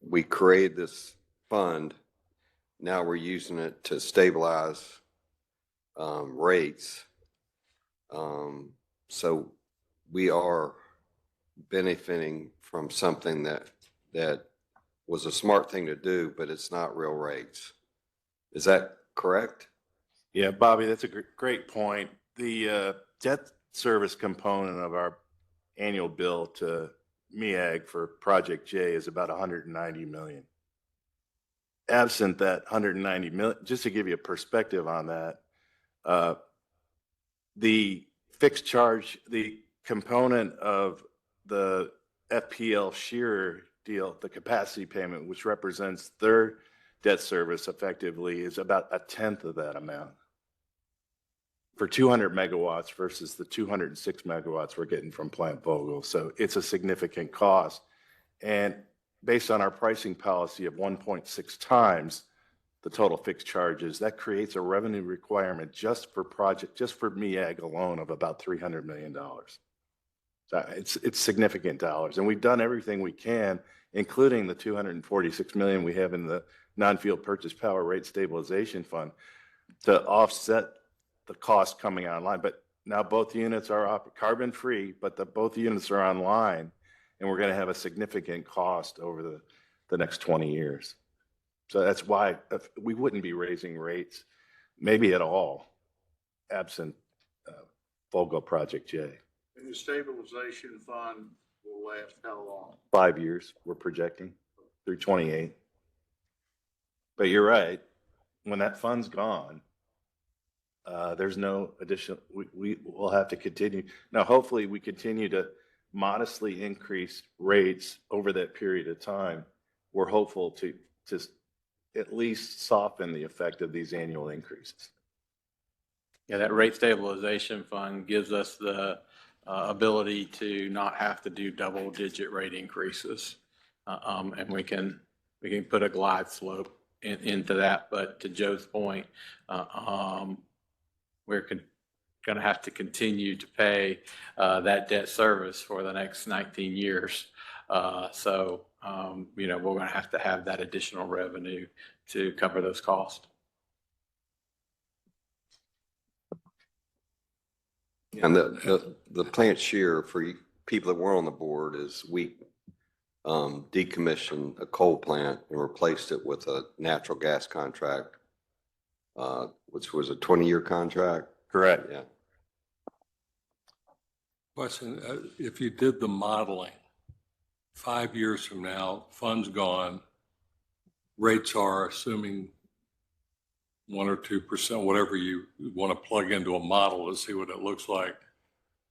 we created this fund. Now we're using it to stabilize rates. So we are benefiting from something that was a smart thing to do, but it's not real rates. Is that correct? Yeah, Bobby, that's a great point. The debt service component of our annual bill to MEAG for Project J is about $190 million. Absent that $190 million, just to give you a perspective on that, the fixed charge, the component of the FPL Shearer deal, the capacity payment, which represents their debt service effectively, is about a tenth of that amount for 200 megawatts versus the 206 megawatts we're getting from Plant Vogtle. So it's a significant cost. And based on our pricing policy of 1.6 times the total fixed charges, that creates a revenue requirement just for MEAG alone of about $300 million. So it's significant dollars. And we've done everything we can, including the $246 million we have in the non-field purchase power rate stabilization fund, to offset the cost coming online. But now both units are carbon free, but both units are online, and we're going to have a significant cost over the next 20 years. So that's why we wouldn't be raising rates, maybe at all, absent Vogtle Project J. And the stabilization fund will last how long? 5 years, we're projecting, through 28. But you're right, when that fund's gone, there's no additional, we will have to continue. Now, hopefully we continue to modestly increase rates over that period of time. We're hopeful to at least soften the effect of these annual increases. Yeah, that rate stabilization fund gives us the ability to not have to do double-digit rate increases, and we can put a glide slope into that. But to Joe's point, going to have to continue to pay that debt service for the next 19 years. So, you know, we're going to have that additional revenue to cover those costs. And the plant shear for you people that were on the board is we decommissioned a coal plant and replaced it with a natural gas contract, which was a 20-year contract. Correct. Yeah. Question, if you did the modeling, 5 years from now, funds gone, rates are assuming 1 or 2%, whatever you want to plug into a model to see what it looks like.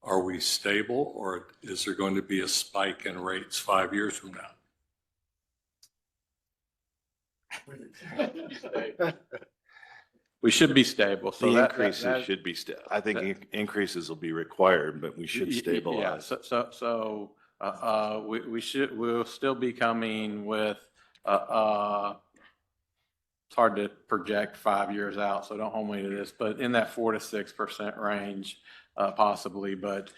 Are we stable, or is there going to be a spike in rates 5 years from now? We should be stable. So The increases should be, I think increases will be required, but we should stabilize. Yeah, we'll still be coming with, it's hard to project 5 years out, so don't hold me to this, but in that 4 to 6% range, possibly. But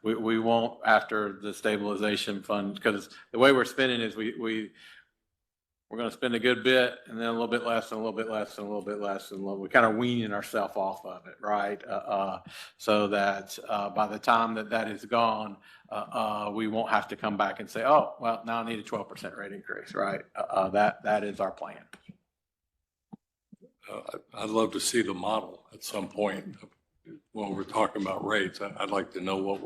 we won't, after the stabilization fund, because the way we're spending is we're going to spend a good bit and then a little bit less and a little bit less and a little bit less, and we're kind of weaning ourselves off of it, right? So that by the time that is gone, we won't have to come back and say, oh, well, now I need a 12% rate increase, right? That is our plan. I'd love to see the model at some point when we're talking about rates. I'd like to know what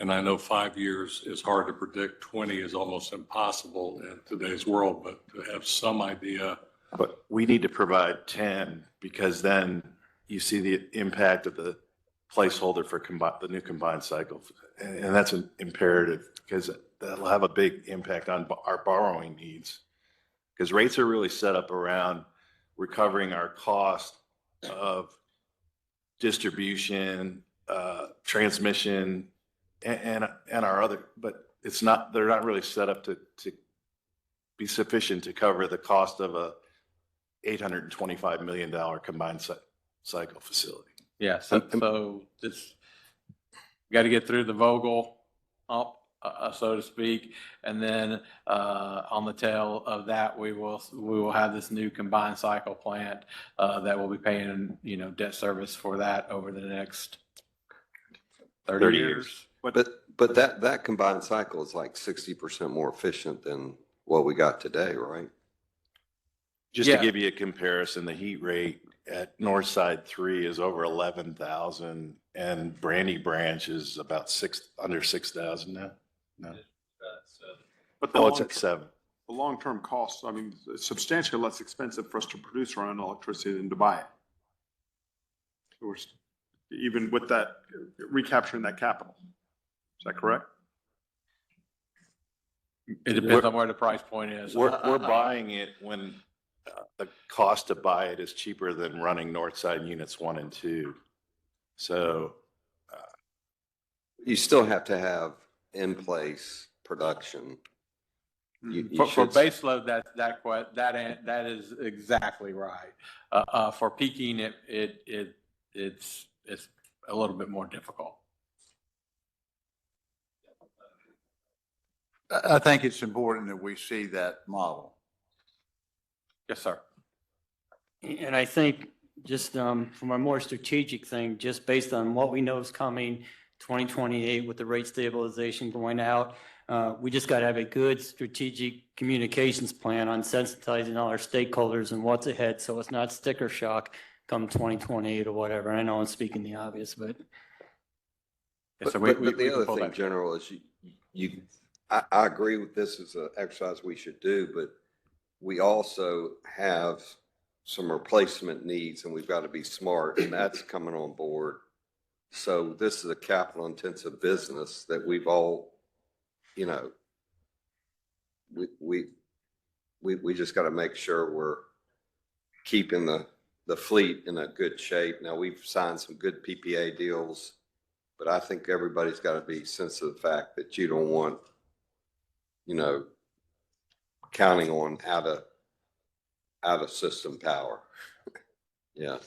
and I know 5 years is hard to predict, 20 is almost impossible in today's world, but to have some idea. But we need to provide 10, because then you see the impact of the placeholder for the new combined cycle. And that's an imperative, because that'll have a big impact on our borrowing needs. Because rates are really set up around recovering our cost of distribution, transmission, and our other, but they're not really set up to be sufficient to cover the cost of a $825 million combined cycle facility. Yeah, so this, got to get through the Vogel up, so to speak, and then on the tail of that, we will have this new combined cycle plant that will be paying, you know, debt service for that over the next 30 years. But that combined cycle is like 60% more efficient than what we got today, right? Just to give you a comparison, the heat rate at Northside 3 is over 11,000, and Brandy Branch is about under 6,000 now. No. But It's at 7. The long-term costs, I mean, it's substantially less expensive for us to produce our own electricity than to buy it. So even with that, recapturing that capital. Is that correct? It depends on where the price point is. We're buying it when the cost to buy it is cheaper than running Northside units 1 and 2. So You still have to have in place production. For base load, that is exactly right. For peaking, it's a little bit more difficult. I think it's important that we see that model. Yes, sir. And I think just from a more strategic thing, just based on what we know is coming, 2028 with the rate stabilization going out, we just got to have a good strategic communications plan on sensitizing all our stakeholders and what's ahead, so it's not sticker shock come 2028 or whatever. I know I'm speaking the obvious, but. But the other thing, General, is I agree with this as an exercise we should do, but we also have some replacement needs, and we've got to be smart, and that's coming on board. So this is a capital intensive business that we've all, you know, we just got to make sure we're keeping the fleet in a good shape. Now, we've signed some good PPA deals, but I think everybody's got to be sensitive to the fact that you don't want, you know, counting on out of system power. Yeah.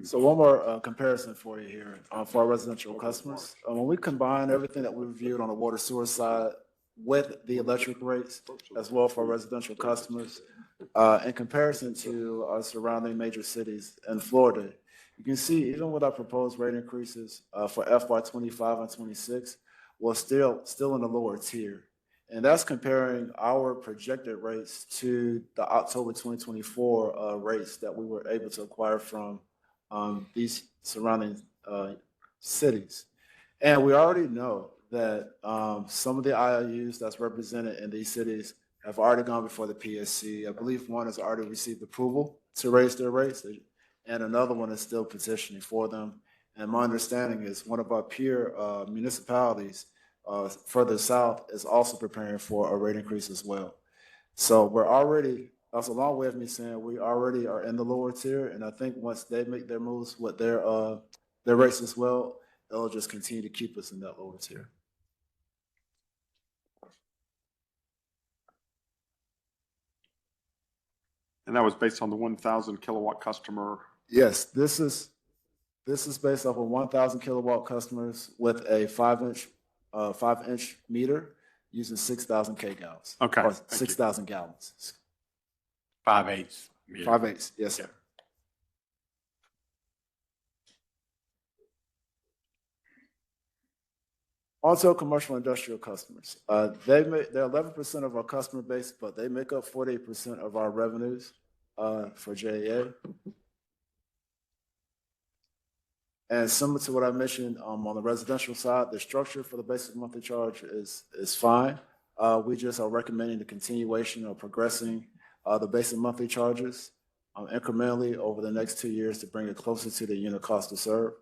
So one more comparison for you here for our residential customers. When we combine everything that we reviewed on the water sewer side with the electric rates as well for residential customers, in comparison to our surrounding major cities in Florida, you can see even with our proposed rate increases for FY 25 and 26, we're still in the lower tier. And that's comparing our projected rates to the October 2024 rates that we were able to acquire from these surrounding cities. And we already know that some of the IOUs that's represented in these cities have already gone before the PSC. I believe one has already received approval to raise their rates, and another one is still petitioning for them. And my understanding is one of our peer municipalities further south is also preparing for a rate increase as well. So that's a long way of me saying we already are in the lower tier, and I think once they make their moves with their rates as well, they'll just continue to keep us in that lower tier. And that was based on the 1,000 kilowatt customer. Yes, this is based off of 1,000 kilowatt customers with a 5-inch meter using 6,000 kgals. Okay, Or thank you. 6,000 gallons. 5/8. 5/8, yes, sir. Also, commercial industrial customers. They're 11% of our customer base, but they make up 48% of our revenues for JEA. And similar to what I mentioned on the residential side, the structure for the basic monthly charge is fine. We just are recommending the continuation or progressing the basic monthly charges incrementally over the next 2 years to bring it closer to the unit cost to serve.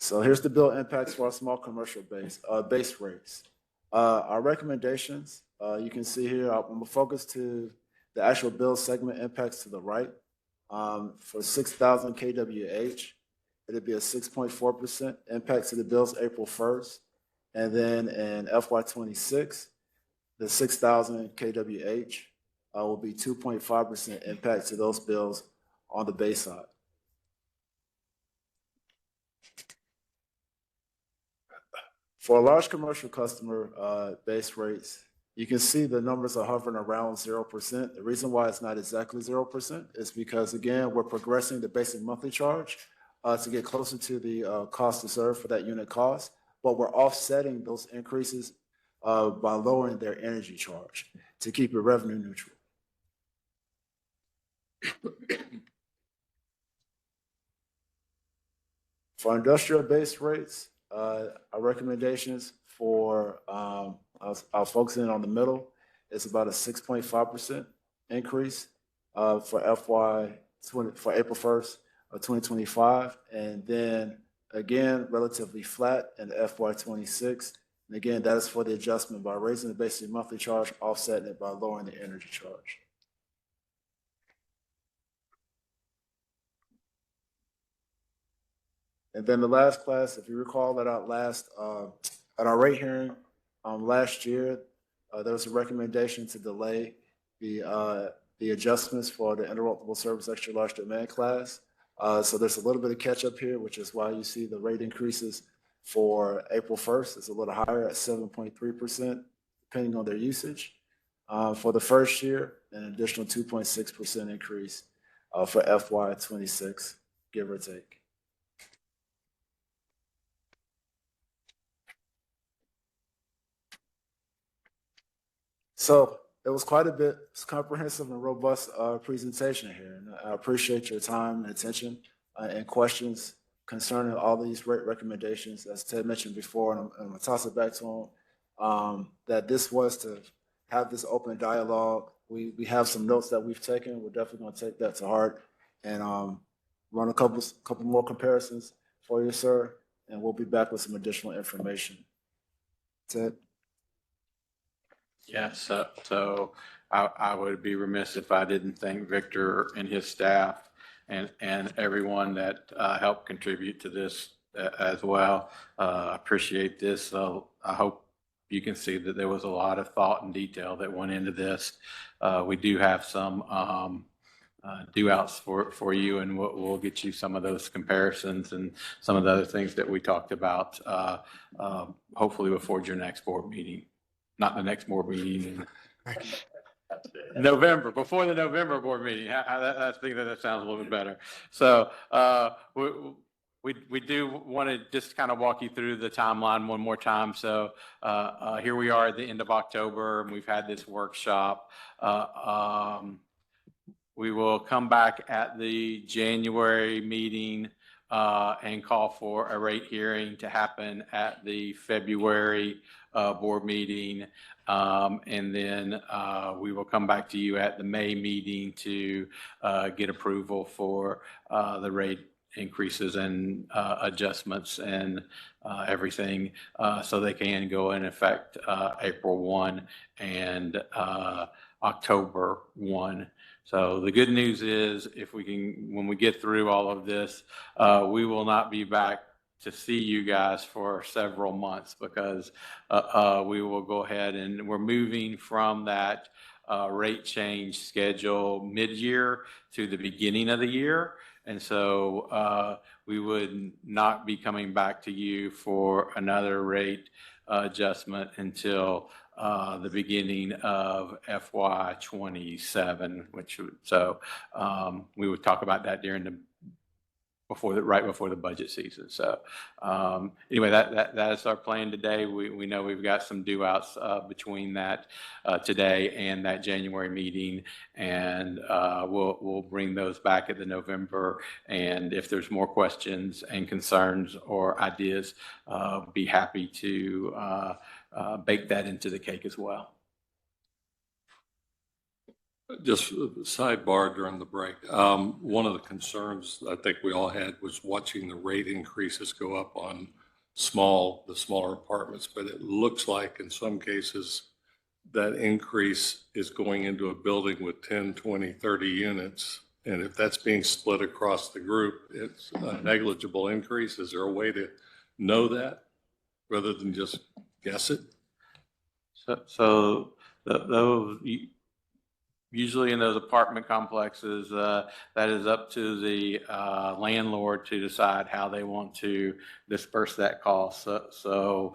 So here's the bill impacts for our small commercial base rates. Our recommendations, you can see here, I'm gonna focus to the actual bill segment impacts to the right. For 6,000 kWh, it'd be a 6.4% impact to the bills April 1st. And then in FY 26, the 6,000 kWh will be 2.5% impact to those bills on the base side. For a large commercial customer base rates, you can see the numbers are hovering around 0%. The reason why it's not exactly 0% is because, again, we're progressing the basic monthly charge to get closer to the cost to serve for that unit cost, but we're offsetting those increases by lowering their energy charge to keep it revenue neutral. For industrial base rates, our recommendations for, I'll focus in on the middle, it's about a 6.5% increase for April 1st of 2025. And then again, relatively flat in FY 26. And again, that is for the adjustment by raising the basic monthly charge, offsetting it by lowering the energy charge. And then the last class, if you recall that at our rate hearing last year, there was a recommendation to delay the adjustments for the interruptible service extra large demand class. So there's a little bit of catch up here, which is why you see the rate increases for April 1st. It's a little higher at 7.3%, depending on their usage. For the first year, an additional 2.6% increase for FY 26, give or take. So it was quite a bit comprehensive and robust presentation here. And I appreciate your time and attention and questions concerning all these rate recommendations. As Ted mentioned before, and I'm going to toss it back to him, that this was to have this open dialogue. We have some notes that we've taken. We're definitely going to take that to heart and run a couple more comparisons for you, sir. And we'll be back with some additional information. Ted? Yes, so I would be remiss if I didn't thank Victor and his staff and everyone that helped contribute to this as well. Appreciate this. So I hope you can see that there was a lot of thought and detail that went into this. We do have some due outs for you, and we'll get you some of those comparisons and some of the other things that we talked about, hopefully before your next board meeting. Not the next board meeting in November, before the November board meeting. I think that sounds a little bit better. So we do want to just kind of walk you through the timeline one more time. So here we are at the end of October, and we've had this workshop. We will come back at the January meeting and call for a rate hearing to happen at the February board meeting. And then we will come back to you at the May meeting to get approval for the rate increases and adjustments and everything, so they can go in effect April 1 and October 1. So the good news is, if we can, when we get through all of this, we will not be back to see you guys for several months, because we will go ahead and we're moving from that rate change schedule mid-year to the beginning of the year. And so we would not be coming back to you for another rate adjustment until the beginning of FY27, we would talk about that during right before the budget season. So anyway, that is our plan today. We know we've got some due outs between that today and that January meeting, and we'll bring those back at the November. And if there's more questions and concerns or ideas, be happy to bake that into the cake as well. Just sidebar during the break. One of the concerns I think we all had was watching the rate increases go up on the smaller apartments, but it looks like in some cases that increase is going into a building with 10, 20, 30 units. And if that's being split across the group, it's a negligible increase. Is there a way to know that rather than just guess it? So those, usually in those apartment complexes, that is up to the landlord to decide how they want to disperse that cost. So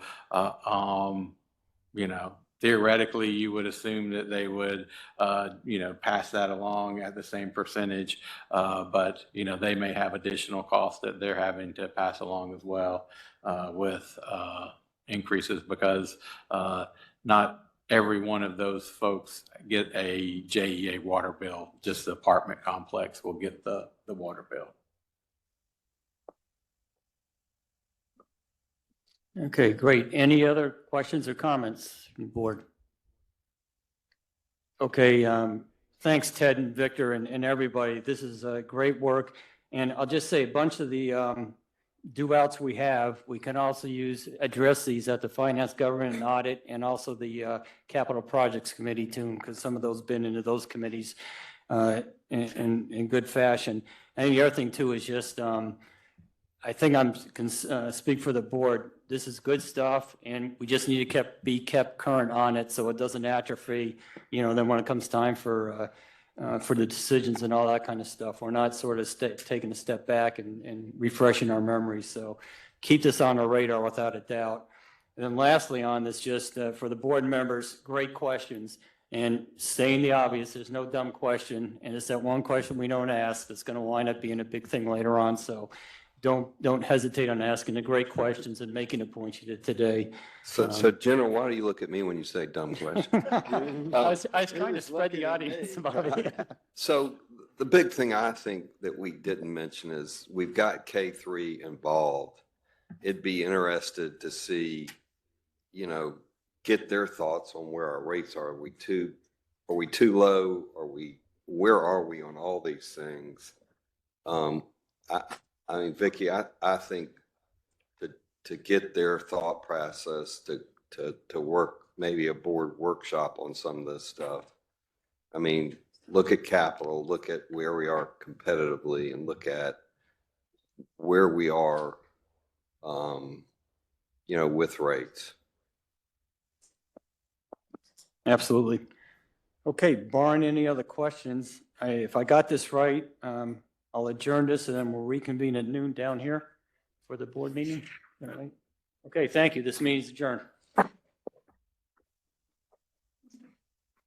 theoretically, you would assume that they would, pass that along at the same percentage, but they may have additional costs that they're having to pass along as well with increases, because not every one of those folks get a JEA water bill. Just the apartment complex will get the water bill. Okay, great. Any other questions or comments from the board? Okay, thanks, Ted and Victor and everybody. This is great work. And I'll just say a bunch of the due outs we have, we can also address these at the Finance, Government, and Audit, and also the Capital Projects Committee too, because some of those been into those committees in good fashion. And the other thing too is just, I think I can speak for the board. This is good stuff, and we just need to be kept current on it so it doesn't atrophy. Then when it comes time for the decisions and all that kind of stuff, we're not sort of taking a step back and refreshing our memories. So keep this on our radar without a doubt. And then lastly on this, just for the board members, great questions. And saying the obvious, there's no dumb question. And it's that one question we don't ask that's going to wind up being a big thing later on. So don't hesitate on asking the great questions and making the points you did today. So General, why do you look at me when you say dumb question? I was trying to spread the audience about it. So the big thing I think that we didn't mention is we've got K3 involved. It'd be interested to see, get their thoughts on where our rates are. Are we too low? Where are we on all these things? I mean, Vicki, I think to get their thought process to work maybe a board workshop on some of this stuff. I mean, look at capital, look at where we are competitively, and look at where we are, with rates. Absolutely. Okay, barring any other questions, if I got this right, I'll adjourn this and then we'll reconvene at noon down here for the board meeting. All right. Okay, thank you. This meeting is adjourned. All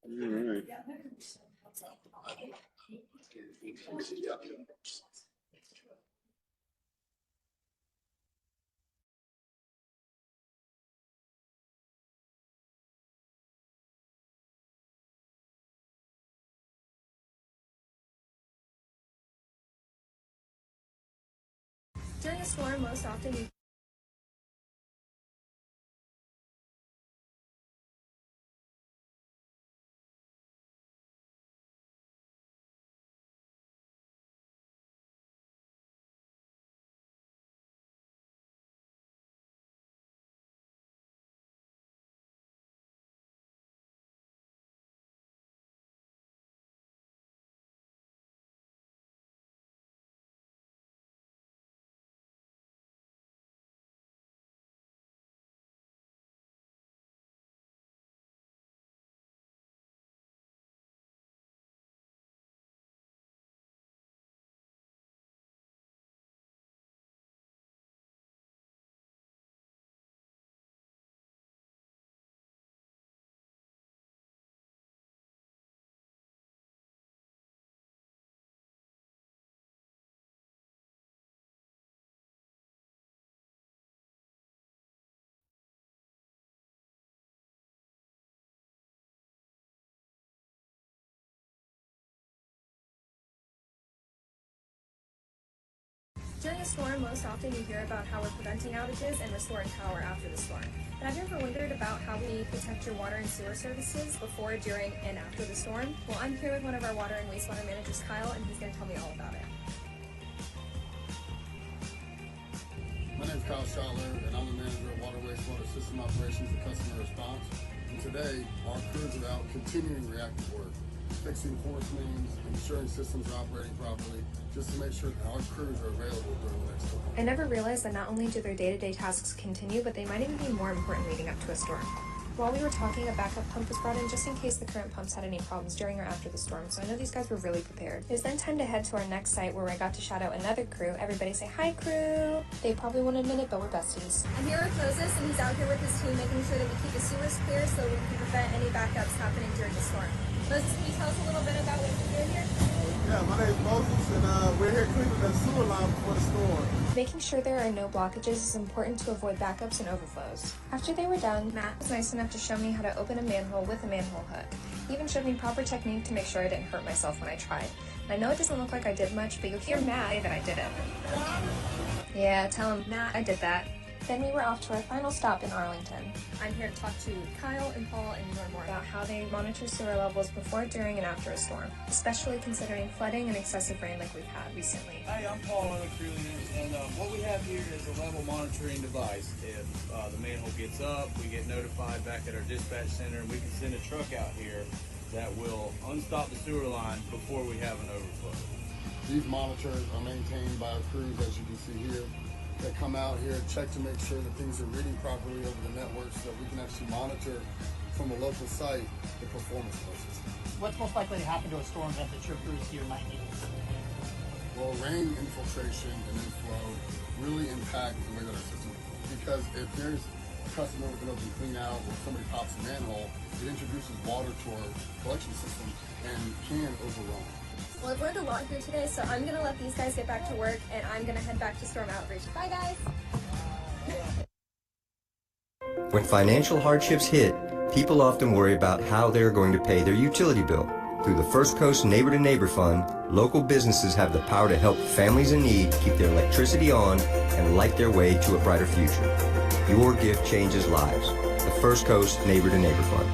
right. During a storm, most often you During a storm, most often you hear about how we're preventing outages and restoring power after the storm. But have you ever wondered about how we protect your water and sewer services before, during, and after the storm? Well, I'm here with one of our water and wastewater managers, Kyle, and he's going to tell me all about it. My name is Kyle Schottler, and I'm the manager of water, wastewater system operations and customer response. And today, our crews are out continuing reactive work, fixing force mains, ensuring systems are operating properly, just to make sure that our crews are available during the next storm. I never realized that not only do their day-to-day tasks continue, but they might even be more important leading up to a storm. While we were talking, a backup pump was brought in just in case the current pumps had any problems during or after the storm, so I know these guys were really prepared. It was then time to head to our next site where I got to shout out another crew. Everybody say, hi crew! They probably won't admit it, but we're besties. I'm here with Moses, and he's out here with his team making sure that we keep the sewers clear so we can prevent any backups happening during the storm. Moses, can you tell us a little bit about what you're doing here? Yeah, my name is Moses, and we're here cleaning the sewer line before the storm. Making sure there are no blockages is important to avoid backups and overflows. After they were done, Matt was nice enough to show me how to open a manhole with a manhole hook. He even showed me proper technique to make sure I didn't hurt myself when I tried. And I know it doesn't look like I did much, but you'll hear Matt say that I did it. Yeah, tell him, Matt, I did that. Then we were off to our final stop in Arlington. I'm here to talk to Kyle and Paul and learn more about how they monitor sewer levels before, during, and after a storm, especially considering flooding and excessive rain like we've had recently. Hey, I'm Paul, one of the crew leaders, and what we have here is a level monitoring device. If the manhole gets up, we get notified back at our dispatch center, and we can send a truck out here that will unstop the sewer line before we have an overflow. These monitors are maintained by our crews, as you can see here, that come out here, check to make sure that things are reading properly over the network so that we can actually monitor from a local site the performance of our system. What's most likely to happen to a storm event that your crews here might need? Well, rain infiltration and inflow really impact the way that our system works. Because if there's a customer with an open clean out or somebody pops a manhole, it introduces water to our collection system and can overrun. Well, I've learned a lot here today, so I'm going to let these guys get back to work, and I'm going to head back to storm outreach. Bye, guys! When financial hardships hit, people often worry about how they're going to pay their utility bill. Through the First Coast Neighbor to Neighbor Fund, local businesses have the power to help families in need keep their electricity on and light their way to a brighter future. Your gift changes lives. The First Coast Neighbor to Neighbor Fund.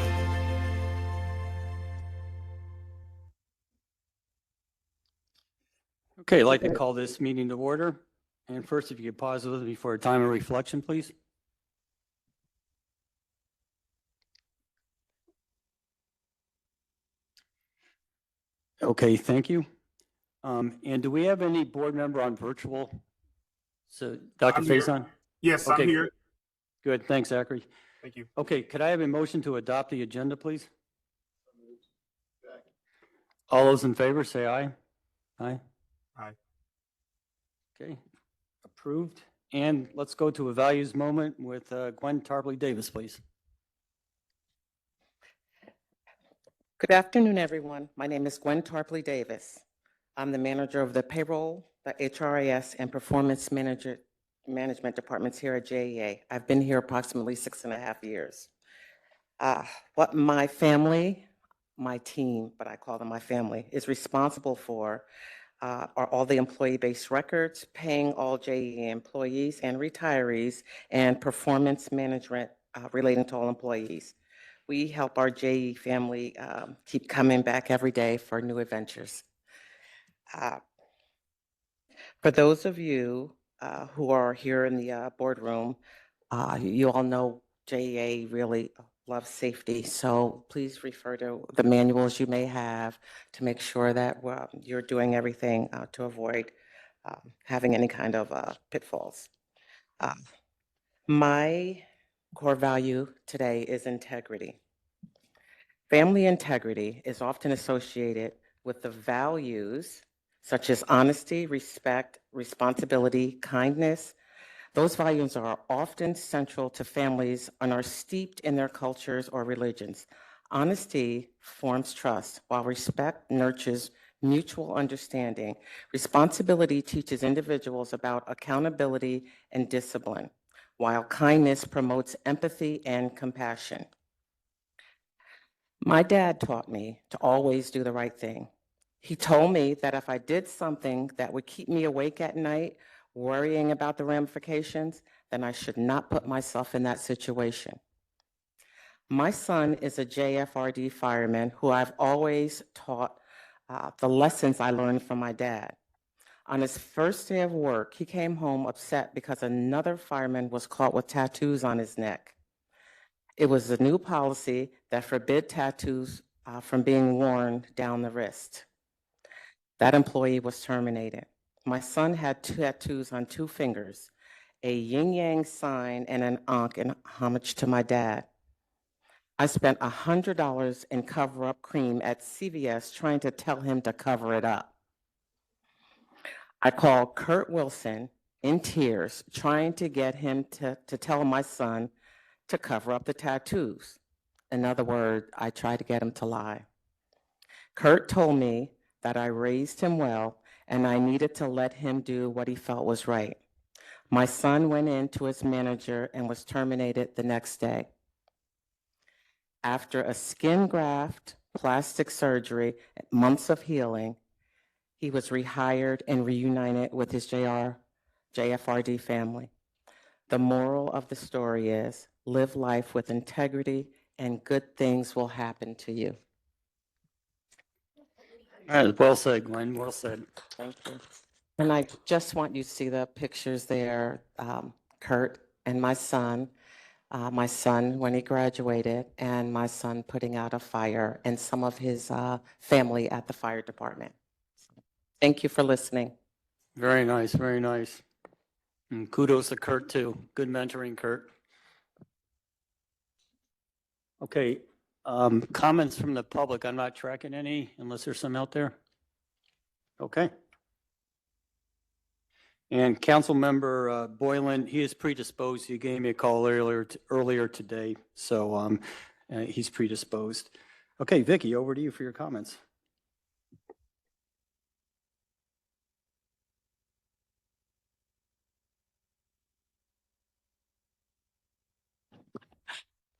Okay, I'd like to call this meeting to order. And first, if you could pause with me for a time of reflection, please. Okay, thank you. And do we have any board member on virtual? So, Dr. I'm here. Faison? Yes, Okay, I'm here. Good, thanks, Zachary. Thank you. Okay, could I have a motion to adopt the agenda, please? All those in favor, say aye. Aye. Aye. Okay, approved. And let's go to a values moment with Gwen Tarpley Davis, please. Good afternoon, everyone. My name is Gwen Tarpley Davis. I'm the manager of the payroll, the HRIS, and performance management departments here at JEA. I've been here approximately 6.5 years. What my family, my team, but I call them my family, is responsible for are all the employee-based records, paying all JEA employees and retirees, and performance management relating to all employees. We help our JEA family keep coming back every day for new adventures. For those of you who are here in the boardroom, you all know JEA really loves safety, so please refer to the manuals you may have to make sure that you're doing everything to avoid having any kind of pitfalls. My core value today is integrity. Family integrity is often associated with the values such as honesty, respect, responsibility, kindness. Those values are often central to families and are steeped in their cultures or religions. Honesty forms trust, while respect nurtures mutual understanding. Responsibility teaches individuals about accountability and discipline, while kindness promotes empathy and compassion. My dad taught me to always do the right thing. He told me that if I did something that would keep me awake at night, worrying about the ramifications, then I should not put myself in that situation. My son is a JFRD fireman who I've always taught the lessons I learned from my dad. On his first day of work, he came home upset because another fireman was caught with tattoos on his neck. It was a new policy that forbid tattoos from being worn down the wrist. That employee was terminated. My son had tattoos on 2 fingers, a yin-yang sign and an ankh in homage to my dad. I spent $100 in cover-up cream at CVS trying to tell him to cover it up. I called Kurt Wilson in tears, trying to get him to tell my son to cover up the tattoos. In other words, I tried to get him to lie. Kurt told me that I raised him well and I needed to let him do what he felt was right. My son went in to his manager and was terminated the next day. After a skin graft, plastic surgery, months of healing, he was rehired and reunited with his JFRD family. The moral of the story is live life with integrity and good things will happen to you. All right, well said, Glenn, well said. Thank you. And I just want you to see the pictures there, Kurt and my son when he graduated, and my son putting out a fire, and some of his family at the fire department. Thank you for listening. Very nice, very nice. And kudos to Kurt, too. Good mentoring, Kurt. Okay, comments from the public. I'm not tracking any unless there's some out there. Okay. And Councilmember Boylan, he is predisposed. He gave me a call earlier today, so he's predisposed. Okay, Vicki, over to you for your comments.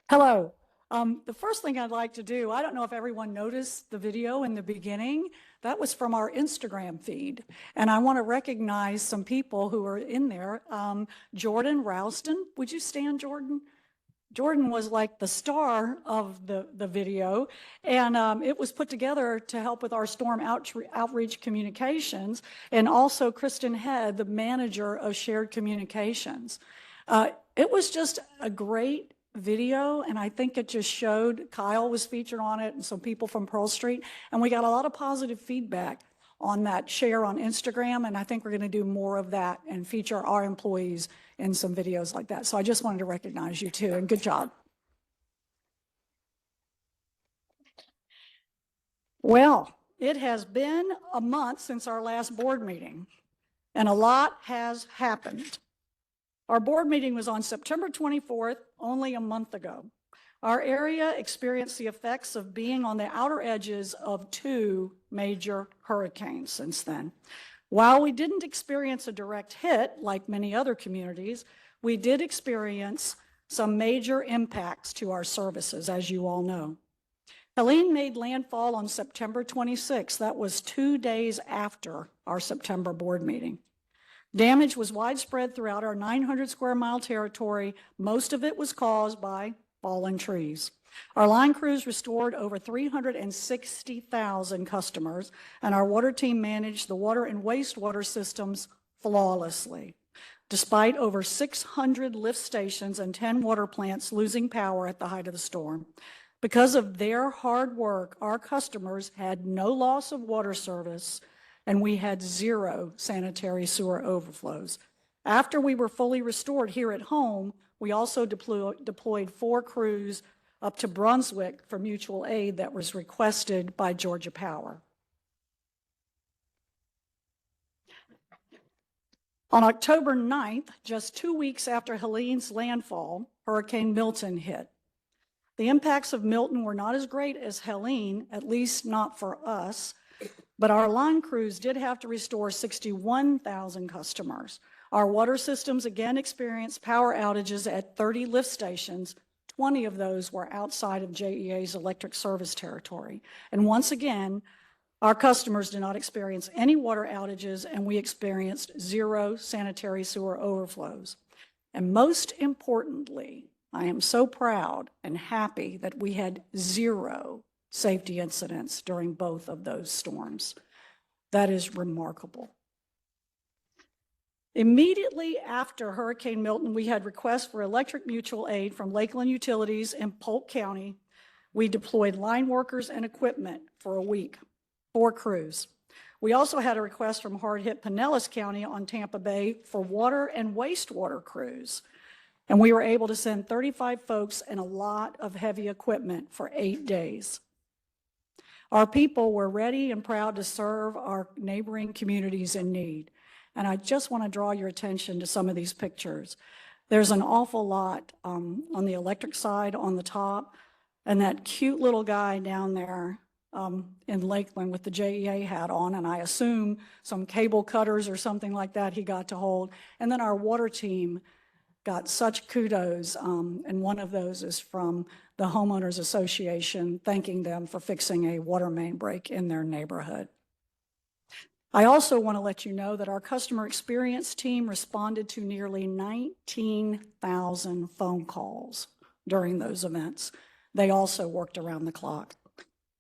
Hello. The first thing I'd like to do, I don't know if everyone noticed the video in the beginning. That was from our Instagram feed. And I want to recognize some people who are in there. Jordan Rouston, would you stand, Jordan? Jordan was like the star of the video, and it was put together to help with our storm outreach communications, and also Kristen Head, the manager of shared communications. It was just a great video, and I think it just showed, Kyle was featured on it and some people from Pearl Street, and we got a lot of positive feedback on that share on Instagram, and I think we're going to do more of that and feature our employees in some videos like that. So I just wanted to recognize you too, and good job. Well, It has been a month since our last board meeting, and a lot has happened. Our board meeting was on September 24th, only a month ago. Our area experienced the effects of being on the outer edges of 2 major hurricanes since then. While we didn't experience a direct hit like many other communities, we did experience some major impacts to our services, as you all know. Helene made landfall on September 26th. That was 2 days after our September board meeting. Damage was widespread throughout our 900 square mile territory. Most of it was caused by fallen trees. Our line crews restored over 360,000 customers, and our water team managed the water and wastewater systems flawlessly, despite over 600 lift stations and 10 water plants losing power at the height of the storm. Because of their hard work, our customers had no loss of water service, and we had 0 sanitary sewer overflows. After we were fully restored here at home, we also deployed 4 crews up to Brunswick for mutual aid that was requested by Georgia Power. On October 9th, just 2 weeks after Helene's landfall, Hurricane Milton hit. The impacts of Milton were not as great as Helene, at least not for us, but our line crews did have to restore 61,000 customers. Our water systems again experienced power outages at 30 lift stations. 20 of those were outside of JEA's electric service territory. And once again, our customers did not experience any water outages, and we experienced 0 sanitary sewer overflows. And most importantly, I am so proud and happy that we had 0 safety incidents during both of those storms. That is remarkable. Immediately after Hurricane Milton, we had requests for electric mutual aid from Lakeland Utilities in Polk County. We deployed line workers and equipment for a week, 4 crews. We also had a request from hard-hit Pinellas County on Tampa Bay for water and wastewater crews. And we were able to send 35 folks and a lot of heavy equipment for 8 days. Our people were ready and proud to serve our neighboring communities in need. And I just want to draw your attention to some of these pictures. There's an awful lot on the electric side on the top, and that cute little guy down there in Lakeland with the JEA hat on, and I assume some cable cutters or something like that he got to hold. And then our water team got such kudos, and one of those is from the Homeowners Association, thanking them for fixing a water main break in their neighborhood. I also want to let you know that our customer experience team responded to nearly 19,000 phone calls during those events. They also worked around the clock.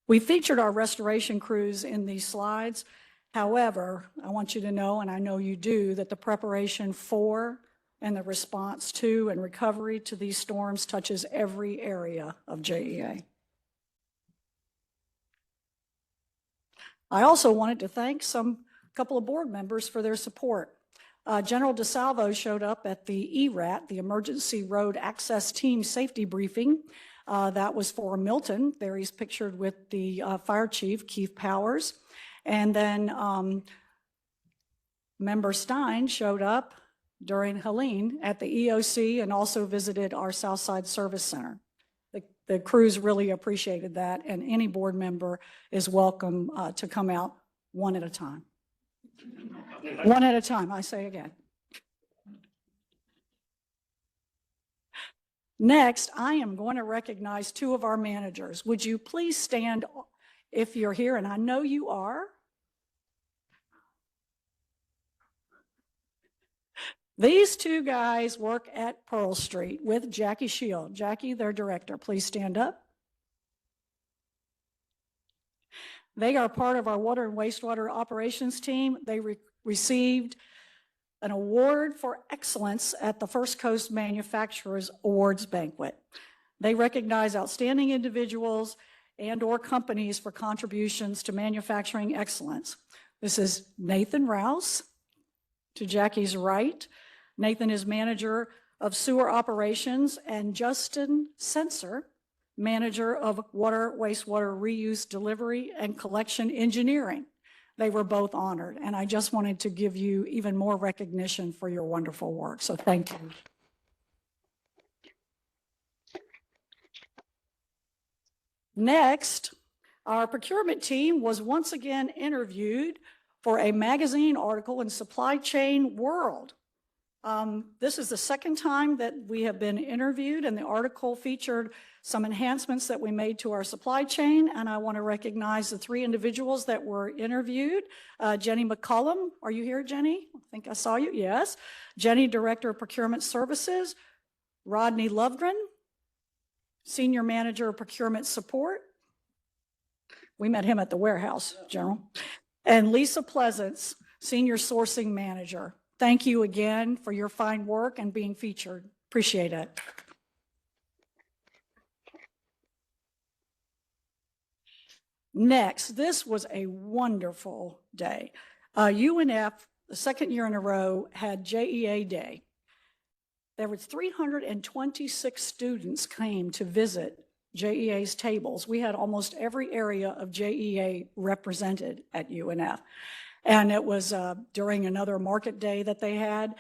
We featured our restoration crews in these slides. However, I want you to know, and I know you do, that the preparation for and the response to and recovery to these storms touches every area of JEA. I also wanted to thank a couple of board members for their support. General DeSalvo showed up at the ERAT, the Emergency Road Access Team Safety Briefing. That was for Milton. There he's pictured with the Fire Chief, Keith Powers. And then Member Stein showed up during Helene at the EOC and also visited our Southside Service Center. The crews really appreciated that, and any board member is welcome to come out one at a time. One at a time, I say again. Next, I am going to recognize 2 of our managers. Would you please stand if you're here, and I know you are. These 2 guys work at Pearl Street with Jackie Shield. Jackie, their director, please stand up. They are part of our water and wastewater operations team. They received an award for excellence at the First Coast Manufacturers Awards Banquet. They recognize outstanding individuals and/or companies for contributions to manufacturing excellence. This is Nathan Rouse, to Jackie's right. Nathan is manager of sewer operations, and Justin Sensor Manager of Water, Wastewater Reuse Delivery and Collection Engineering. They were both honored, and I just wanted to give you even more recognition for your wonderful work, so thank you. Next, our procurement team was once again interviewed for a magazine article in Supply Chain World. This is the second time that we have been interviewed, and the article featured some enhancements that we made to our supply chain, and I want to recognize the 3 individuals that were interviewed. Jenny McCullum, are you here, Jenny? I think I saw you, yes. Jenny, Director of Procurement Services. Rodney Lovegren, Senior Manager of Procurement Support. We met him at the warehouse, General. And Lisa Pleasance, Senior Sourcing Manager. Thank you again for your fine work and being featured. Appreciate it. Next, this was a wonderful day. UNF, the second year in a row, had JEA Day. There were 326 students came to visit JEA's tables. We had almost every area of JEA represented at UNF. And it was during another market day that they had.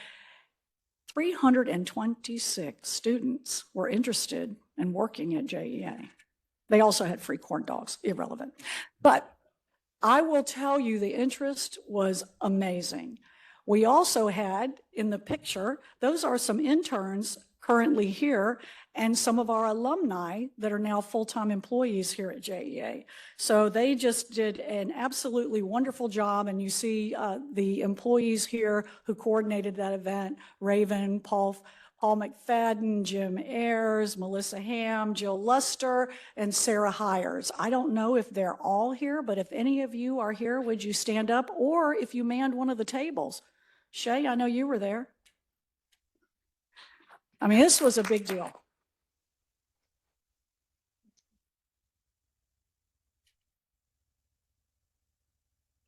326 students were interested in working at JEA. They also had free corn dogs, irrelevant. But I will tell you the interest was amazing. We also had in the picture, those are some interns currently here and some of our alumni that are now full-time employees here at JEA. So they just did an absolutely wonderful job, and you see the employees here who coordinated that event: Raven, Paul McFadden, Jim Ayers, Melissa Ham, Jill Luster, and Sarah Hires. I don't know if they're all here, but if any of you are here, would you stand up? Or if you manned one of the tables. Shay, I know you were there. I mean, this was a big deal.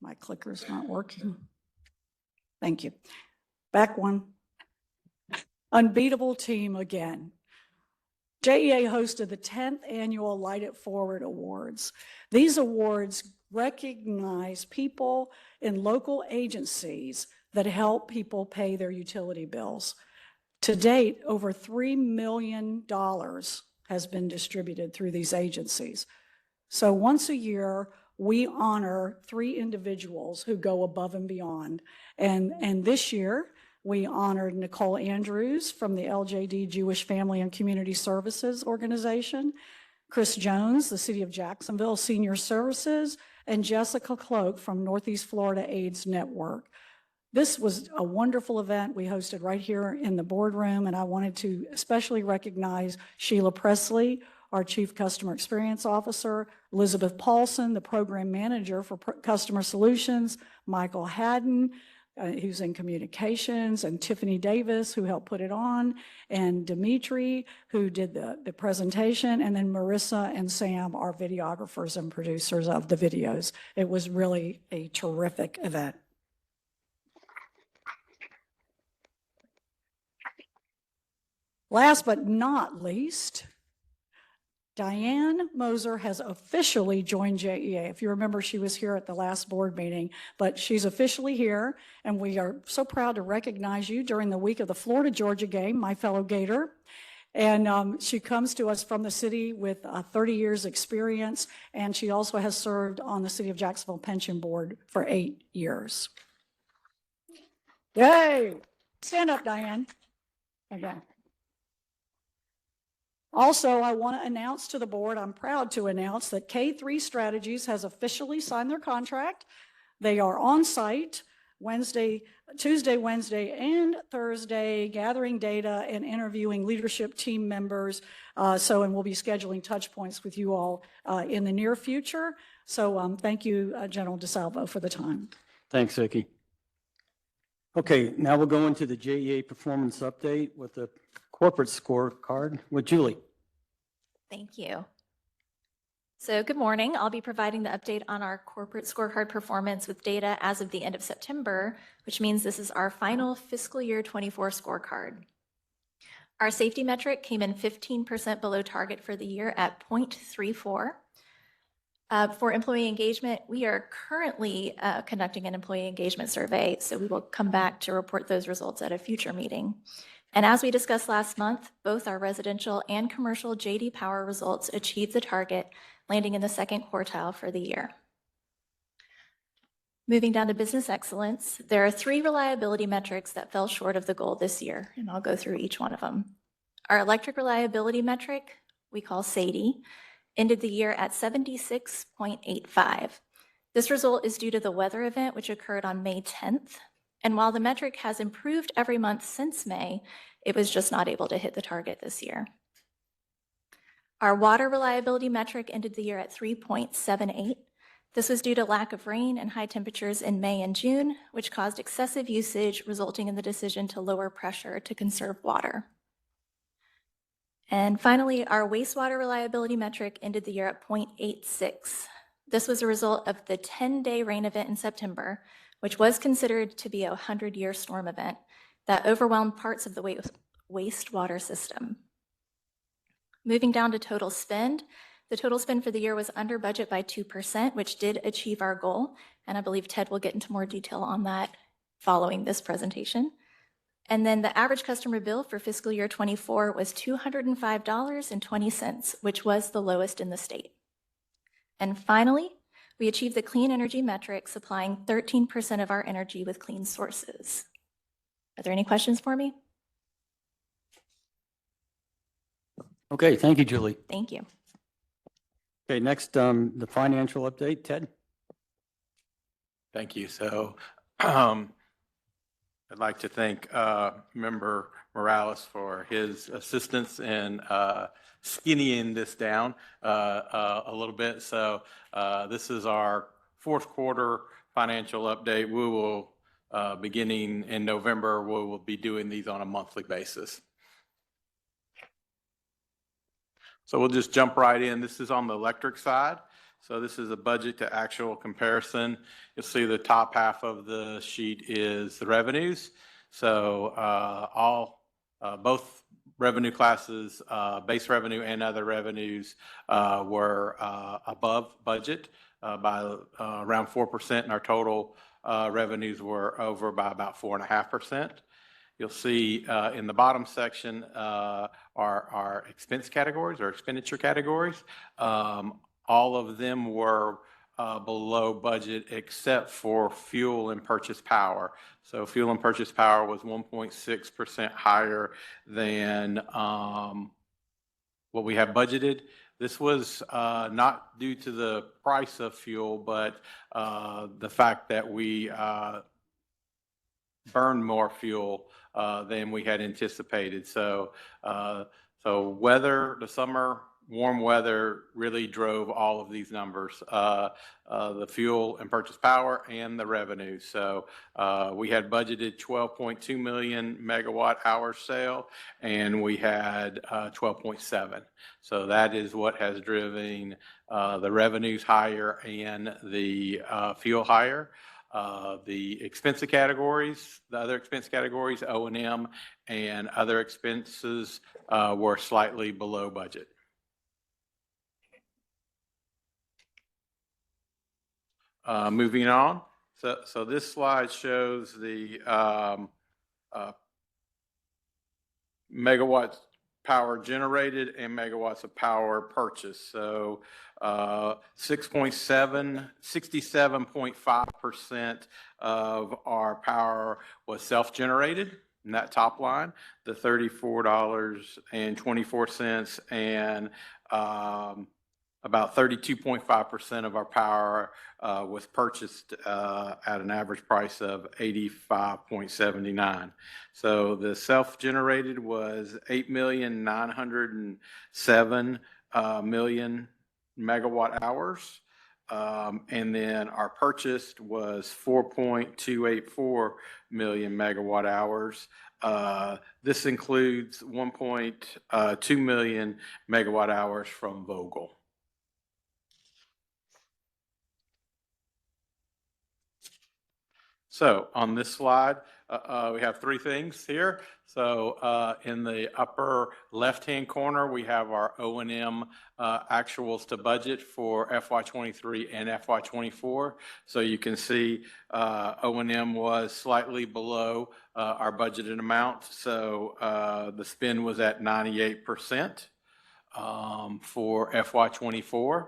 My clicker's not working. Thank you. Back one. Unbeatable team again. JEA hosted the 10th annual Light It Forward Awards. These awards recognize people in local agencies that help people pay their utility bills. To date, over $3 million has been distributed through these agencies. So once a year, we honor 3 individuals who go above and beyond. And this year, we honored Nicole Andrews from the LJD Jewish Family and Community Services Organization, Chris Jones, the City of Jacksonville Senior Services, and Jessica Cloak from Northeast Florida AIDS Network. This was a wonderful event we hosted right here in the boardroom, and I wanted to especially recognize Sheila Presley, our Chief Customer Experience Officer, Elizabeth Paulson, the Program Manager for Customer Solutions, Michael Haddon, who's in communications, and Tiffany Davis, who helped put it on, and Dimitri, who did the presentation, and then Marissa and Sam, our videographers and producers of the videos. It was really a terrific event. Last but not least, Diane Moser has officially joined JEA. If you remember, she was here at the last board meeting, but she's officially here, and we are so proud to recognize you during the week of the Florida-Georgia game, my fellow Gator. And she comes to us from the city with 30 years experience, and she also has served on the City of Jacksonville Pension Board for 8 years. Yay! Stand up, Diane. Okay. Also, I want to announce to the board, I'm proud to announce that K3 Strategies has officially signed their contract. They are on site Tuesday, Wednesday, and Thursday, gathering data and interviewing leadership team members. And we'll be scheduling touch points with you all in the near future. So thank you, General DeSalvo, for the time. Thanks, Vicki. Okay, now we'll go into the JEA performance update with the corporate scorecard with Julie. Thank you. So good morning. I'll be providing the update on our corporate scorecard performance with data as of the end of September, which means this is our final fiscal year 24 scorecard. Our safety metric came in 15% below target for the year at 0.34. For employee engagement, we are currently conducting an employee engagement survey, so we will come back to report those results at a future meeting. And as we discussed last month, both our residential and commercial JD Power results achieved the target, landing in the second quartile for the year. Moving down to business excellence, there are 3 reliability metrics that fell short of the goal this year, and I'll go through each one of them. Our electric reliability metric, we call SAIDI, ended the year at 76.85. This result is due to the weather event which occurred on May 10th. And while the metric has improved every month since May, it was just not able to hit the target this year. Our water reliability metric ended the year at 3.78. This was due to lack of rain and high temperatures in May and June, which caused excessive usage, resulting in the decision to lower pressure to conserve water. And finally, our wastewater reliability metric ended the year at 0.86. This was a result of the 10-day rain event in September, which was considered to be a 100-year storm event that overwhelmed parts of the wastewater system. Moving down to total spend, the total spend for the year was under budget by 2%, which did achieve our goal, and I believe Ted will get into more detail on that following this presentation. And then the average customer bill for fiscal year 24 was $205.20, which was the lowest in the state. And finally, we achieved the clean energy metric, supplying 13% of our energy with clean sources. Are there any questions for me? Okay, thank you, Julie. Thank you. Okay, next, the financial update, Ted. Thank you. So I'd like to thank Member Morales for his assistance in skinnying this down a little bit. So this is our fourth quarter financial update. We will, beginning in November, we will be doing these on a monthly basis. So we'll just jump right in. This is on the electric side. So this is a budget to actual comparison. You'll see the top half of the sheet is the revenues. So both revenue classes, base revenue and other revenues, were above budget by around 4%, and our total revenues were over by about 4.5%. You'll see in the bottom section our expense categories, or expenditure categories. All of them were below budget except for fuel and purchase power. So fuel and purchase power was 1.6% higher than what we have budgeted. This was not due to the price of fuel, but the fact that we burned more fuel than we had anticipated. So weather, the summer warm weather really drove all of these numbers, the fuel and purchase power and the revenue. So we had budgeted 12.2 million megawatt hours sale, and we had 12.7. So that is what has driven the revenues higher and the fuel higher. The expense categories, the other expense categories, O&M and other expenses were slightly below budget. Moving on. So this slide shows the megawatts power generated and megawatts of power purchased. So 67.5% of our power was self-generated in that top line, the $34.24, and about 32.5% of our power was purchased at an average price of $85.79. So the self-generated was 8,907,000,000 megawatt hours. And then our purchased was 4.284 million megawatt hours. This includes 1.2 million megawatt hours from Vogtle. So on this slide, we have three things here. So in the upper left-hand corner, we have our O&M actuals to budget for FY23 and FY24. So you can see O&M was slightly below our budgeted amount. So the spend was at 98% for FY24.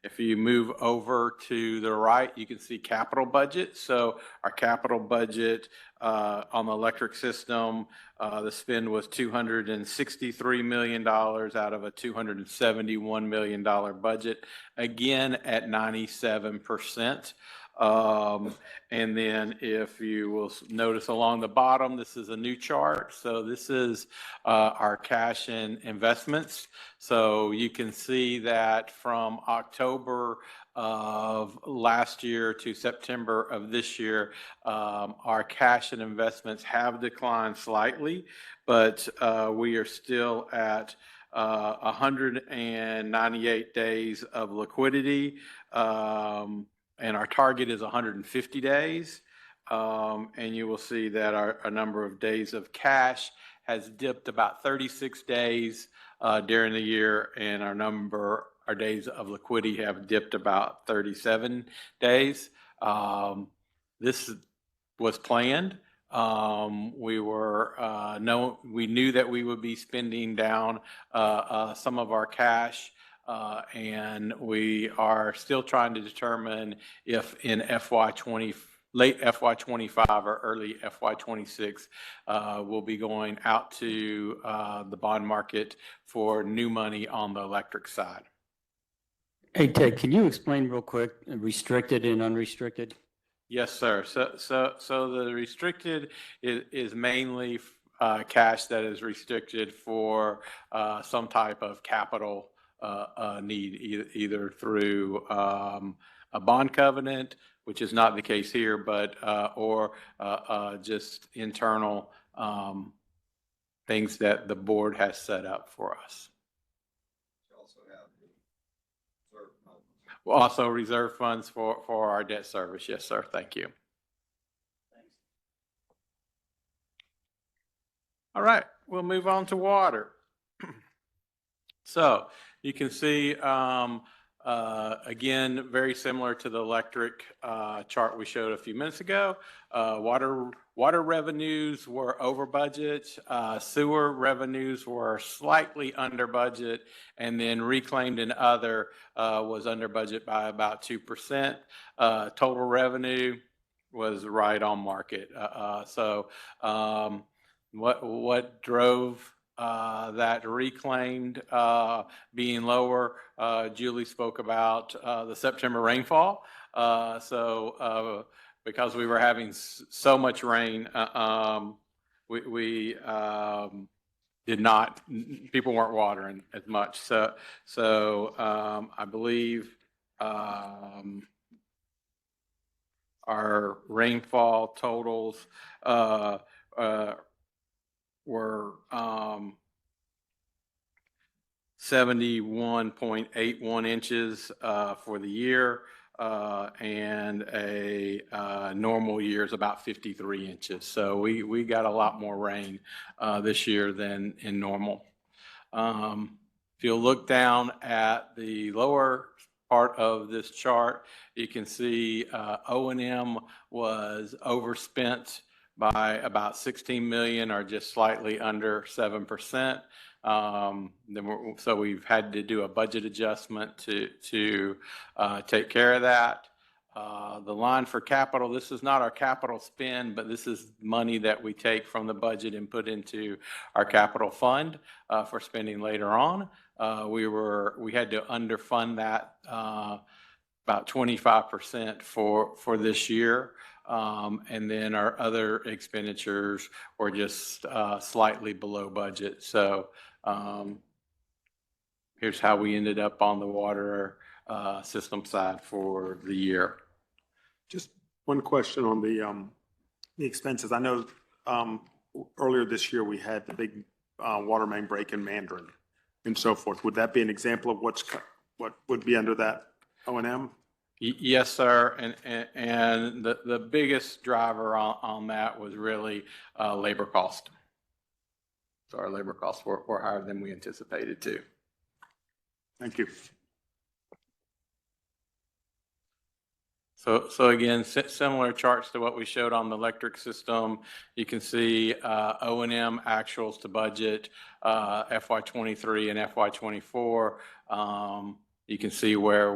If you move over to the right, you can see capital budget. So our capital budget on the electric system, the spend was $263 million out of a $271 million budget, again at 97%. And then if you will notice along the bottom, this is a new chart. So this is our cash and investments. So you can see that from October of last year to September of this year, our cash and investments have declined slightly, but we are still at 198 days of liquidity. And our target is 150 days. And you will see that our number of days of cash has dipped about 36 days during the year, and our days of liquidity have dipped about 37 days. This was planned. We knew that we would be spending down some of our cash. And we are still trying to determine if in late FY25 or early FY26, we'll be going out to the bond market for new money on the electric side. Hey, Ted, can you explain real quick, restricted and unrestricted? Yes, sir. So the restricted is mainly cash that is restricted for some type of capital need, either through a bond covenant, which is not the case here, but or just internal things that the board has set up for us. We'll also reserve funds for our debt service. Yes, sir. Thank you. All right, we'll move on to water. So you can see, again, very similar to the electric chart we showed a few minutes ago. Water revenues were over budget. Sewer revenues were slightly under budget, and then reclaimed and other was under budget by about 2%. Total revenue was right on market. What drove that reclaimed being lower? Julie spoke about the September rainfall. Because we were having so much rain, we people weren't watering as much. So I believe our rainfall totals were 71.81 inches for the year, and a normal year is about 53 inches. So we got a lot more rain this year than in normal. If you'll look down at the lower part of this chart, you can see O&M was overspent by about 16 million, or just slightly under 7%. So we've had to do a budget adjustment to take care of that. The line for capital, this is not our capital spend, but this is money that we take from the budget and put into our capital fund for spending later on. We had to underfund that about 25% for this year. And then our other expenditures were just slightly below budget. So here's how we ended up on the water system side for the year. Just one question on the expenses. I know earlier this year we had the big water main break in Mandarin and so forth. Would that be an example of what would be under that O&M? Yes, sir. And the biggest driver on that was really labor cost. So our labor costs were higher than we anticipated too. Thank you. So again, similar charts to what we showed on the electric system. You can see O&M actuals to budget, FY23 and FY24. You can see where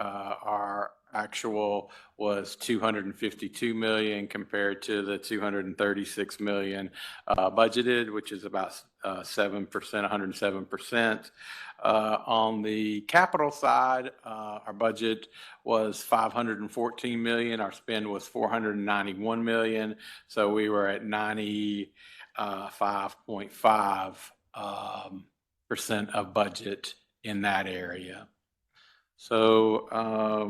our actual was 252 million compared to the 236 million budgeted, which is about 7%, 107%. On the capital side, our budget was 514 million. Our spend was 491 million. So we were at 95.5% of budget in that area. So a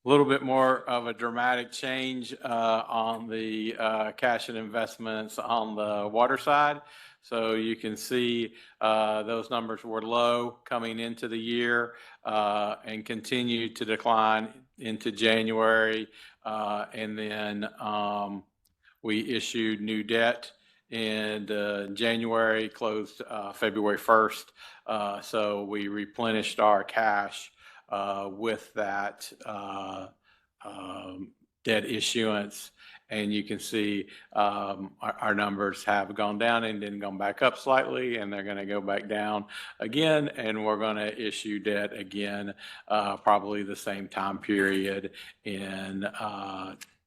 little bit more of a dramatic change on the cash and investments on the water side. So you can see those numbers were low coming into the year and continued to decline into January. And then we issued new debt in January, closed February 1st. So we replenished our cash with that debt issuance. And you can see our numbers have gone down and then gone back up slightly, and they're going to go back down again. And we're going to issue debt again, probably the same time period in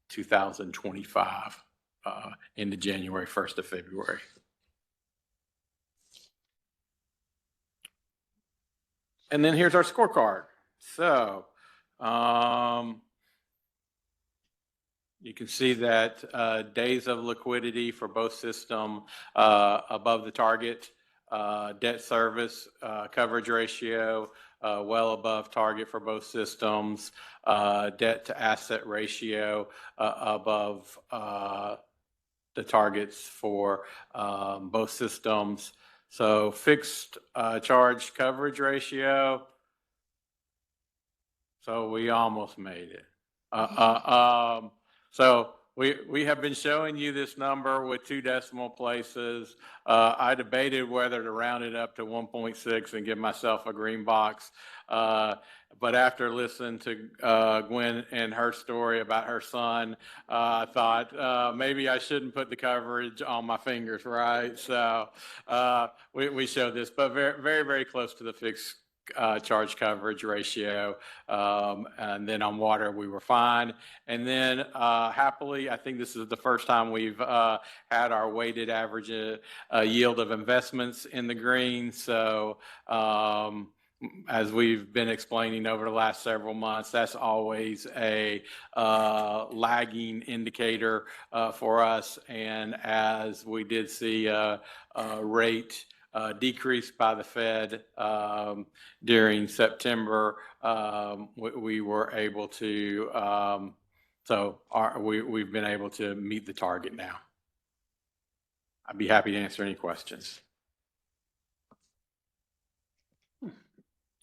2025, into January 1st of February. And then here's our scorecard. So you can see that days of liquidity for both system above the target, debt service coverage ratio well above target for both systems, debt to asset ratio above the targets for both systems. So fixed charge coverage ratio. So we almost made it. So we have been showing you this number with 2 decimal places. I debated whether to round it up to 1.6 and give myself a green box. But after listening to Gwen and her story about her son, I thought maybe I shouldn't put the coverage on my fingers, right? So we showed this, but very, very, very close to the fixed charge coverage ratio. And then on water, we were fine. And then happily, I think this is the first time we've had our weighted average yield of investments in the green. So as we've been explaining over the last several months, that's always a lagging indicator for us. And as we did see a rate decreased by the Fed during September, we were able to, we've been able to meet the target now. I'd be happy to answer any questions.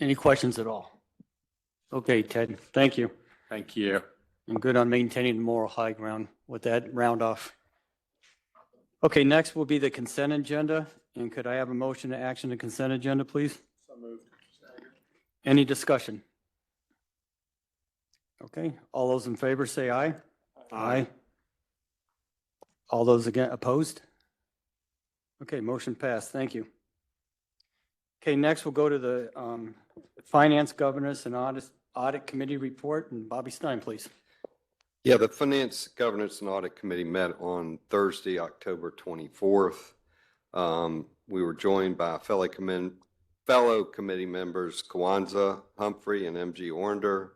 Any questions at all? Okay, Ted, thank you. Thank you. I'm good on maintaining the moral high ground with that round off. Okay, next will be the consent agenda. And could I have a motion to action the consent agenda, please? So moved. Any discussion? Okay, all those in favor say aye. Aye. All those again opposed? Okay, motion passed. Thank you. Okay, next we'll go to the Finance, Governance, and Audit Committee report. And Bobby Stein, please. Yeah, the Finance, Governance, and Audit Committee met on Thursday, October 24th. We were joined by fellow committee members Kwanzaa Humphrey and MG Ornder.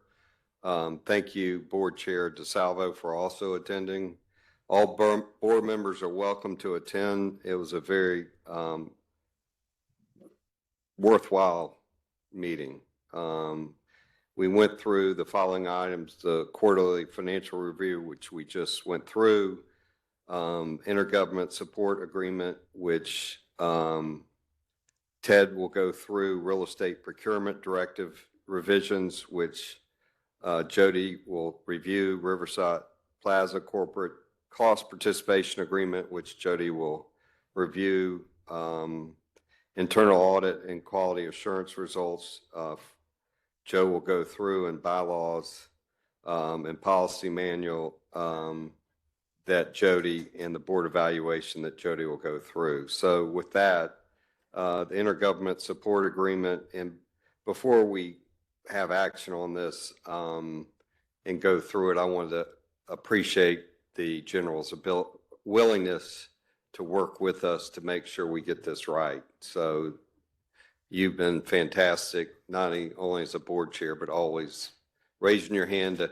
Thank you, Board Chair DeSalvo, for also attending. All board members are welcome to attend. It was a very worthwhile meeting. We went through the following items: the quarterly financial review, which we just went through, intergovernment support agreement, which Ted will go through, real estate procurement directive revisions, which Jody will review Riverside Plaza Corporate Cost Participation Agreement, which Jody will review. Internal audit and quality assurance results. Joe will go through, and bylaws and policy manual that Jody and the board evaluation that Jody will go through. So with that, the intergovernment support agreement, and before we have action on this and go through it, I wanted to appreciate the general's willingness to work with us to make sure we get this right. So you've been fantastic, not only as a board chair, but always raising your hand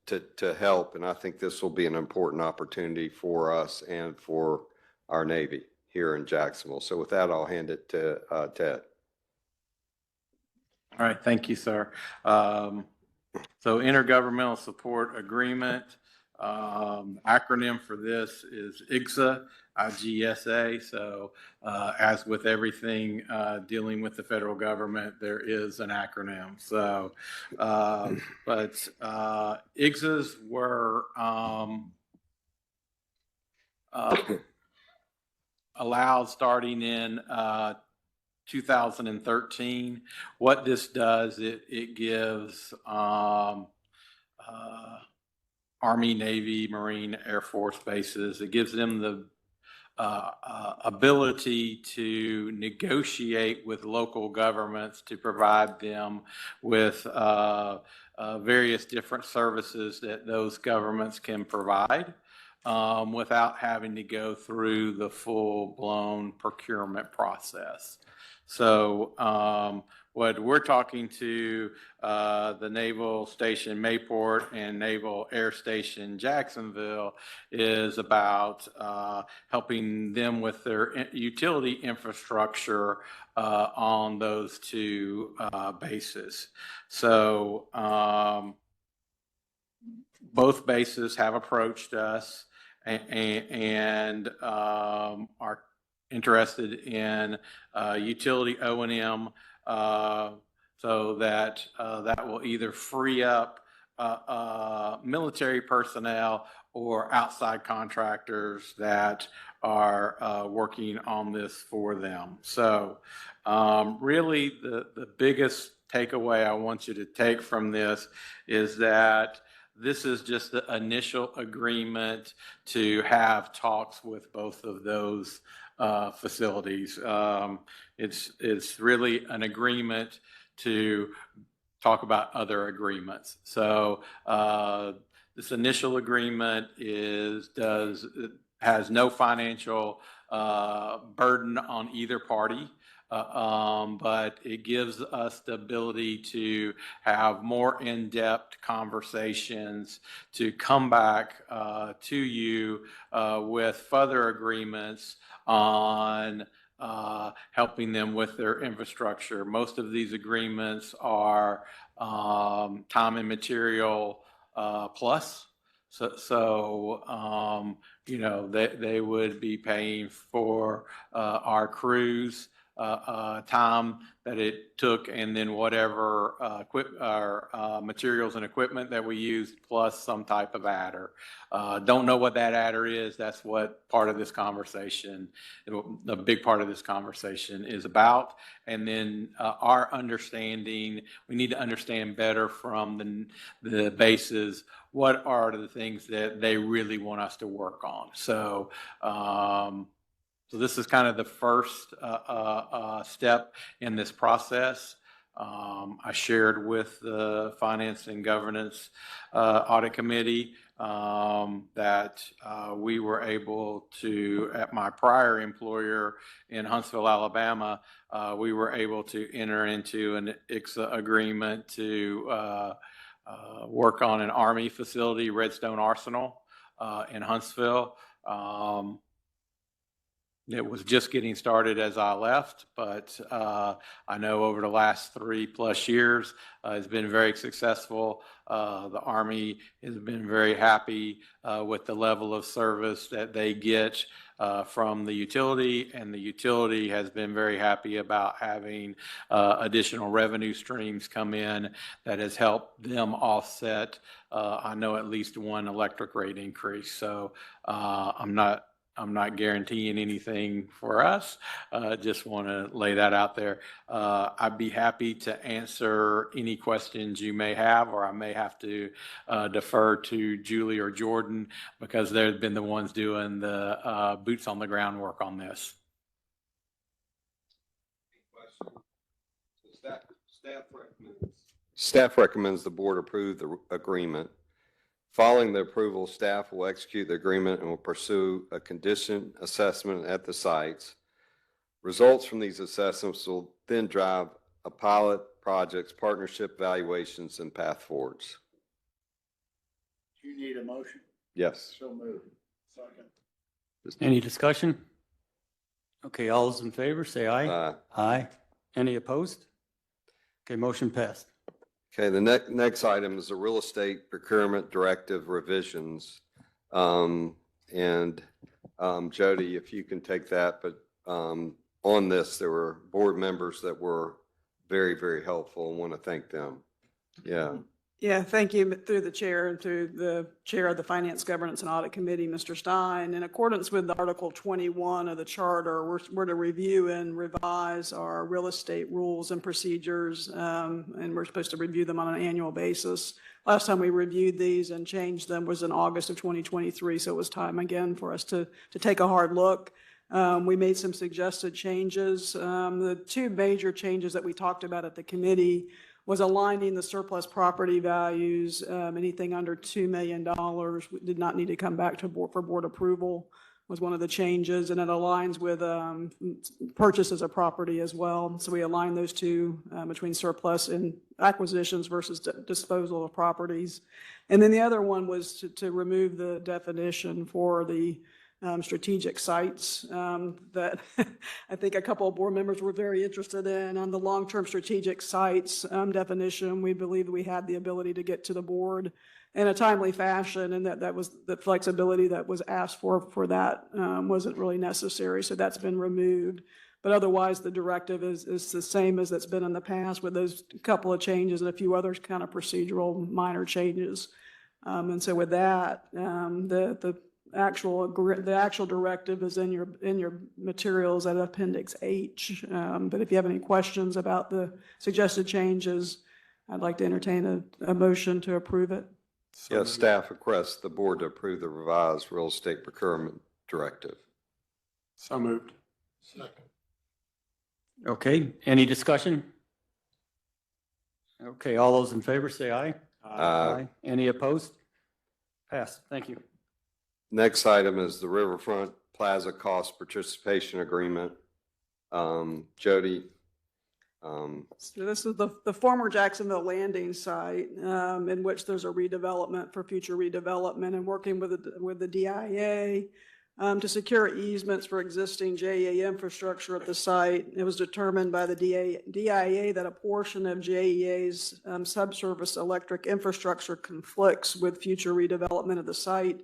to help. And I think this will be an important opportunity for us and for our Navy here in Jacksonville. So with that, I'll hand it to Ted. All right, thank you, sir. So intergovernmental support agreement, acronym for this is IGSA, IGSA. So as with everything dealing with the federal government, there is an acronym. So, but IGSAs were allowed starting in 2013. What this does, it gives Army, Navy, Marine, Air Force bases, it gives them the ability to negotiate with local governments to provide them with various different services that those governments can provide without having to go through the full-blown procurement process. So what we're talking to the Naval Station Mayport and Naval Air Station Jacksonville is about helping them with their utility infrastructure on those two bases. So both bases have approached us and are interested in utility O&M so that that will either free up military personnel or outside contractors that are working on this for them. So really the biggest takeaway I want you to take from this is that this is just the initial agreement to have talks with both of those facilities. It's really an agreement to talk about other agreements. So this initial agreement has no financial burden on either party. But it gives us the ability to have more in-depth conversations to come back to you with further agreements on helping them with their infrastructure. Most of these agreements are time and material plus. So you know, they would be paying for our crews time that it took, and then whatever materials and equipment that we used, plus some type of adder. Don't know what that adder is. That's what part of this conversation, a big part of this conversation is about. And then our understanding, we need to understand better from the bases, what are the things that they really want us to work on. So so this is kind of the first step in this process. I shared with the Finance and Governance Audit Committee that we were able to, at my prior employer in Huntsville, Alabama, we were able to enter into an IGSA agreement to work on an Army facility, Redstone Arsenal in Huntsville. It was just getting started as I left, but I know over the last 3+ years, it's been very successful. The Army has been very happy with the level of service that they get from the utility, and the utility has been very happy about having additional revenue streams come in that has helped them offset, I know, at least one electric rate increase. So I'm not guaranteeing anything for us. Just want to lay that out there. I'd be happy to answer any questions you may have, or I may have to defer to Julie or Jordan because they've been the ones doing the boots on the ground work on this. Staff recommends the board approve the agreement. Following the approval, staff will execute the agreement and will pursue a condition assessment at the sites. Results from these assessments will then drive a pilot projects, partnership evaluations, and path forwards. Do you need a motion? Yes. So moved. Second. Any discussion? Okay, all those in favor, say aye. Aye. Aye. Any opposed? Okay, motion passed. Okay, the next item is the real estate procurement directive revisions. Jody, if you can take that, but on this, there were board members that were very, very helpful and want to thank them. Yeah. Yeah, thank you through the chair and through the chair of the Finance, Governance, and Audit Committee, Mr. Stein. In accordance with Article 21 of the charter, we're to review and revise our real estate rules and procedures, and we're supposed to review them on an annual basis. Last time we reviewed these and changed them was in August of 2023, so it was time again for us to take a hard look. We made some suggested changes. The two major changes that we talked about at the committee was aligning the surplus property values. Anything under $2 million did not need to come back to board for board approval, was one of the changes, and it aligns with purchases of property as well. So we align those two between surplus and acquisitions versus disposal of properties. And then the other one was to remove the definition for the strategic sites that I think a couple of board members were very interested in. On the long-term strategic sites definition, we believe we had the ability to get to the board in a timely fashion, and that was the flexibility that was asked for that wasn't really necessary, so that's been removed. But otherwise, the directive is the same as it's been in the past, with those couple of changes and a few other kind of procedural minor changes. And so with that, the actual directive is in your materials at Appendix H. But if you have any questions about the suggested changes, I'd like to entertain a motion to approve it. Yes, staff requests the board to approve the revised real estate procurement directive. So moved. Second. Okay, any discussion? Okay, all those in favor say aye. Aye. Any opposed? Passed. Thank you. Next item is the Riverfront Plaza Cost Participation Agreement. Jody. So this is the former Jacksonville landing site, in which there's a redevelopment for future redevelopment, and working with the DIA to secure easements for existing JEA infrastructure at the site. It was determined by the DIA that a portion of JEA's subsurface electric infrastructure conflicts with future redevelopment of the site,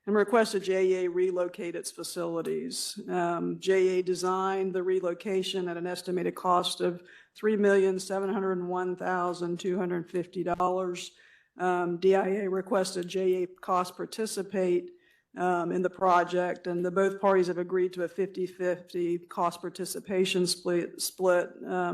and requested JEA relocate its facilities. JEA designed the relocation at an estimated cost of $3,701,250. DIA requested JEA cost participate in the project, and both parties have agreed to a 50-50 cost participation split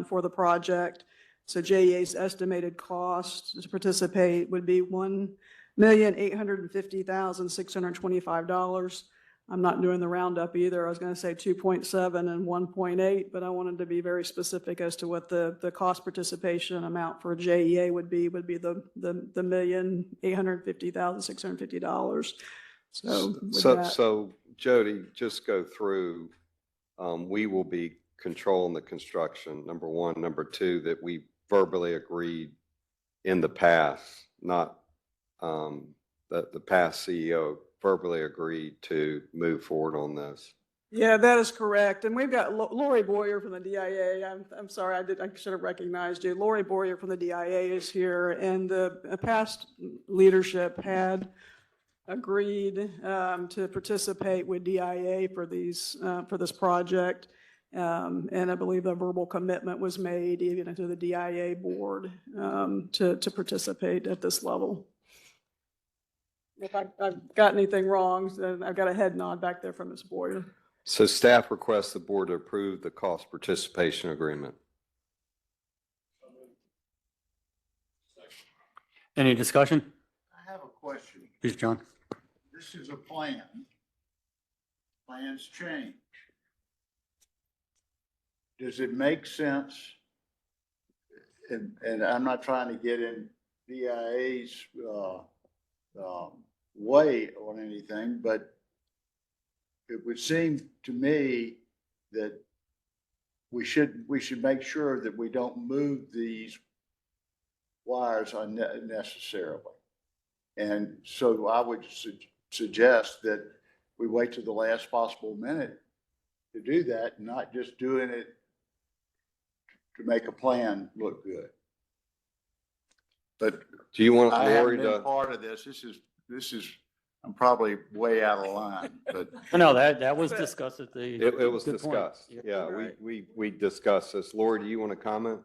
for the project. So JEA's estimated cost to participate would be $1,850,625. I'm not doing the roundup either. I was going to say 2.7 and 1.8, but I wanted to be very specific as to what the cost participation amount for JEA would be the $1,850,650. So Jody, just go through. We will be controlling the construction, number one. Number two, that we verbally agreed in the past, not that the past CEO verbally agreed to move forward on this. Yeah, that is correct. And we've got Lori Boyer from the DIA. I'm sorry, I should have recognized you. Lori Boyer from the DIA is here, and the past leadership had agreed to participate with DIA for this project. And I believe a verbal commitment was made even to the DIA board to participate at this level. If I've got anything wrong, then I've got a head nod back there from Ms. Boyer. So staff requests the board to approve the cost participation agreement. Any discussion? I have a question. Please, John. This is a plan. Plans change. Does it make sense? And I'm not trying to get in DIA's way on anything, but it would seem to me that we should make sure that we don't move these wires unnecessarily. And so I would suggest that we wait till the last possible minute to do that, and not just doing it to make a plan look good. But do you want I Lori haven't been to? part of this. This is, I'm probably way out of line, but. No, that was discussed at the. It was good point. discussed. Yeah, we discussed this. Lori, do you want to comment?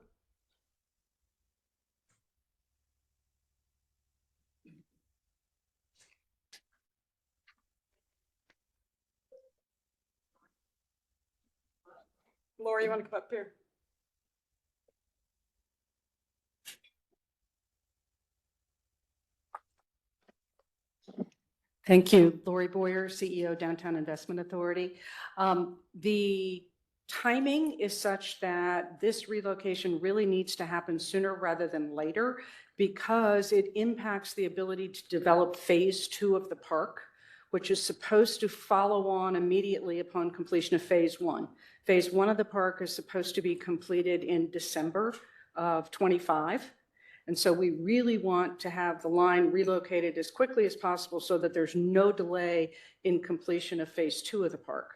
Lori, you want to come up here? Thank you. Lori Boyer, CEO, Downtown Investment Authority. The timing is such that this relocation really needs to happen sooner rather than later because it impacts the ability to develop phase 2 of the park, which is supposed to follow on immediately upon completion of phase 1. Phase 1 of the park is supposed to be completed in December of 25. And so we really want to have the line relocated as quickly as possible so that there's no delay in completion of phase 2 of the park,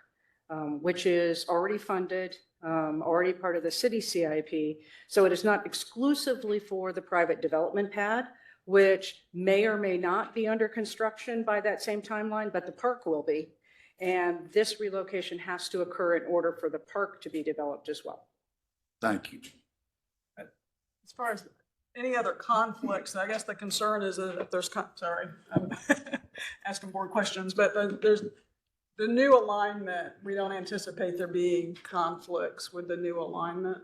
which is already funded, already part of the city CIP. So it is not exclusively for the private development pad, which may or may not be under construction by that same timeline, but the park will be. And this relocation has to occur in order for the park to be developed as well. Thank you. As far as any other conflicts, I guess the concern is that if there's, sorry, I'm asking board questions, but there's the new alignment, we don't anticipate there being conflicts with the new alignment.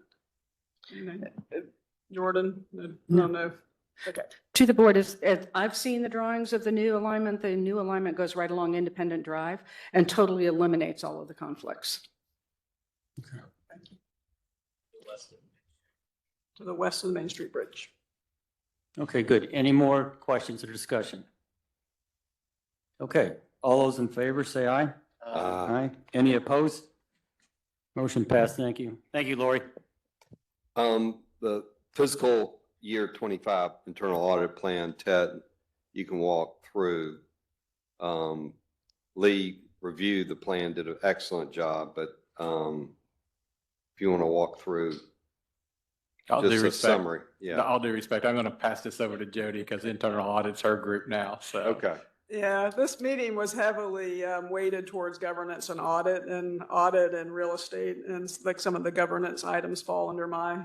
Jordan? No. Okay. To the board, as I've seen the drawings of the new alignment goes right along Independent Drive and totally eliminates all of the conflicts. Okay. Thank you. To the west of the Main Street Bridge. Okay, good. Any more questions or discussion? Okay, all those in favor say aye. Aye. Any opposed? Motion passed. Thank you. Thank you, Lori. The fiscal year 25 internal audit plan, Ted, you can walk through. Lee reviewed the plan, did an excellent job, but if you want to walk through just a summary. Yeah. All due respect, I'm going to pass this over to Jody because internal audit's her group now. So. Okay. Yeah, this meeting was heavily weighted towards governance and audit and real estate. And like some of the governance items fall under my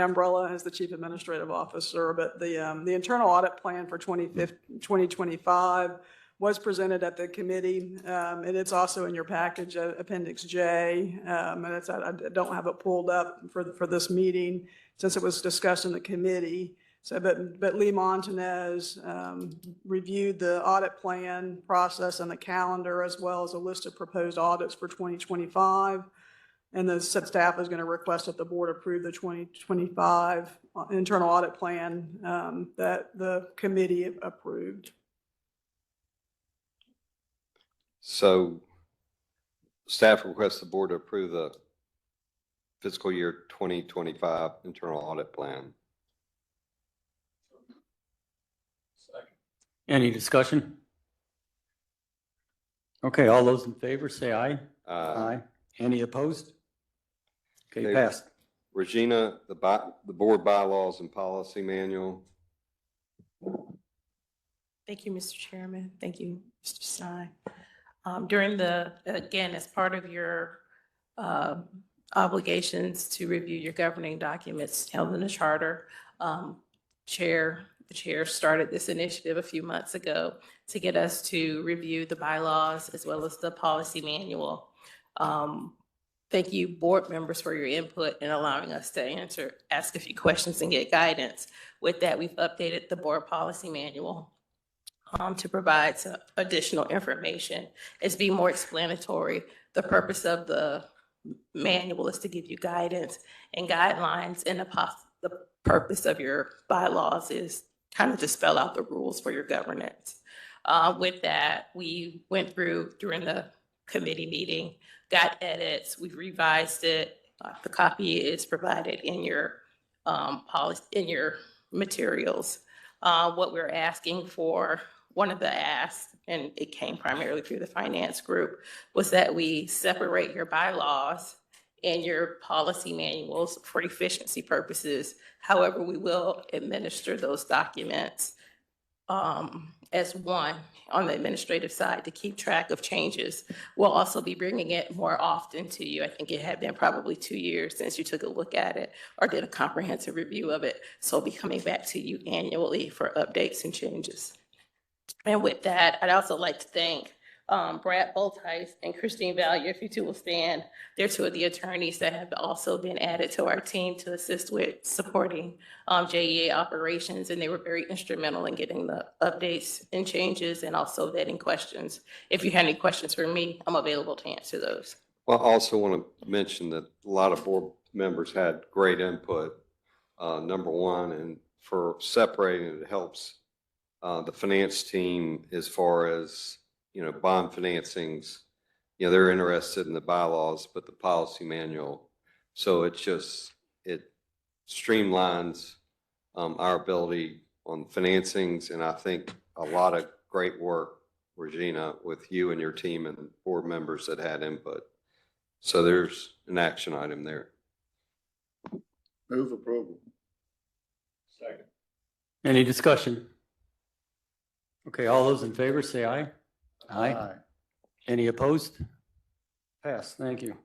umbrella as the chief administrative officer. But the internal audit plan for 2025 was presented at the committee. And it's also in your package, Appendix J. And I don't have it pulled up for this meeting since it was discussed in the committee. So, but Lee Montanez reviewed the audit plan process and the calendar, as well as a list of proposed audits for 2025. And the staff is going to request that the board approve the 2025 internal audit plan that the committee approved. So staff requests the board to approve the fiscal year 2025 internal audit plan. Any discussion? Okay, all those in favor say aye. Aye. Any opposed? Okay, Okay. passed. Regina, the board bylaws and policy manual. Thank you, Mr. Chairman. Thank you, Mr. Stein. Again, as part of your obligations to review your governing documents held in the charter, the chair started this initiative a few months ago to get us to review the bylaws as well as the policy manual. Thank you, board members, for your input and allowing us to ask a few questions and get guidance. With that, we've updated the board policy manual to provide some additional information. It's being more explanatory. The purpose of the manual is to give you guidance and guidelines, and the purpose of your bylaws is kind of to spell out the rules for your governance. With that, we went through during the committee meeting, got edits, we've revised it. The copy is provided in your materials. What we're asking for, one of the asks, and it came primarily through the finance group, was that we separate your bylaws and your policy manuals for efficiency purposes. However, we will administer those documents as one on the administrative side to keep track of changes. We'll also be bringing it more often to you. I think it had been probably 2 years since you took a look at it or did a comprehensive review of it. So I'll be coming back to you annually for updates and changes. And with that, I'd also like to thank Brad Boltheis and Christine Vallier, if you two will stand. They're two of the attorneys that have also been added to our team to assist with supporting JEA operations, and they were very instrumental in getting the updates and changes and also vetting questions. If you have any questions for me, I'm available to answer those. Well, I also want to mention that a lot of board members had great input, number one, and for separating it helps the finance team as far as, bond financings, they're interested in the bylaws, but the policy manual. So it streamlines our ability on financings. And I think a lot of great work, Regina, with you and your team and board members that had input. So there's an action item there. Move approval. Second. Any discussion? Okay, all those in favor say aye. Aye. Any opposed? Pass, thank you.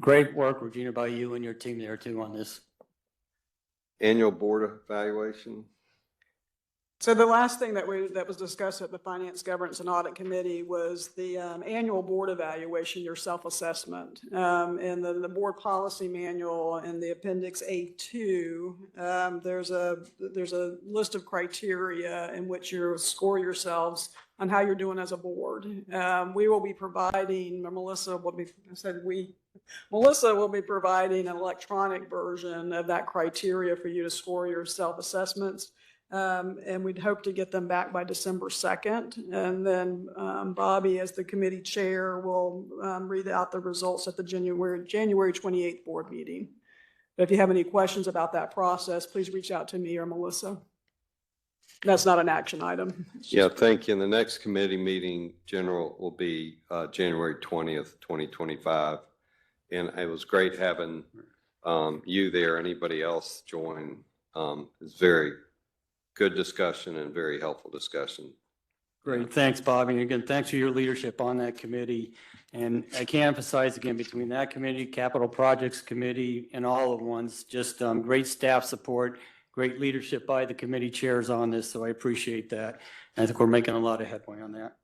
Great work, Regina, by you and your team there too on this. Annual board evaluation. So the last thing that was discussed at the Finance, Governance, and Audit Committee was the annual board evaluation, your self-assessment. And the board policy manual in the Appendix A2, there's a list of criteria in which you score yourselves on how you're doing as a board. We will be providing, Melissa will be providing an electronic version of that criteria for you to score your self-assessments. And we'd hope to get them back by December 2nd. And then Bobby, as the committee chair, will read out the results at the January 28th board meeting. But if you have any questions about that process, please reach out to me or Melissa. That's not an action item. Yeah, thank you. And the next committee meeting, General, will be January 20th, 2025. And it was great having you there. Anybody else join? It's very good discussion and very helpful discussion. Great, thanks, Bobby. And again, thanks for your leadership on that committee. And I can't emphasize again, between that committee, Capital Projects Committee, and all of ones, just great staff support, great leadership by the committee chairs on this, so I appreciate that. And I think we're making a lot of headway on that.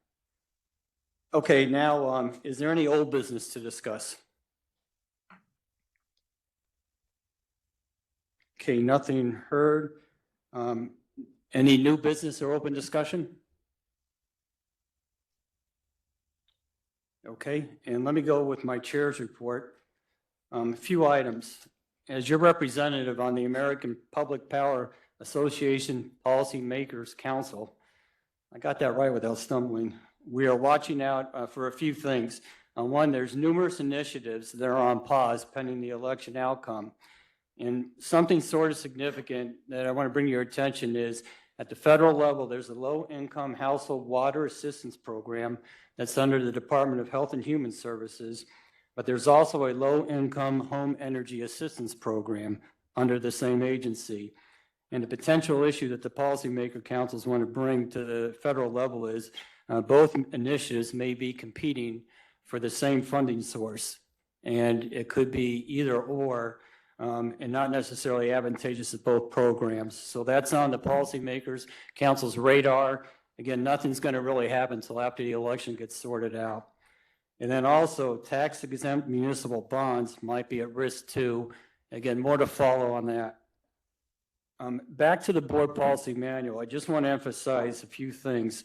Okay, now, is there any old business to discuss? Okay, nothing heard. Any new business or open discussion? Okay, and let me go with my chair's report. A few items. As your representative on the American Public Power Association Policy Makers Council, I got that right without stumbling. We are watching out for a few things. One, there's numerous initiatives that are on pause pending the election outcome. And something sort of significant that I want to bring to your attention is At the federal level, there's a low-income household water assistance program that's under the Department of Health and Human Services, but there's also a low-income home energy assistance program under the same agency. And the potential issue that the policymaker councils want to bring to the federal level is both initiatives may be competing for the same funding source. And it could be either or, and not necessarily advantageous to both programs. So that's on the policymakers council's radar. Again, nothing's going to really happen until after the election gets sorted out. And then also tax exempt municipal bonds might be at risk too. Again, more to follow on that. Back to the board policy manual, I just want to emphasize a few things.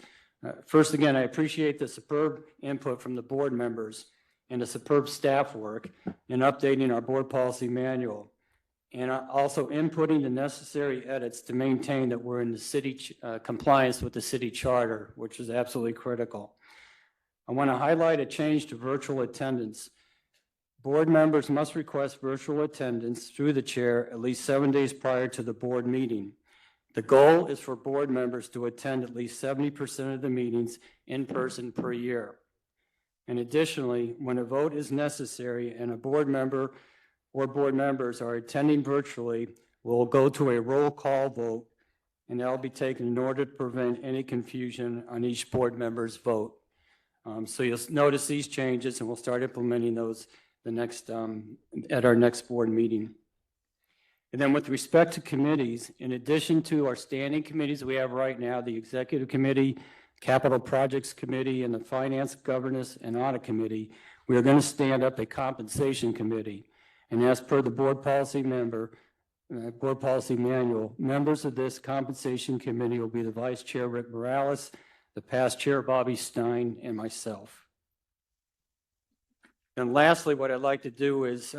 First, again, I appreciate the superb input from the board members and the superb staff work in updating our board policy manual, and also inputting the necessary edits to maintain that we're in the city compliance with the city charter, which is absolutely critical. I want to highlight a change to virtual attendance. Board members must request virtual attendance through the chair at least 7 days prior to the board meeting. The goal is for board members to attend at least 70% of the meetings in person per year. And additionally, when a vote is necessary and a board member or board members are attending virtually, we'll go to a roll call vote, and that'll be taken in order to prevent any confusion on each board member's vote. So you'll notice these changes, and we'll start implementing those at our next board meeting. And then with respect to committees, in addition to our standing committees we have right now, the Executive Committee, Capital Projects Committee, and the Finance, Governance, and Audit Committee, we are going to stand up a Compensation Committee. And as per the board policy manual, members of this Compensation Committee will be the Vice Chair, Rick Morales, the past Chair, Bobby Stein, and myself. And lastly, what I'd like to do is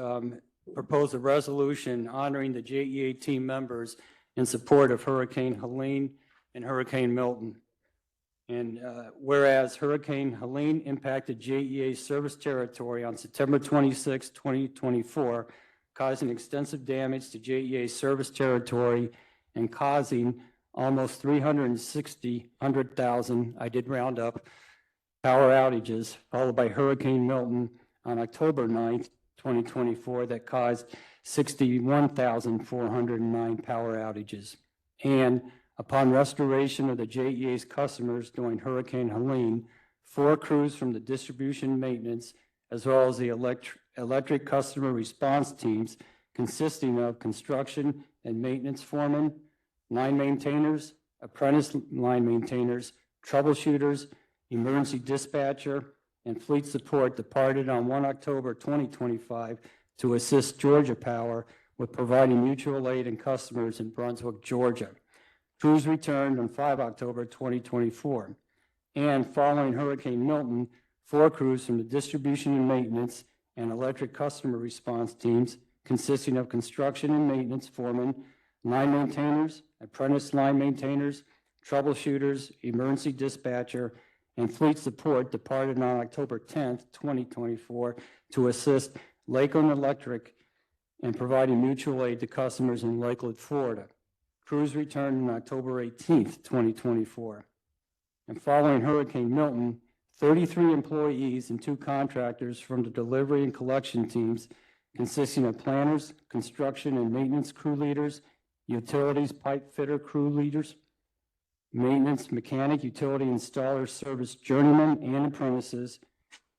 propose a resolution honoring the JEA team members in support of Hurricane Helene and Hurricane Milton. And whereas Hurricane Helene impacted JEA's service territory on September 26, 2024, causing extensive damage to JEA's service territory and causing almost 100,000, I did round up, power outages, followed by Hurricane Milton on October 9th, 2024, that caused 61,409 power outages. And upon restoration of the JEA's customers during Hurricane Helene, 4 crews from the distribution maintenance, as well as the electric customer response teams, consisting of construction and maintenance foremen, line maintainers, apprentice line maintainers, troubleshooters, emergency dispatcher, and fleet support, departed on 1 October 2025 to assist Georgia Power with providing mutual aid and customers in Brunswick, Georgia. Crews returned on 5 October 2024. And following Hurricane Milton, 4 crews from the distribution and maintenance and electric customer response teams, consisting of construction and maintenance foremen, line maintainers, apprentice line maintainers, troubleshooters, emergency dispatcher, and fleet support, departed on October 10th, 2024 to assist Lakeland Electric in providing mutual aid to customers in Lakeland, Florida. Crews returned on October 18th, 2024. And following Hurricane Milton, 33 employees and 2 contractors from the delivery and collection teams, consisting of planners, construction and maintenance crew leaders, utilities pipe fitter crew leaders, maintenance mechanic, utility installer, service journeymen, and apprentices,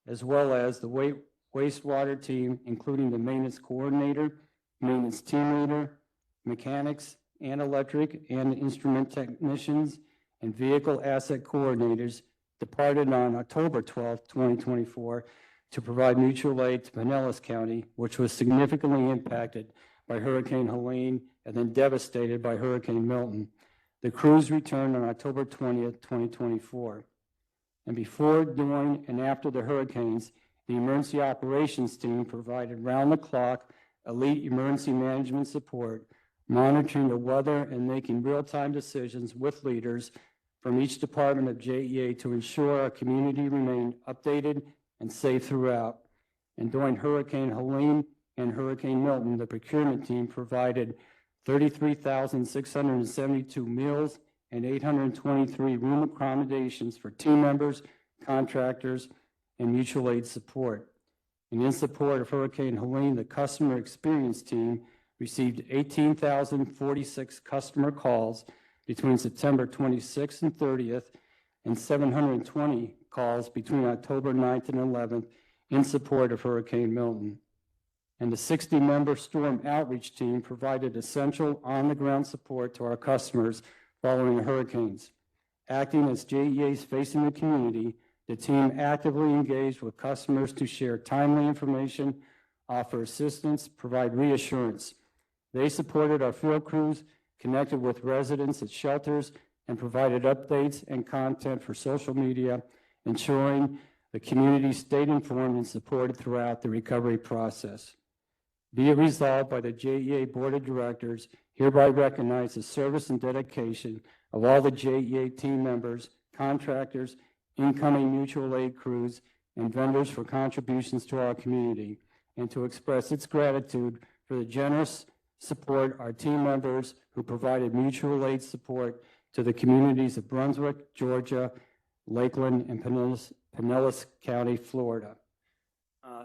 as well as the wastewater team, including the maintenance coordinator, maintenance team leader, mechanics, and electric and instrument technicians, and vehicle asset coordinators, departed on October 12, 2024, to provide mutual aid to Pinellas County, which was significantly impacted by Hurricane Helene and then devastated by Hurricane Milton. The crews returned on October 20th, 2024. And before, during, and after the hurricanes, the emergency operations team provided round-the-clock elite emergency management support, monitoring the weather and making real-time decisions with leaders from each department of JEA to ensure our community remained updated and safe throughout. And during Hurricane Helene and Hurricane Milton, the procurement team provided 33,672 meals and 823 room accommodations for team members, contractors, and mutual aid support. And in support of Hurricane Helene, the customer experience team received 18,046 customer calls between September 26th and 30th, and 720 calls between October 9th and 11th in support of Hurricane Milton. And the 60-member storm outreach team provided essential on-the-ground support to our customers following the hurricanes. Acting as JEA's face in the community, the team actively engaged with customers to share timely information, offer assistance, provide reassurance. They supported our field crews, connected with residents at shelters, and provided updates and content for social media, ensuring the community stayed informed and supported throughout the recovery process. Be it resolved by the JEA Board of Directors, hereby recognize the service and dedication of all the JEA team members, contractors, incoming mutual aid crews, and vendors for contributions to our community, and to express its gratitude for the generous support our team members who provided mutual aid support to the communities of Brunswick, Georgia, Lakeland, and Pinellas County, Florida.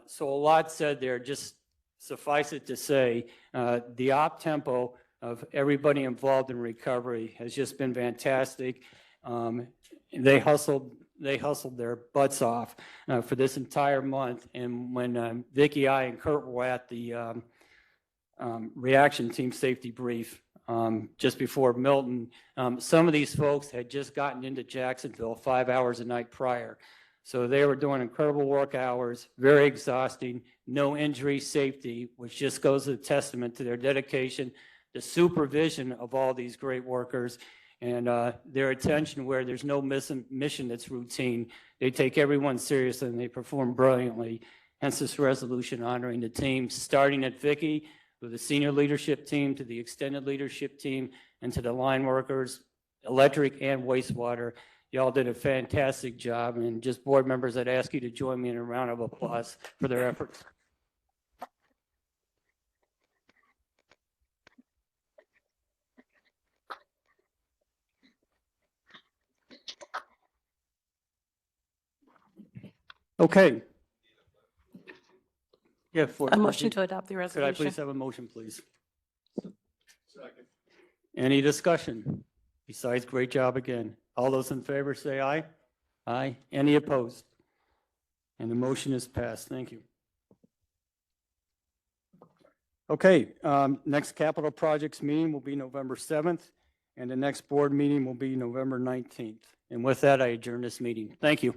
So a lot said there. Just suffice it to say, the op-tempo of everybody involved in recovery has just been fantastic. They hustled their butts off for this entire month. And when Vicki, I, and Kurt were at the reaction team safety brief just before Milton, some of these folks had just gotten into Jacksonville 5 hours a night prior. So they were doing incredible work hours, very exhausting, no injury, safety, which just goes as a testament to their dedication, the supervision of all these great workers, and their attention where there's no mission that's routine. They take everyone seriously and they perform brilliantly. Hence this resolution honoring the team, starting at Vicki, with the senior leadership team, to the extended leadership team, and to the line workers, electric and wastewater. Y'all did a fantastic job, and just board members, I'd ask you to join me in a round of applause for their efforts. Okay. Yeah, A motion to adopt the Could resolution. I please have a motion, please? Any discussion? Besides, great job again. All those in favor say aye. Aye. Any opposed? And the motion is passed. Thank you. Okay, next capital projects meeting will be November 7th, and the next board meeting will be November 19th. And with that, I adjourn this meeting. Thank you.